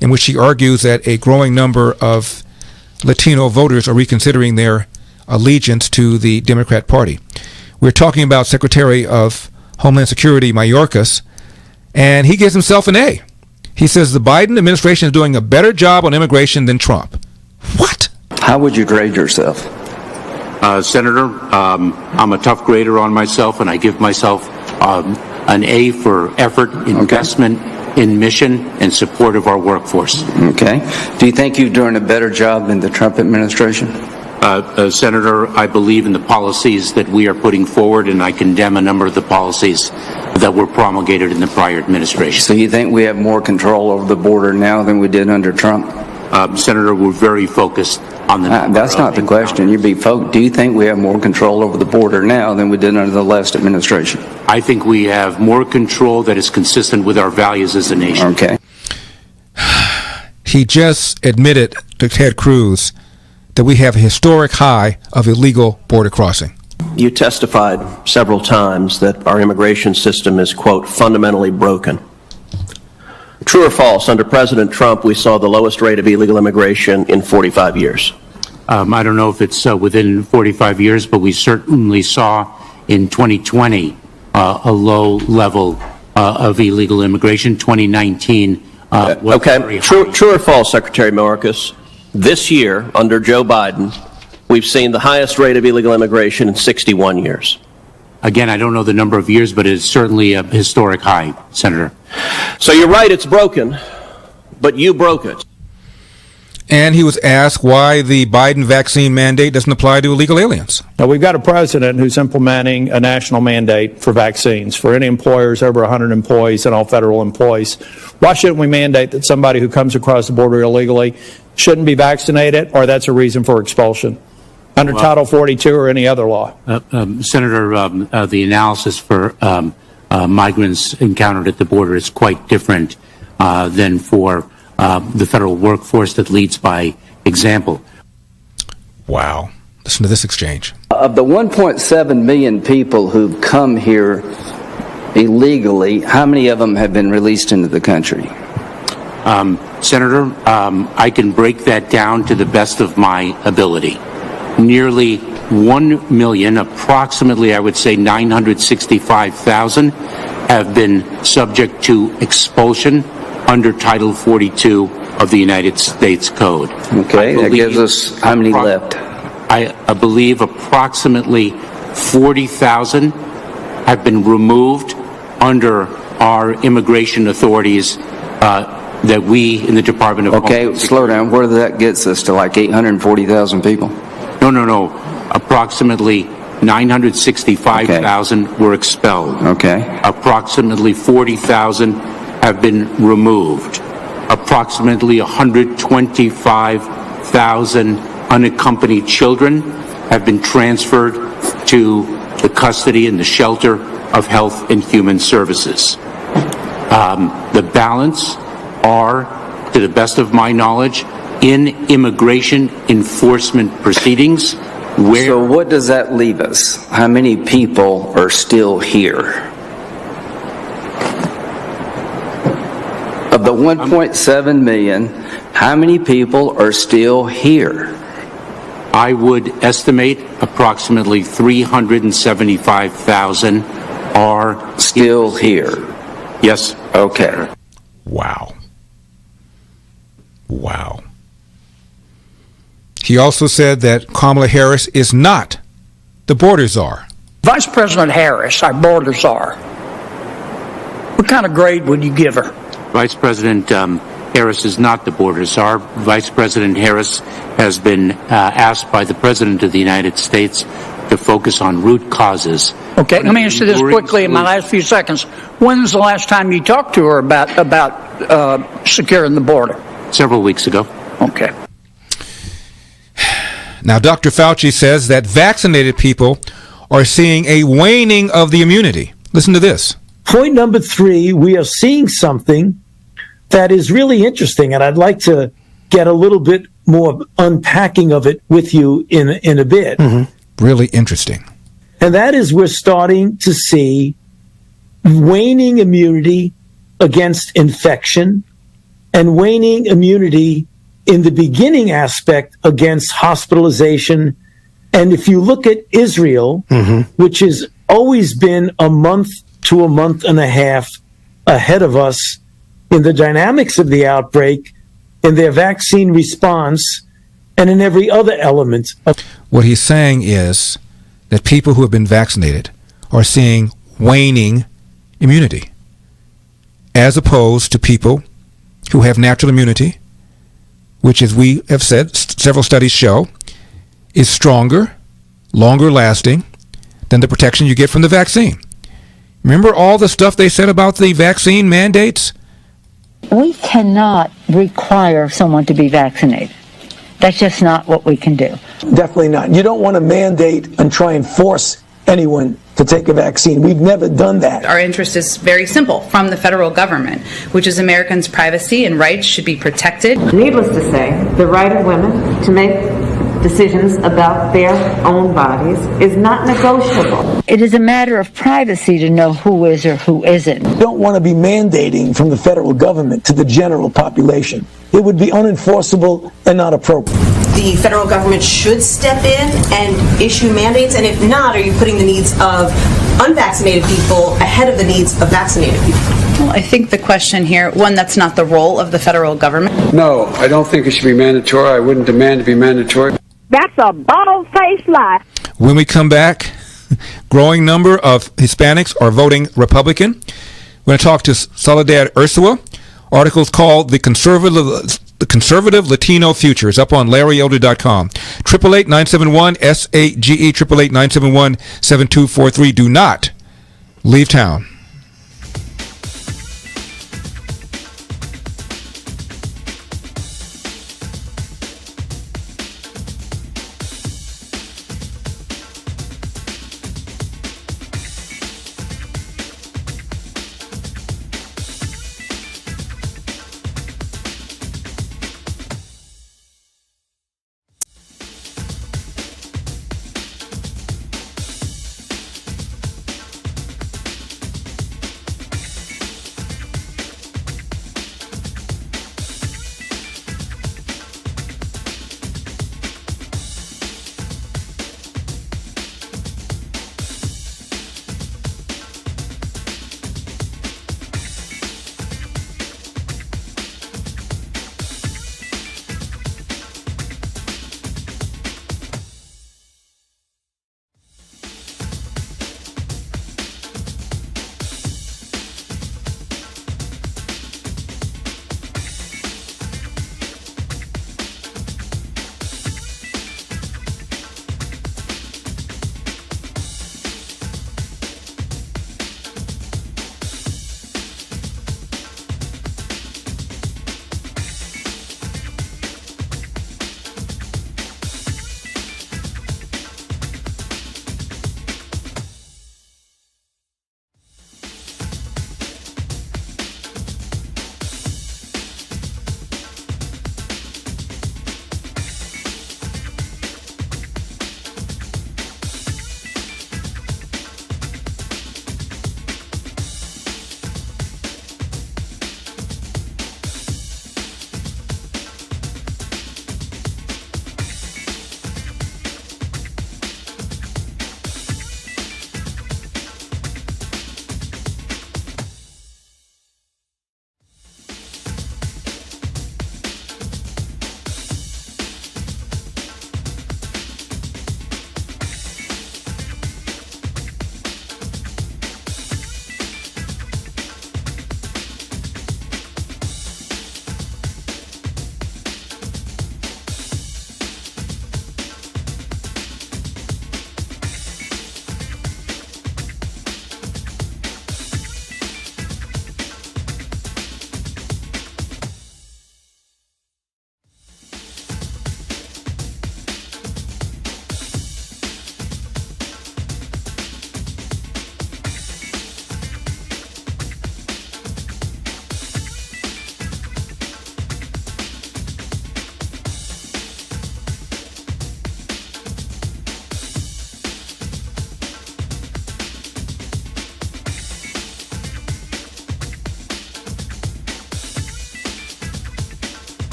in which she argues that a growing number of Latino voters are reconsidering their allegiance to the Democrat Party. We're talking about Secretary of Homeland Security Mayorkas, and he gives himself an A. He says the Biden administration is doing a better job on immigration than Trump. What? How would you grade yourself? Senator, I'm a tough grader on myself, and I give myself an A for effort, investment in mission, and support of our workforce. Okay. Do you think you're doing a better job than the Trump administration? Senator, I believe in the policies that we are putting forward, and I condemn a number of the policies that were promulgated in the prior administration. So you think we have more control over the border now than we did under Trump? Senator, we're very focused on the... that's not the question. Do you think we have more control over the border now than we did under the last administration? I think we have more control that is consistent with our values as a nation. Okay. He just admitted to Ted Cruz that we have a historic high of illegal border crossing. You testified several times that our immigration system is, quote, fundamentally broken. True or false, under President Trump, we saw the lowest rate of illegal immigration in 45 years. I don't know if it's within 45 years, but we certainly saw in 2020 a low level of illegal immigration. 2019 was very high. True or false, Secretary Mayorkas? This year, under Joe Biden, we've seen the highest rate of illegal immigration in 61 years. Again, I don't know the number of years, but it's certainly a historic high, Senator. So you're right, it's broken, but you broke it. And he was asked why the Biden vaccine mandate doesn't apply to illegal aliens. Now, we've got a president who's implementing a national mandate for vaccines for any employers over 100 employees and all federal employees. Why shouldn't we mandate that somebody who comes across the border illegally shouldn't be vaccinated, or that's a reason for expulsion under Title 42 or any other law? Senator, the analysis for migrants encountered at the border is quite different than for the federal workforce that leads by example. Wow. Listen to this exchange. Of the 1.7 million people who've come here illegally, how many of them have been released into the country? Senator, I can break that down to the best of my ability. Nearly 1 million, approximately I would say 965,000, have been subject to expulsion under Title 42 of the United States Code. Okay, that gives us how many left? I believe approximately 40,000 have been removed under our immigration authorities that we in the Department of Homeland Security. Slow down. Where that gets us to, like 840,000 people? No. Approximately 965,000 were expelled. Okay. Approximately 40,000 have been removed. Approximately 125,000 unaccompanied children have been transferred to the custody and the shelter of Health and Human Services. The balance are, to the best of my knowledge, in immigration enforcement proceedings. So what does that leave us? How many people are still here? Of the 1.7 million, how many people are still here? I would estimate approximately 375,000 are still here. Yes. Okay. Wow. He also said that Kamala Harris is not the border czar. Vice President Harris, our border czar, what kind of grade would you give her? Vice President Harris is not the border czar. Vice President Harris has been asked by the President of the United States to focus on root causes. Okay, let me answer this quickly in my last few seconds. When's the last time you talked to her about securing the border? Several weeks ago. Okay. Now, Dr. Fauci says that vaccinated people are seeing a waning of the immunity. Listen to this. Point number 3, we are seeing something that is really interesting, and I'd like to get a little bit more unpacking of it with you in a bit. Mm-hmm. Really interesting. And that is we're starting to see waning immunity against infection and waning immunity in the beginning aspect against hospitalization. And if you look at Israel, which has always been a month to a month and a half ahead of us in the dynamics of the outbreak, in their vaccine response, and in every other element. What he's saying is that people who have been vaccinated are seeing waning immunity, as opposed to people who have natural immunity, which, as we have said, several studies show, is stronger, longer lasting than the protection you get from the vaccine. Remember all the stuff they said about the vaccine mandates? We cannot require someone to be vaccinated. That's just not what we can do. Definitely not. You don't want to mandate and try and force anyone to take a vaccine. We've never done that. Our interest is very simple from the federal government, which is Americans' privacy and rights should be protected. Needless to say, the right of women to make decisions about their own bodies is not negotiable. It is a matter of privacy to know who is or who isn't. You don't want to be mandating from the federal government to the general population. It would be unenforceable and not appropriate. The federal government should step in and issue mandates, and if not, are you putting the needs of unvaccinated people ahead of the needs of vaccinated people? Well, I think the question here, one, that's not the role of the federal government. No, I don't think it should be mandatory. I wouldn't demand to be mandatory. That's a bald-faced lie. When we come back, growing number of Hispanics are voting Republican. We're going to talk to Soledad Ursúa. Articles called The Conservative Latino Future is up on LarryElder.com. 888-971-SAGE, 888-971-7243. Do not leave town.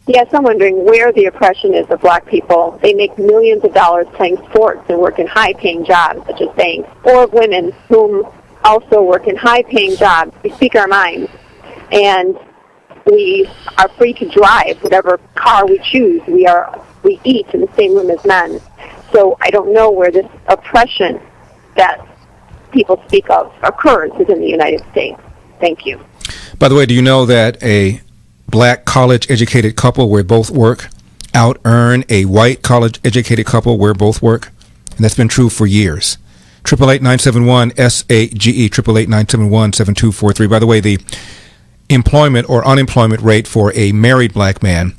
Yes, I'm wondering where the oppression is of black people. They make millions of dollars playing sports and work in high-paying jobs, such as banks, or of women whom also work in high-paying jobs. We speak our minds, and we are free to drive whatever car we choose. We eat in the same room as men. So I don't know where this oppression that people speak of occurs within the United States. Thank you. By the way, do you know that a black college-educated couple where both work out-earn a white college-educated couple where both work? And that's been true for years. 888-971-SAGE, 888-971-7243. By the way, the employment or unemployment rate for a married black man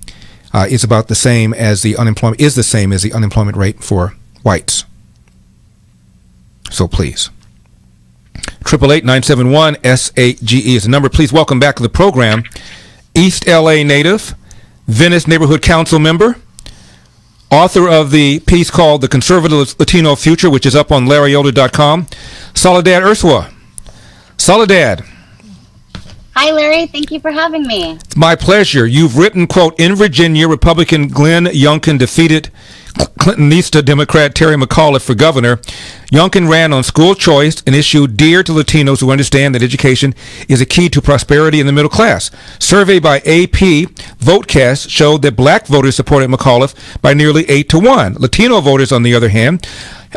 is about the same as the unemployment rate for whites. So please. 888-971-SAGE is the number. Please welcome back to the program East LA native, Venice Neighborhood Council member, author of the piece called The Conservative Latino Future, which is up on LarryElder.com, Soledad Ursúa. Soledad. Hi, Larry. Thank you for having me. It's my pleasure. You've written, quote, in Virginia, Republican Glenn Youngkin defeated Clintonista Democrat Terry McAuliffe for governor. Youngkin ran on school choice, an issue dear to Latinos who understand that education is a key to prosperity in the middle class. Survey by AP Votecast showed that black voters supported McAuliffe by nearly 8-1. Latino voters, on the other hand,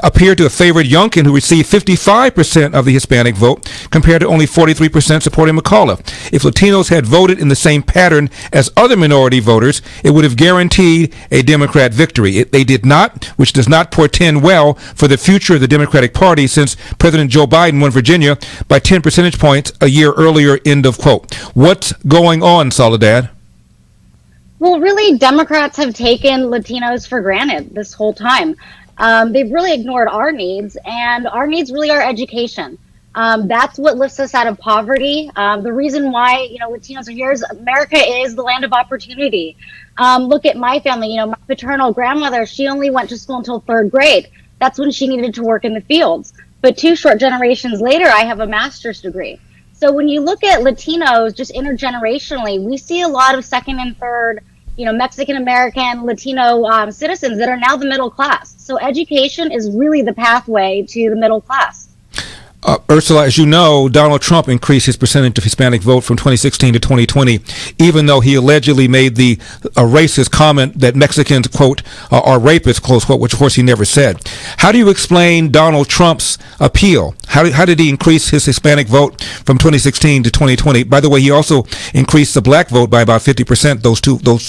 appear to have favored Youngkin, who received 55% of the Hispanic vote, compared to only 43% supporting McAuliffe. If Latinos had voted in the same pattern as other minority voters, it would have guaranteed a Democrat victory. They did not, which does not portend well for the future of the Democratic Party, since President Joe Biden won Virginia by 10 percentage points a year earlier, end of quote. What's going on, Soledad? Well, really, Democrats have taken Latinos for granted this whole time. They've really ignored our needs, and our needs really are education. That's what lifts us out of poverty. The reason why, Latinos are here is America is the land of opportunity. Look at my family. My paternal grandmother, she only went to school until 3rd grade. That's when she needed to work in the fields. But 2 short generations later, I have a master's degree. So when you look at Latinos, just intergenerationally, we see a lot of 2nd and 3rd Mexican-American, Latino citizens that are now the middle class. So education is really the pathway to the middle class. Ursula, as you know, Donald Trump increased his percentage of Hispanic vote from 2016 to 2020, even though he allegedly made the racist comment that Mexicans, quote, are rapists, close quote, which of course he never said. How do you explain Donald Trump's appeal? How did he increase his Hispanic vote from 2016 to 2020? By the way, he also increased the black vote by about 50% those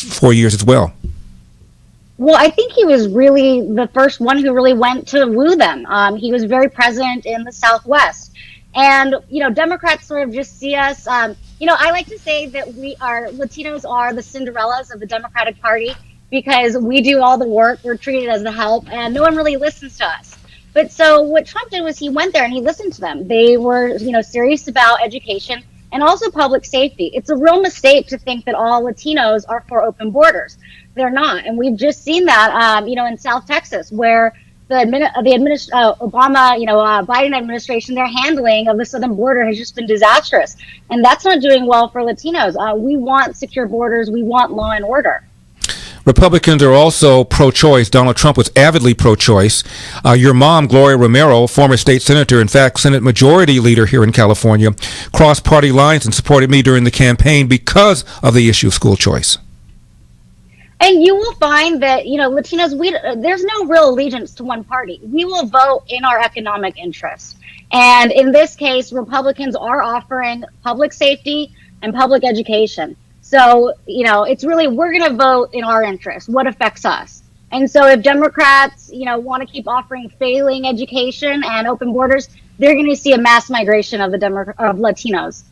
4 years as well. Well, I think he was really the first one who really went to woo them. He was very present in the Southwest. And, Democrats sort of just see us, I like to say that Latinos are the Cinderellas of the Democratic Party, because we do all the work, we're treated as the help, and no one really listens to us. But so what Trump did was he went there and he listened to them. They were, serious about education and also public safety. It's a real mistake to think that all Latinos are for open borders. They're not. And we've just seen that, in South Texas, where the Obama, Biden administration, their handling of the southern border has just been disastrous. And that's not doing well for Latinos. We want secure borders. We want law and order. Republicans are also pro-choice. Donald Trump was avidly pro-choice. Your mom, Gloria Romero, former state senator, in fact, Senate Majority Leader here in California, crossed party lines and supported me during the campaign because of the issue of school choice. And you will find that, Latinos, there's no real allegiance to one party. We will vote in our economic interests. And in this case, Republicans are offering public safety and public education. So, it's really, we're going to vote in our interest, what affects us. And so if Democrats, want to keep offering failing education and open borders, they're going to see a mass migration of Latinos.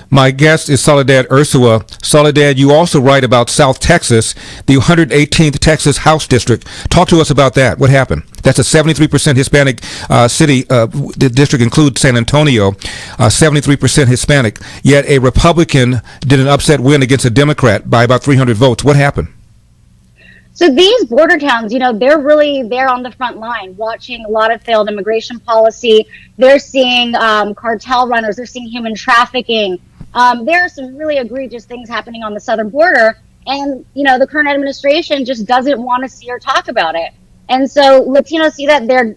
My guest is Soledad Ursúa. Soledad, you also write about South Texas, the 118th Texas House District. Talk to us about that. What happened? That's a 73% Hispanic city. The district includes San Antonio, 73% Hispanic. Yet a Republican did an upset win against a Democrat by about 300 votes. What happened? So these border towns, they're really there on the front line, watching a lot of failed immigration policy. They're seeing cartel runners. They're seeing human trafficking. There are some really egregious things happening on the southern border. And, the current administration just doesn't want to see or talk about it. And so Latinos see that they're,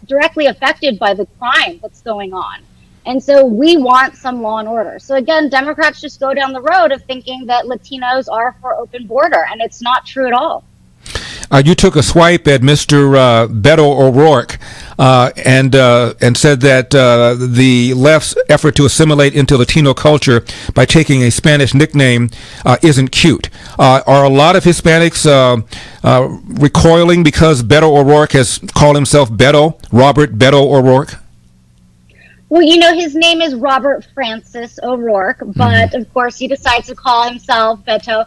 directly affected by the crime that's going on. And so we want some law and order. So again, Democrats just go down the road of thinking that Latinos are for open border, and it's not true at all. You took a swipe at Mr. Beto O'Rourke and said that the left's effort to assimilate into Latino culture by taking a Spanish nickname isn't cute. Are a lot of Hispanics recoiling because Beto O'Rourke has called himself Robert Beto O'Rourke? Well, his name is Robert Francis O'Rourke, but of course he decides to call himself Beto.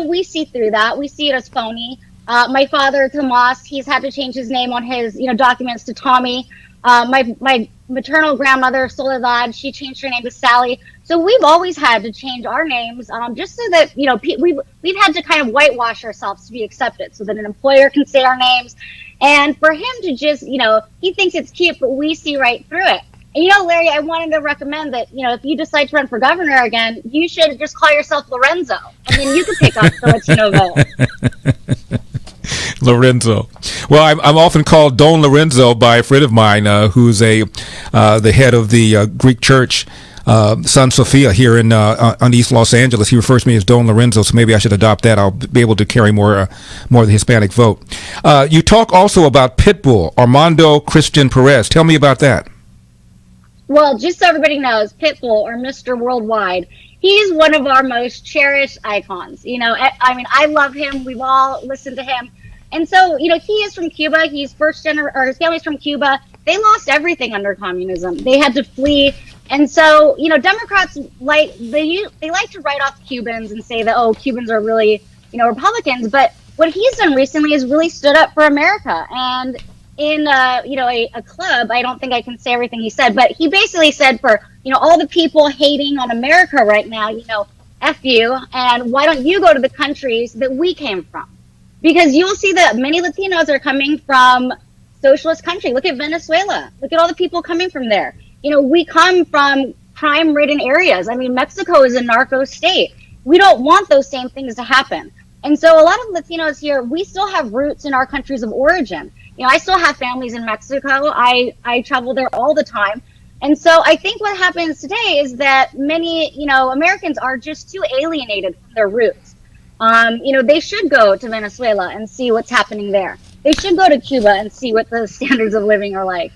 We see through that. We see it as phony. My father, Tomas, he's had to change his name on his, documents to Tommy. My maternal grandmother, Soledad, she changed her name to Sally. So we've always had to change our names, just so that, we've had to kind of whitewash ourselves to be accepted so that an employer can say our names. And for him to just, he thinks it's cute, but we see right through it. And, Larry, I wanted to recommend that, if you decide to run for governor again, you should just call yourself Lorenzo. And then you could pick up the Latino vote. Lorenzo. Well, I'm often called Don Lorenzo by a friend of mine who's the head of the Greek church, San Sofia, here on East Los Angeles. He refers to me as Don Lorenzo, so maybe I should adopt that. I'll be able to carry more of the Hispanic vote. You talk also about Pitbull, Armando Christian Perez. Tell me about that. Well, just so everybody knows, Pitbull, or Mr. Worldwide, he's one of our most cherished icons. I love him. We've all listened to him. And so, he is from Cuba. He's his family's from Cuba. They lost everything under communism. They had to flee. And so, Democrats they like to write off Cubans and say that, Cubans are really, Republicans. But what he's done recently is really stood up for America. And in a club, I don't think I can say everything he said, but he basically said, for all the people hating on America right now, F you, and why don't you go to the countries that we came from? Because you'll see that many Latinos are coming from socialist country. Look at Venezuela. Look at all the people coming from there. We come from crime-ridden areas. Mexico is a narco state. We don't want those same things to happen. And so a lot of Latinos here, we still have roots in our countries of origin. I still have families in Mexico. I travel there all the time. And so I think what happens today is that many, Americans are just too alienated from their roots. They should go to Venezuela and see what's happening there. They should go to Cuba and see what the standards of living are like.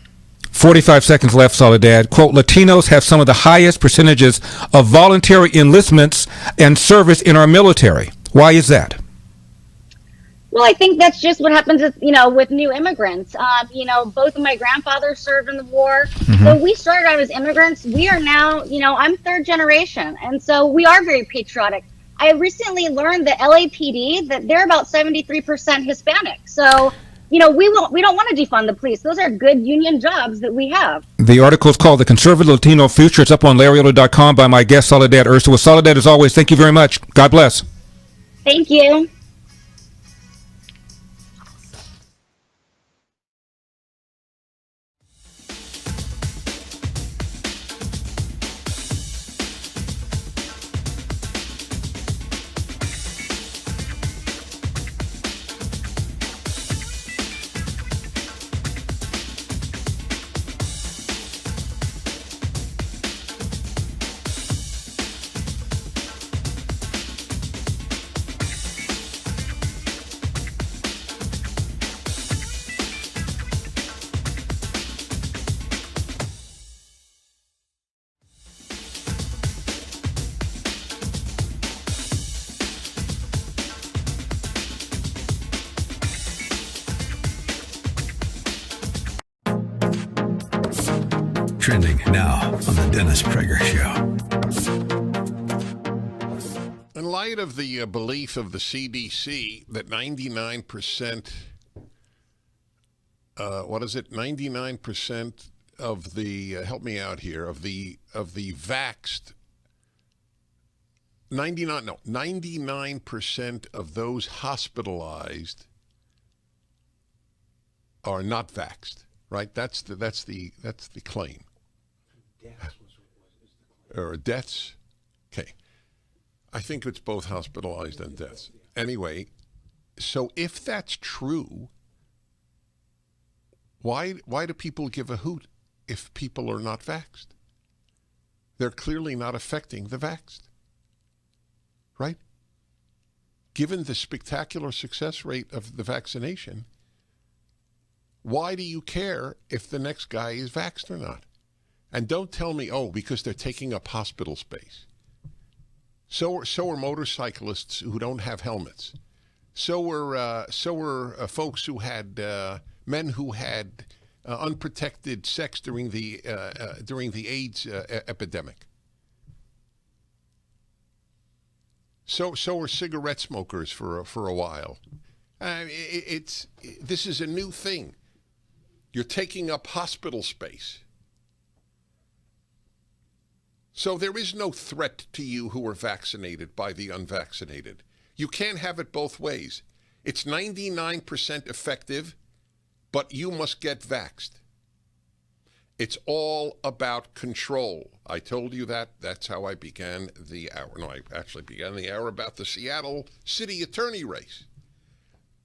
45 seconds left, Soledad. Quote, Latinos have some of the highest percentages of voluntary enlistments and service in our military. Why is that? Well, I think that's just what happens with new immigrants. Both of my grandfathers served in the war. Mm-hmm. So we started out as immigrants. We are now, I'm third generation. And so we are very patriotic. I recently learned that LAPD, that they're about 73% Hispanic. So, we don't want to defund the police. Those are good union jobs that we have. The article is called The Conservative Latino Future. It's up on LarryOlder.com by my guest, Soledad Ursúa. Soledad, as always, thank you very much. God bless. Thank you. Trending now on the Dennis Prager Show. In light of the belief of the CDC that 99%, 99% of the, help me out here, of the vaxxed, 99% of those hospitalized are not vaxxed, right? That's the claim. Or deaths. Okay. I think it's both hospitalized and deaths. Anyway, so if that's true, why do people give a hoot if people are not vaxxed? They're clearly not affecting the vaxxed, right? Given the spectacular success rate of the vaccination, why do you care if the next guy is vaxxed or not? And don't tell me, oh, because they're taking up hospital space. So are motorcyclists who don't have helmets. So were folks who had men who had unprotected sex during the AIDS epidemic. So were cigarette smokers for a while. This is a new thing. You're taking up hospital space. So there is no threat to you who are vaccinated by the unvaccinated. You can't have it both ways. It's 99% effective, but you must get vaxxed. It's all about control. I told you that. That's how I began the hour. No, I actually began the hour about the Seattle city attorney race.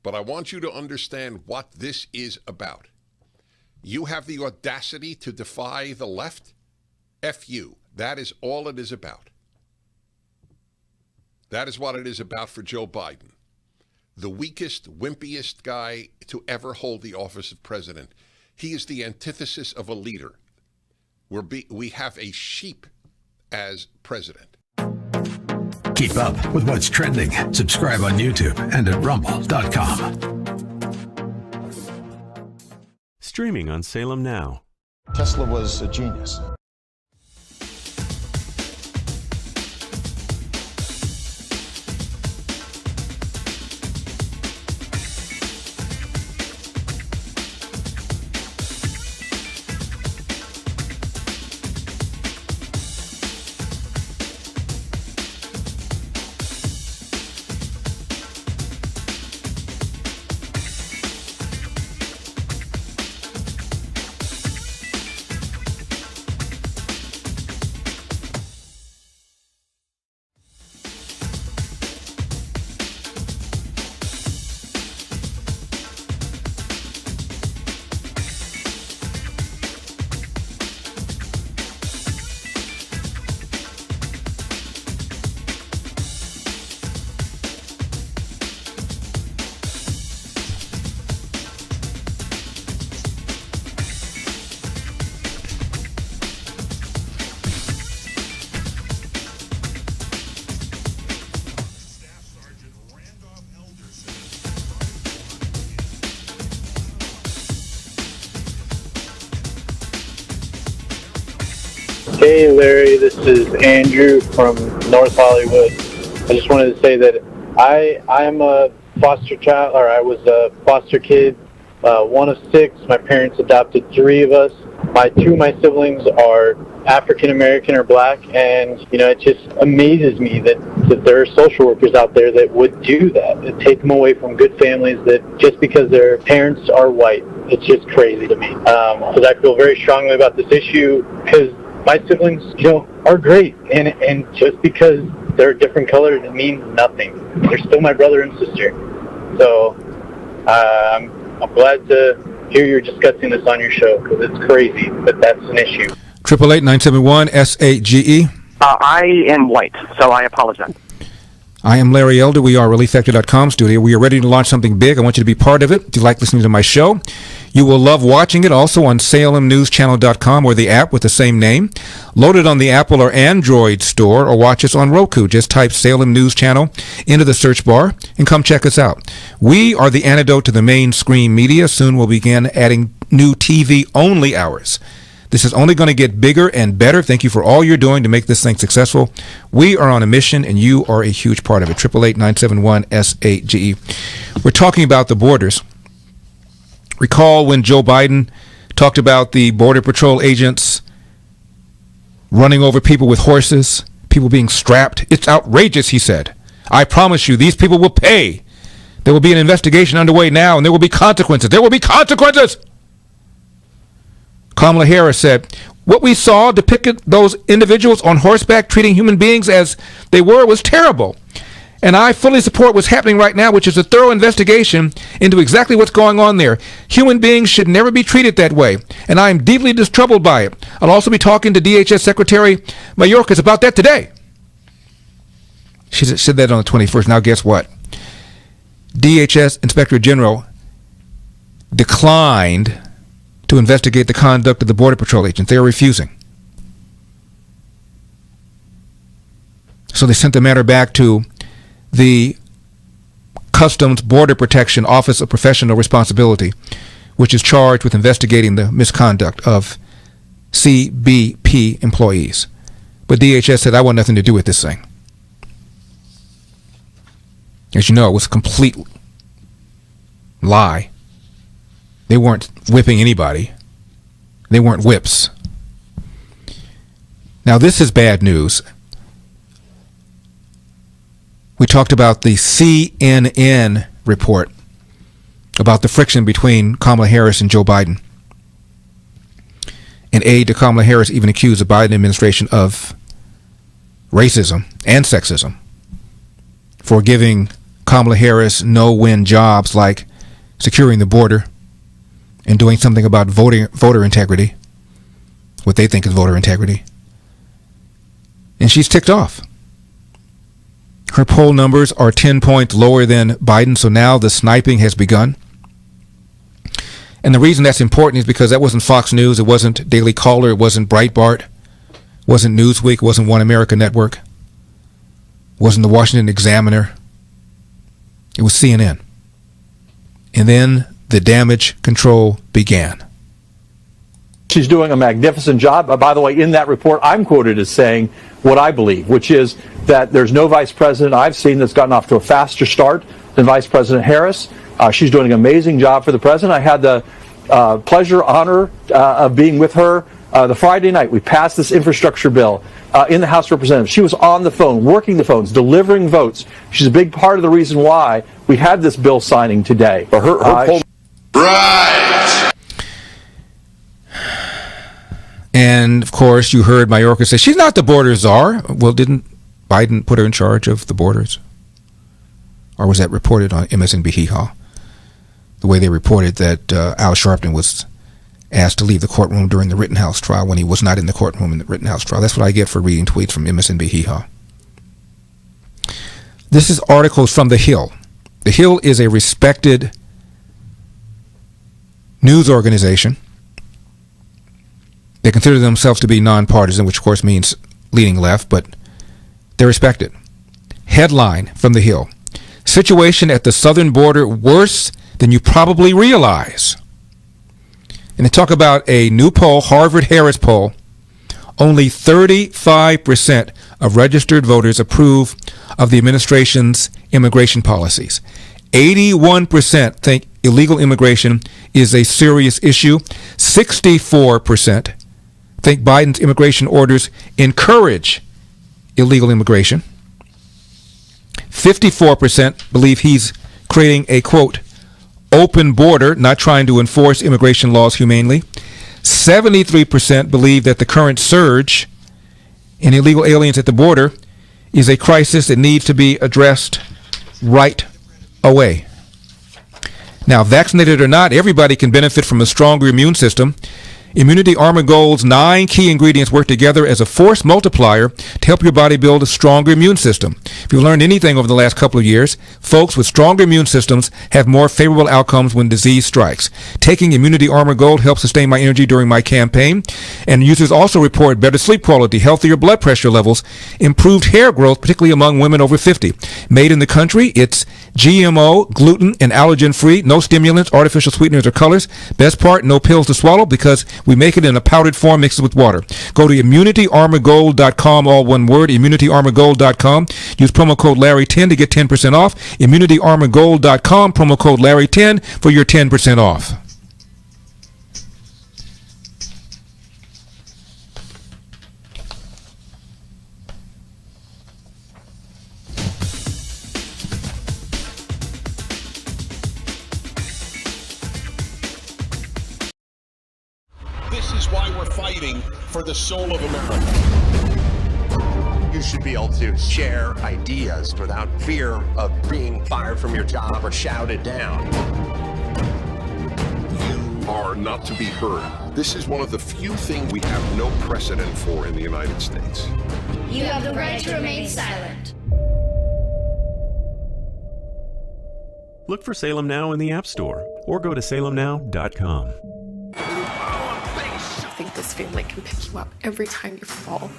But I want you to understand what this is about. You have the audacity to defy the left? F you. That is all it is about. That is what it is about for Joe Biden. The weakest, wimpiest guy to ever hold the office of president. He is the antithesis of a leader. We have a sheep as president. Keep up with what's trending. Subscribe on YouTube and at rumble.com. Streaming on Salem Now. Tesla was a genius. Hey Larry, this is Andrew from North Hollywood. I just wanted to say that I'm a foster child, or I was a foster kid, one of 6. My parents adopted 3 of us. Two of my siblings are African American or black, and it just amazes me that there are social workers out there that would do that, that take them away from good families that just because their parents are white. It's just crazy to me. Because I feel very strongly about this issue, because my siblings, are great, and just because they're a different color, it means nothing. They're still my brother and sister. So I'm glad to hear you're discussing this on your show, because it's crazy that that's an issue. 888-971-SAGE. I am white, so I apologize. I am Larry Elder. We are ReliefFactor.com studio. We are ready to launch something big. I want you to be part of it. If you like listening to my show, you will love watching it also on SalemNewsChannel.com or the app with the same name. Load it on the Apple or Android store or watch us on Roku. Just type Salem News Channel into the search bar and come check us out. We are the antidote to the mainstream media. Soon we'll begin adding new TV-only hours. This is only going to get bigger and better. Thank you for all you're doing to make this thing successful. We are on a mission, and you are a huge part of it. 888-971-SAGE. We're talking about the borders. Recall when Joe Biden talked about the Border Patrol agents running over people with horses, people being strapped. It's outrageous, he said. I promise you, these people will pay. There will be an investigation underway now, and there will be consequences. There will be consequences! Kamala Harris said, What we saw depicted those individuals on horseback treating human beings as they were was terrible. And I fully support what's happening right now, which is a thorough investigation into exactly what's going on there. Human beings should never be treated that way, and I am deeply troubled by it. I'll also be talking to DHS Secretary Mayorkas about that today. She said that on the 21st. Now guess what? DHS Inspector General declined to investigate the conduct of the Border Patrol agents. They are refusing. So they sent the matter back to the Customs Border Protection Office of Professional Responsibility, which is charged with investigating the misconduct of CBP employees. But DHS said, I want nothing to do with this thing. As you know, it was a complete lie. They weren't whipping anybody. They weren't whips. Now, this is bad news. We talked about the CNN report about the friction between Kamala Harris and Joe Biden. An aide to Kamala Harris even accused the Biden administration of racism and sexism for giving Kamala Harris no-win jobs like securing the border and doing something about voter integrity, what they think is voter integrity. And she's ticked off. Her poll numbers are 10 points lower than Biden, so now the sniping has begun. And the reason that's important is because that wasn't Fox News, it wasn't Daily Caller, it wasn't Breitbart, it wasn't Newsweek, it wasn't One America Network, it wasn't the Washington Examiner. It was CNN. And then the damage control began. She's doing a magnificent job. By the way, in that report, I'm quoted as saying what I believe, which is that there's no vice president I've seen that's gotten off to a faster start than Vice President Harris. She's doing an amazing job for the president. I had the pleasure, honor of being with her the Friday night. We passed this infrastructure bill in the House of Representatives. She was on the phone, working the phones, delivering votes. She's a big part of the reason why we had this bill signing today. Right. And, of course, you heard Mayorkas say, she's not the border czar. Well, didn't Biden put her in charge of the borders? Or was that reported on MSNBC Hee-Haw? The way they reported that Al Sharpton was asked to leave the courtroom during the Rittenhouse trial when he was not in the courtroom in the Rittenhouse trial. That's what I get for reading tweets from MSNBC Hee-Haw. This is articles from The Hill. The Hill is a respected news organization. They consider themselves to be nonpartisan, which of course means leaning left, but they're respected. Headline from The Hill: situation at the southern border worse than you probably realize. And they talk about a new poll, Harvard-Harris poll. Only 35% of registered voters approve of the administration's immigration policies. 81% think illegal immigration is a serious issue. 64% think Biden's immigration orders encourage illegal immigration. 54% believe he's creating a, quote, open border, not trying to enforce immigration laws humanely. 73% believe that the current surge in illegal aliens at the border is a crisis that needs to be addressed right away. Now, vaccinated or not, everybody can benefit from a stronger immune system. Immunity Armor Gold's 9 key ingredients work together as a force multiplier to help your body build a stronger immune system. If you've learned anything over the last couple of years, folks with stronger immune systems have more favorable outcomes when disease strikes. Taking Immunity Armor Gold helps sustain my energy during my campaign, and users also report better sleep quality, healthier blood pressure levels, improved hair growth, particularly among women over 50. Made in the country, it's GMO, gluten, and allergen-free, no stimulants, artificial sweeteners, or colors. Best part, no pills to swallow because we make it in a powdered form mixed with water. Go to immunityarmorgold.com, all one word, immunityarmorgold.com. Use promo code Larry10 to get 10% off. Immunityarmorgold.com, promo code Larry10 for your 10% off. This is why we're fighting for the soul of America. You should be able to share ideas without fear of being fired from your job or shouted down. You are not to be heard. This is one of the few things we have no precedent for in the United States. You have the right to remain silent. Look for Salem Now in the App Store or go to salemnow.com. I think this family can pick you up every time you fall.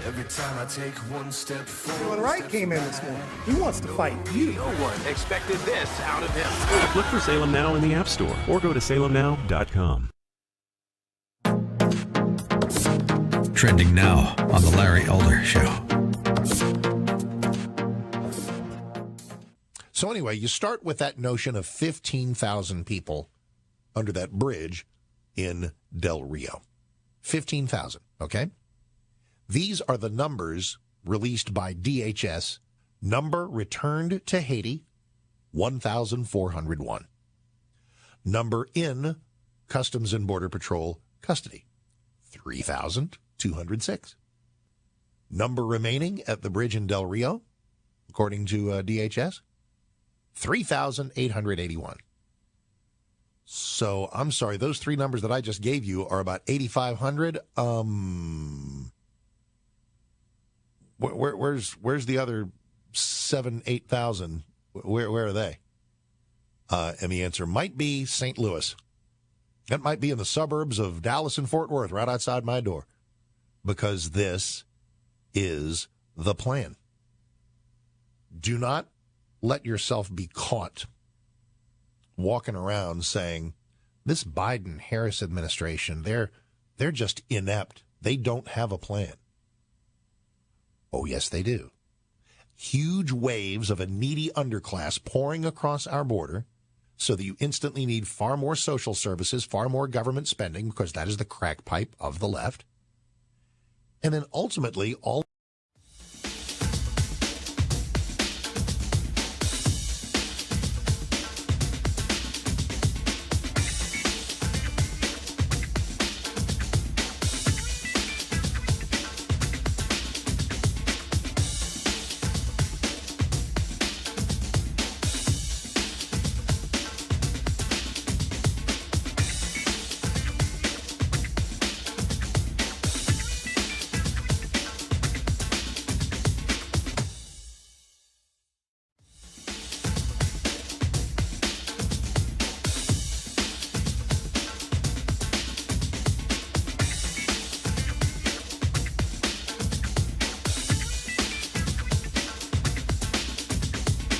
Every time I take one step forward. When Wright came in this morning, he wants to fight you. No one expected this out of him. Look for Salem Now in the App Store or go to salemnow.com. Trending now on The Larry Elder Show. So anyway, you start with that notion of 15,000 people under that bridge in Del Rio. 15,000, okay? These are the numbers released by DHS. Number returned to Haiti, 1,401. Number in Customs and Border Patrol custody, 3,206. Number remaining at the bridge in Del Rio, according to DHS, 3,881. So, I'm sorry, those three numbers that I just gave you are about 8,500. Where's the other 8,000? Where are they? And the answer might be St. Louis. That might be in the suburbs of Dallas and Fort Worth, right outside my door, because this is the plan. Do not let yourself be caught walking around saying, this Biden-Harris administration, they're just inept. They don't have a plan. Oh, yes, they do. Huge waves of a needy underclass pouring across our border so that you instantly need far more social services, far more government spending, because that is the crack pipe of the left. And then ultimately, all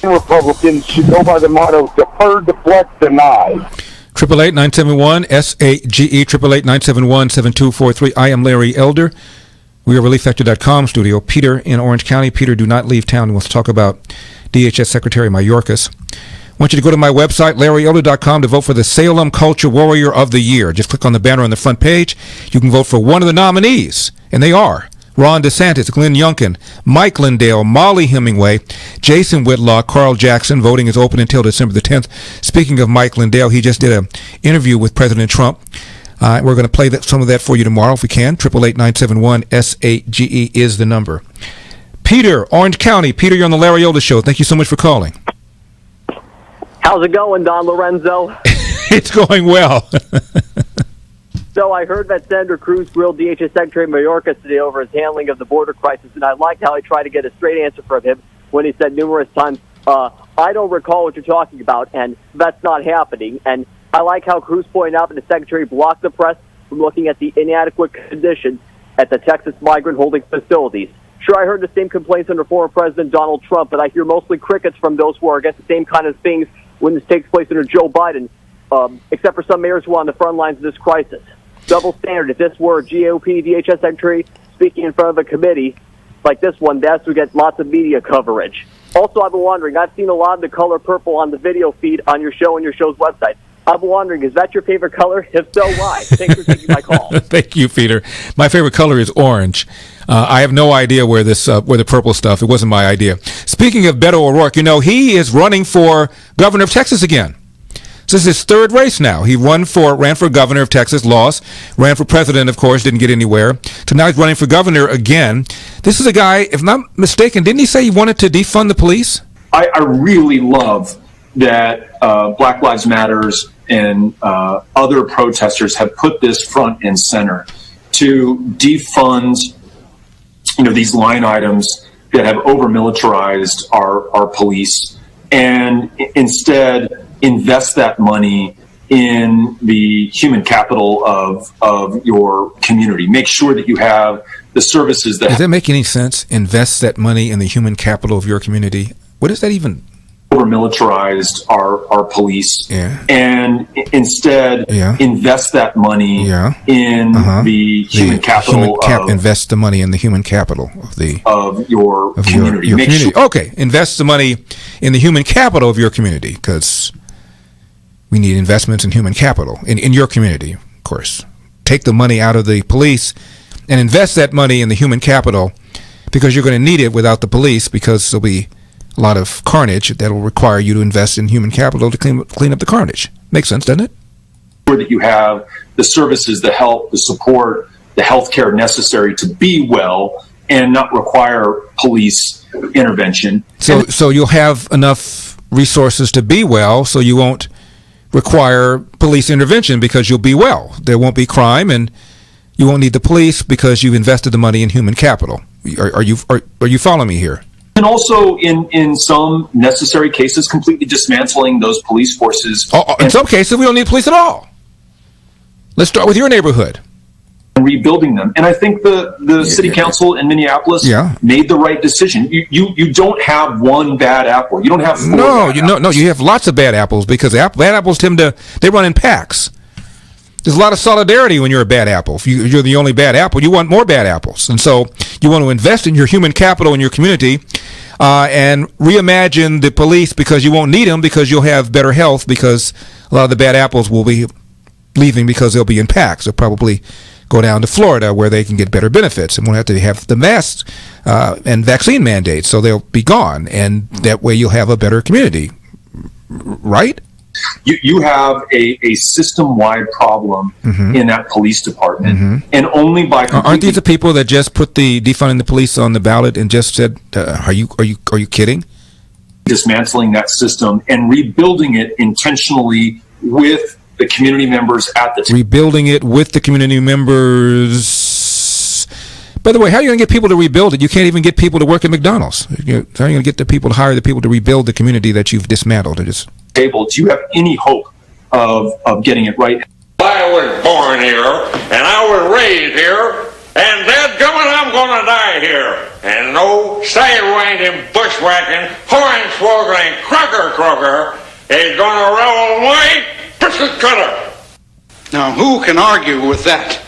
Republicans should go by the motto, defer, deflect, deny. 888-971-SAGE, 888-971-7243. I am Larry Elder. We are ReliefFactor.com studio. Peter in Orange County. Peter, do not leave town. He wants to talk about DHS Secretary Mayorkas. I want you to go to my website, LarryElder.com, to vote for the Salem Culture Warrior of the Year. Just click on the banner on the front page. You can vote for one of the nominees, and they are Ron DeSantis, Glenn Youngkin, Mike Lindell, Molly Hemingway, Jason Whitlock, Carl Jackson. Voting is open until December the 10th. Speaking of Mike Lindell, he just did an interview with President Trump. We're going to play some of that for you tomorrow if we can. 888-971-SAGE is the number. Peter, Orange County. Peter, you're on the Larry Elder Show. Thank you so much for calling. How's it going, Don Lorenzo? It's going well. So I heard that Senator Cruz grilled DHS Secretary Mayorkas today over his handling of the border crisis, and I liked how he tried to get a straight answer from him when he said numerous times, I don't recall what you're talking about, and that's not happening. And I like how Cruz pointed out that the Secretary blocked the press from looking at the inadequate conditions at the Texas migrant holding facilities. Sure, I heard the same complaints under former President Donald Trump, but I hear mostly crickets from those who are against the same kind of things when this takes place under Joe Biden, except for some mayors who are on the front lines of this crisis. Double standard. If this were a GOP DHS Secretary speaking in front of a committee like this one, that's would get lots of media coverage. Also, I've been wondering, I've seen a lot of the color purple on the video feed on your show and your show's website. I've been wondering, is that your favorite color? If so, why? Thanks for taking my call. Thank you, Peter. My favorite color is orange. I have no idea where the purple stuff, it wasn't my idea. Speaking of Beto O'Rourke, he is running for governor of Texas again. So this is his third race now. He ran for governor of Texas, lost. Ran for president, of course, didn't get anywhere. So now he's running for governor again. This is a guy, if I'm not mistaken, didn't he say he wanted to defund the police? I really love that Black Lives Matters and other protesters have put this front and center to defund, these line items that have over-militarized our police, and instead invest that money in the human capital of your community. Make sure that you have the services that... Does that make any sense? Invest that money in the human capital of your community? What does that even... Over-militarized our police, and instead invest that money in the human capital invest the money in the human capital of your community. Your community. Okay, invest the money in the human capital of your community, because we need investments in human capital in your community, of course. Take the money out of the police and invest that money in the human capital, because you're going to need it without the police, because there'll be a lot of carnage that will require you to invest in human capital to clean up the carnage. Makes sense, doesn't it? Sure that you have the services, the help, the support, the health care necessary to be well and not require police intervention. So you'll have enough resources to be well, so you won't require police intervention because you'll be well. There won't be crime, and you won't need the police because you've invested the money in human capital. Are you following me here? And also, in some necessary cases, completely dismantling those police forces. In some cases, we don't need police at all. Let's start with your neighborhood. And rebuilding them. And I think the city council in Minneapolis made the right decision. You don't have one bad apple. You don't have four bad apples. You have lots of bad apples, because bad apples they run in packs. There's a lot of solidarity when you're a bad apple. If you're the only bad apple, you want more bad apples. And so you want to invest in your human capital in your community and reimagine the police, because you won't need them, because you'll have better health, because a lot of the bad apples will be leaving because they'll be in packs. They'll probably go down to Florida where they can get better benefits and won't have to have the masks and vaccine mandates. So they'll be gone. And that way you'll have a better community, right? You have a system-wide problem in that police department, and only by aren't these the people that just put the defunding the police on the ballot and just said, "Are you kidding?" Dismantling that system and rebuilding it intentionally with the community members at the time. Rebuilding it with the community members. By the way, how are you going to get people to rebuild it? You can't even get people to work at McDonald's. How are you going to get the people to hire the people to rebuild the community that you've dismantled? Table. Do you have any hope of getting it right? I was born here, and I was raised here, and dadgummit, I'm going to die here. And no side-winding, bushwhacking, hornswoggling, crocker is going to roll my biscuit cutter. Now, who can argue with that?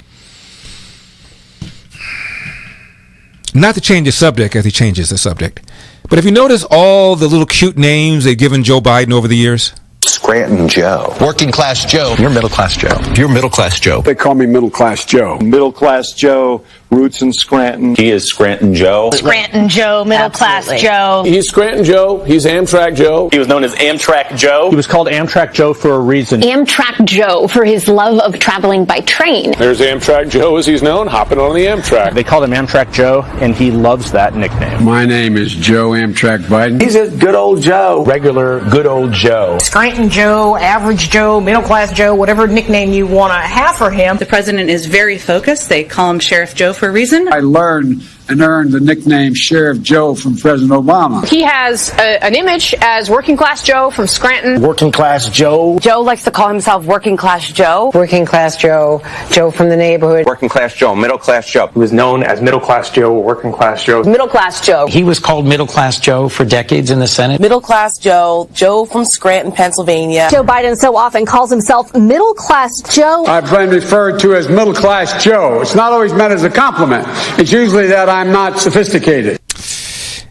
Not to change the subject as he changes the subject, but have you noticed all the little cute names they've given Joe Biden over the years? Scranton Joe. Working class Joe. You're middle class Joe. You're middle class Joe. They call me middle class Joe. Middle class Joe, roots in Scranton. He is Scranton Joe. Scranton Joe, middle class Joe. He's Scranton Joe. He's Amtrak Joe. He was known as Amtrak Joe. He was called Amtrak Joe for a reason. Amtrak Joe for his love of traveling by train. There's Amtrak Joe, as he's known, hopping on the Amtrak. They called him Amtrak Joe, and he loves that nickname. My name is Joe Amtrak Biden. He's a good old Joe. Regular good old Joe. Scranton Joe, average Joe, middle class Joe, whatever nickname you want to have for him. The president is very focused. They call him Sheriff Joe for a reason. I learned and earned the nickname Sheriff Joe from President Obama. He has an image as working class Joe from Scranton. Working class Joe. Joe likes to call himself working class Joe. Working class Joe, Joe from the neighborhood. Working class Joe, middle class Joe. He was known as middle class Joe, working class Joe. Middle class Joe. He was called middle class Joe for decades in the Senate. Middle class Joe, Joe from Scranton, Pennsylvania. Joe Biden so often calls himself middle class Joe. I've been referred to as middle class Joe. It's not always meant as a compliment. It's usually that I'm not sophisticated.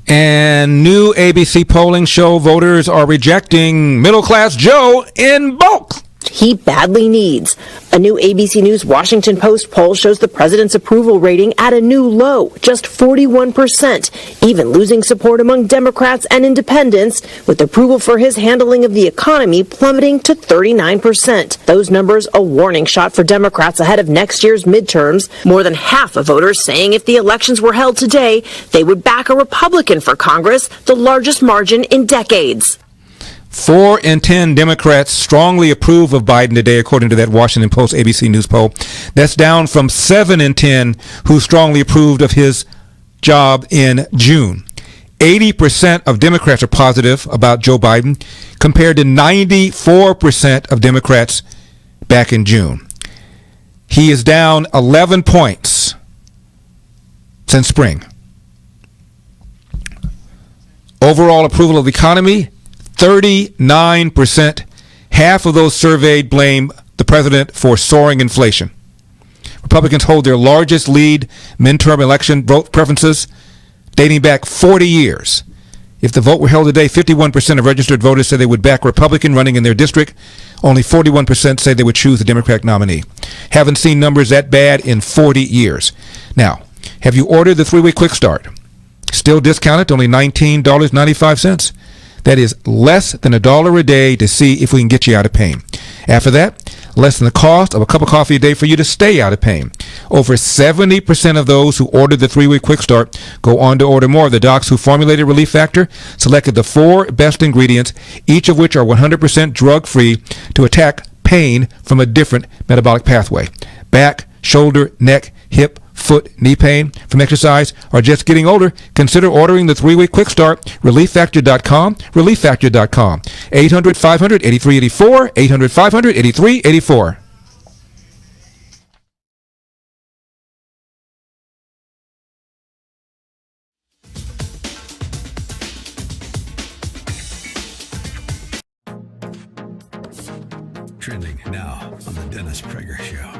And new ABC polling show voters are rejecting middle class Joe in bulk. he badly needs. A new ABC News Washington Post poll shows the president's approval rating at a new low, just 41%, even losing support among Democrats and independents, with approval for his handling of the economy plummeting to 39%. Those numbers a warning shot for Democrats ahead of next year's midterms. More than half of voters saying if the elections were held today, they would back a Republican for Congress, the largest margin in decades. 4 in 10 Democrats strongly approve of Biden today, according to that Washington Post ABC News poll. That's down from 7 in 10 who strongly approved of his job in June. 80% of Democrats are positive about Joe Biden, compared to 94% of Democrats back in June. He is down 11 points since spring. Overall approval of the economy, 39%. Half of those surveyed blame the president for soaring inflation. Republicans hold their largest lead midterm election vote preferences dating back 40 years. If the vote were held today, 51% of registered voters said they would back a Republican running in their district. Only 41% say they would choose the Democratic nominee. Haven't seen numbers that bad in 40 years. Now, have you ordered the 3-week quick start? Still discounted, only $19.95. That is less than $1 a day to see if we can get you out of pain. After that, less than the cost of a cup of coffee a day for you to stay out of pain. Over 70% of those who ordered the 3-week quick start go on to order more. The docs who formulated Relief Factor selected the 4 best ingredients, each of which are 100% drug-free, to attack pain from a different metabolic pathway. Back, shoulder, neck, hip, foot, knee pain from exercise, or just getting older, consider ordering the 3-week quick start. ReliefFactor.com. ReliefFactor.com. 800-500-8384. 800-500-8384. Trending now on the Dennis Prager Show.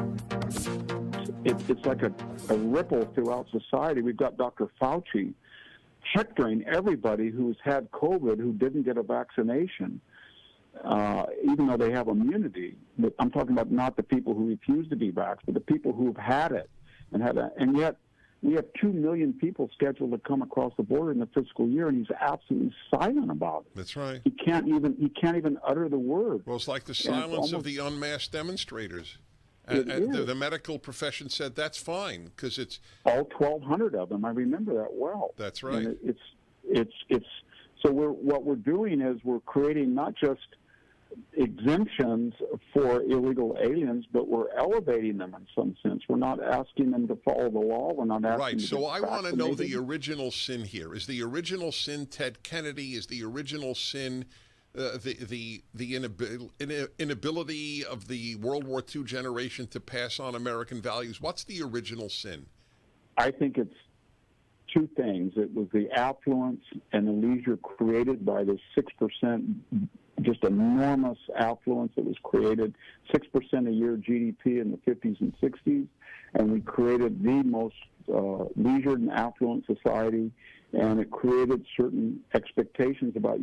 It's like a ripple throughout society. We've got Dr. Fauci hectoring everybody who's had COVID who didn't get a vaccination, even though they have immunity. But I'm talking about not the people who refuse to be vaxxed, but the people who've had it and yet we have 2 million people scheduled to come across the border in the fiscal year, and he's absolutely silent about it. That's right. He can't even utter the word. Well, it's like the silence of the unmasked demonstrators. And the medical profession said that's fine because it's all 1,200 of them. I remember that well. That's right. And it's so what we're doing is we're creating not just exemptions for illegal aliens, but we're elevating them in some sense. We're not asking them to follow the law. We're not asking right. them So to I want to know the original sin here. Is the original sin Ted Kennedy? Is the original sin the inability of the World War II generation to pass on American values? What's the original sin? I think it's 2 things. It was the affluence and the leisure created by the 6%, just enormous affluence that was created, 6% a year GDP in the 50s and 60s, and we created the most leisured and affluent society, and it created certain expectations about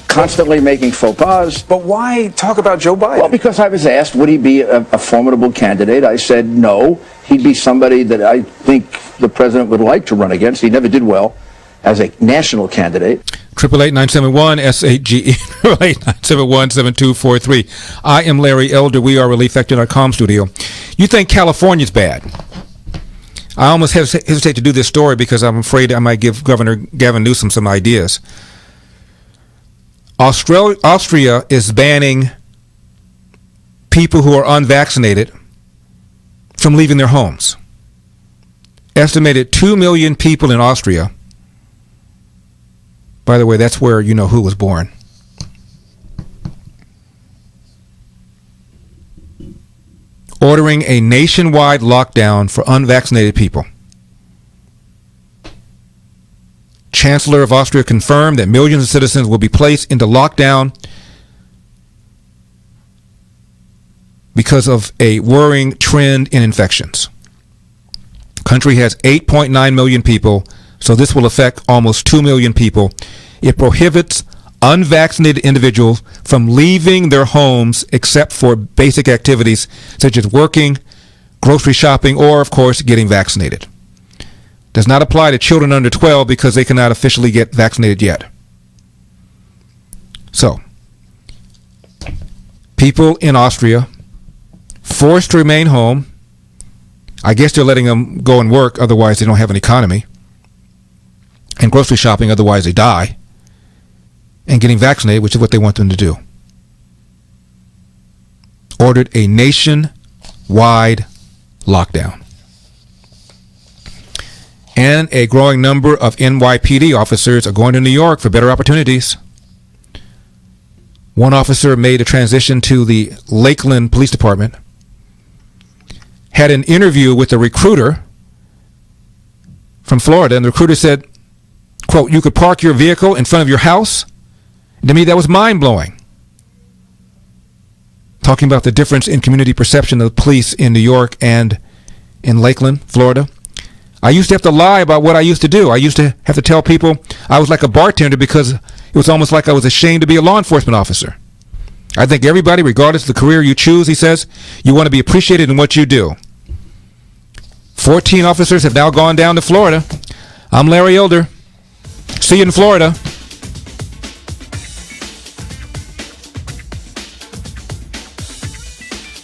constantly making faux pas. But why talk about Joe Biden? Well, because I was asked, would he be a formidable candidate? I said no. He'd be somebody that I think the president would like to run against. He never did well as a national candidate. 888-971-SAGE, 888-971-7243. I am Larry Elder. We are ReliefFactor.com studio. You think California's bad? I almost hesitate to do this story because I'm afraid I might give Governor Gavin Newsom some ideas. Austria is banning people who are unvaccinated from leaving their homes. Estimated 2 million people in Austria. By the way, that's where you know who was born. Ordering a nationwide lockdown for unvaccinated people. Chancellor of Austria confirmed that millions of citizens will be placed into lockdown because of a worrying trend in infections. The country has 8.9 million people, so this will affect almost 2 million people. It prohibits unvaccinated individuals from leaving their homes except for basic activities such as working, grocery shopping, or, of course, getting vaccinated. Does not apply to children under 12 because they cannot officially get vaccinated yet. So, people in Austria forced to remain home. I guess they're letting them go and work, otherwise they don't have an economy. And grocery shopping, otherwise they die. And getting vaccinated, which is what they want them to do. Ordered a nationwide lockdown. And a growing number of NYPD officers are going to New York for better opportunities. One officer made a transition to the Lakeland Police Department, had an interview with a recruiter from Florida, and the recruiter said, quote, "You could park your vehicle in front of your house." And to me, that was mind-blowing. Talking about the difference in community perception of the police in New York and in Lakeland, Florida. I used to have to lie about what I used to do. I used to have to tell people I was like a bartender because it was almost like I was ashamed to be a law enforcement officer. I think everybody, regardless of the career you choose, he says, you want to be appreciated in what you do. 14 officers have now gone down to Florida. I'm Larry Elder. See you in Florida.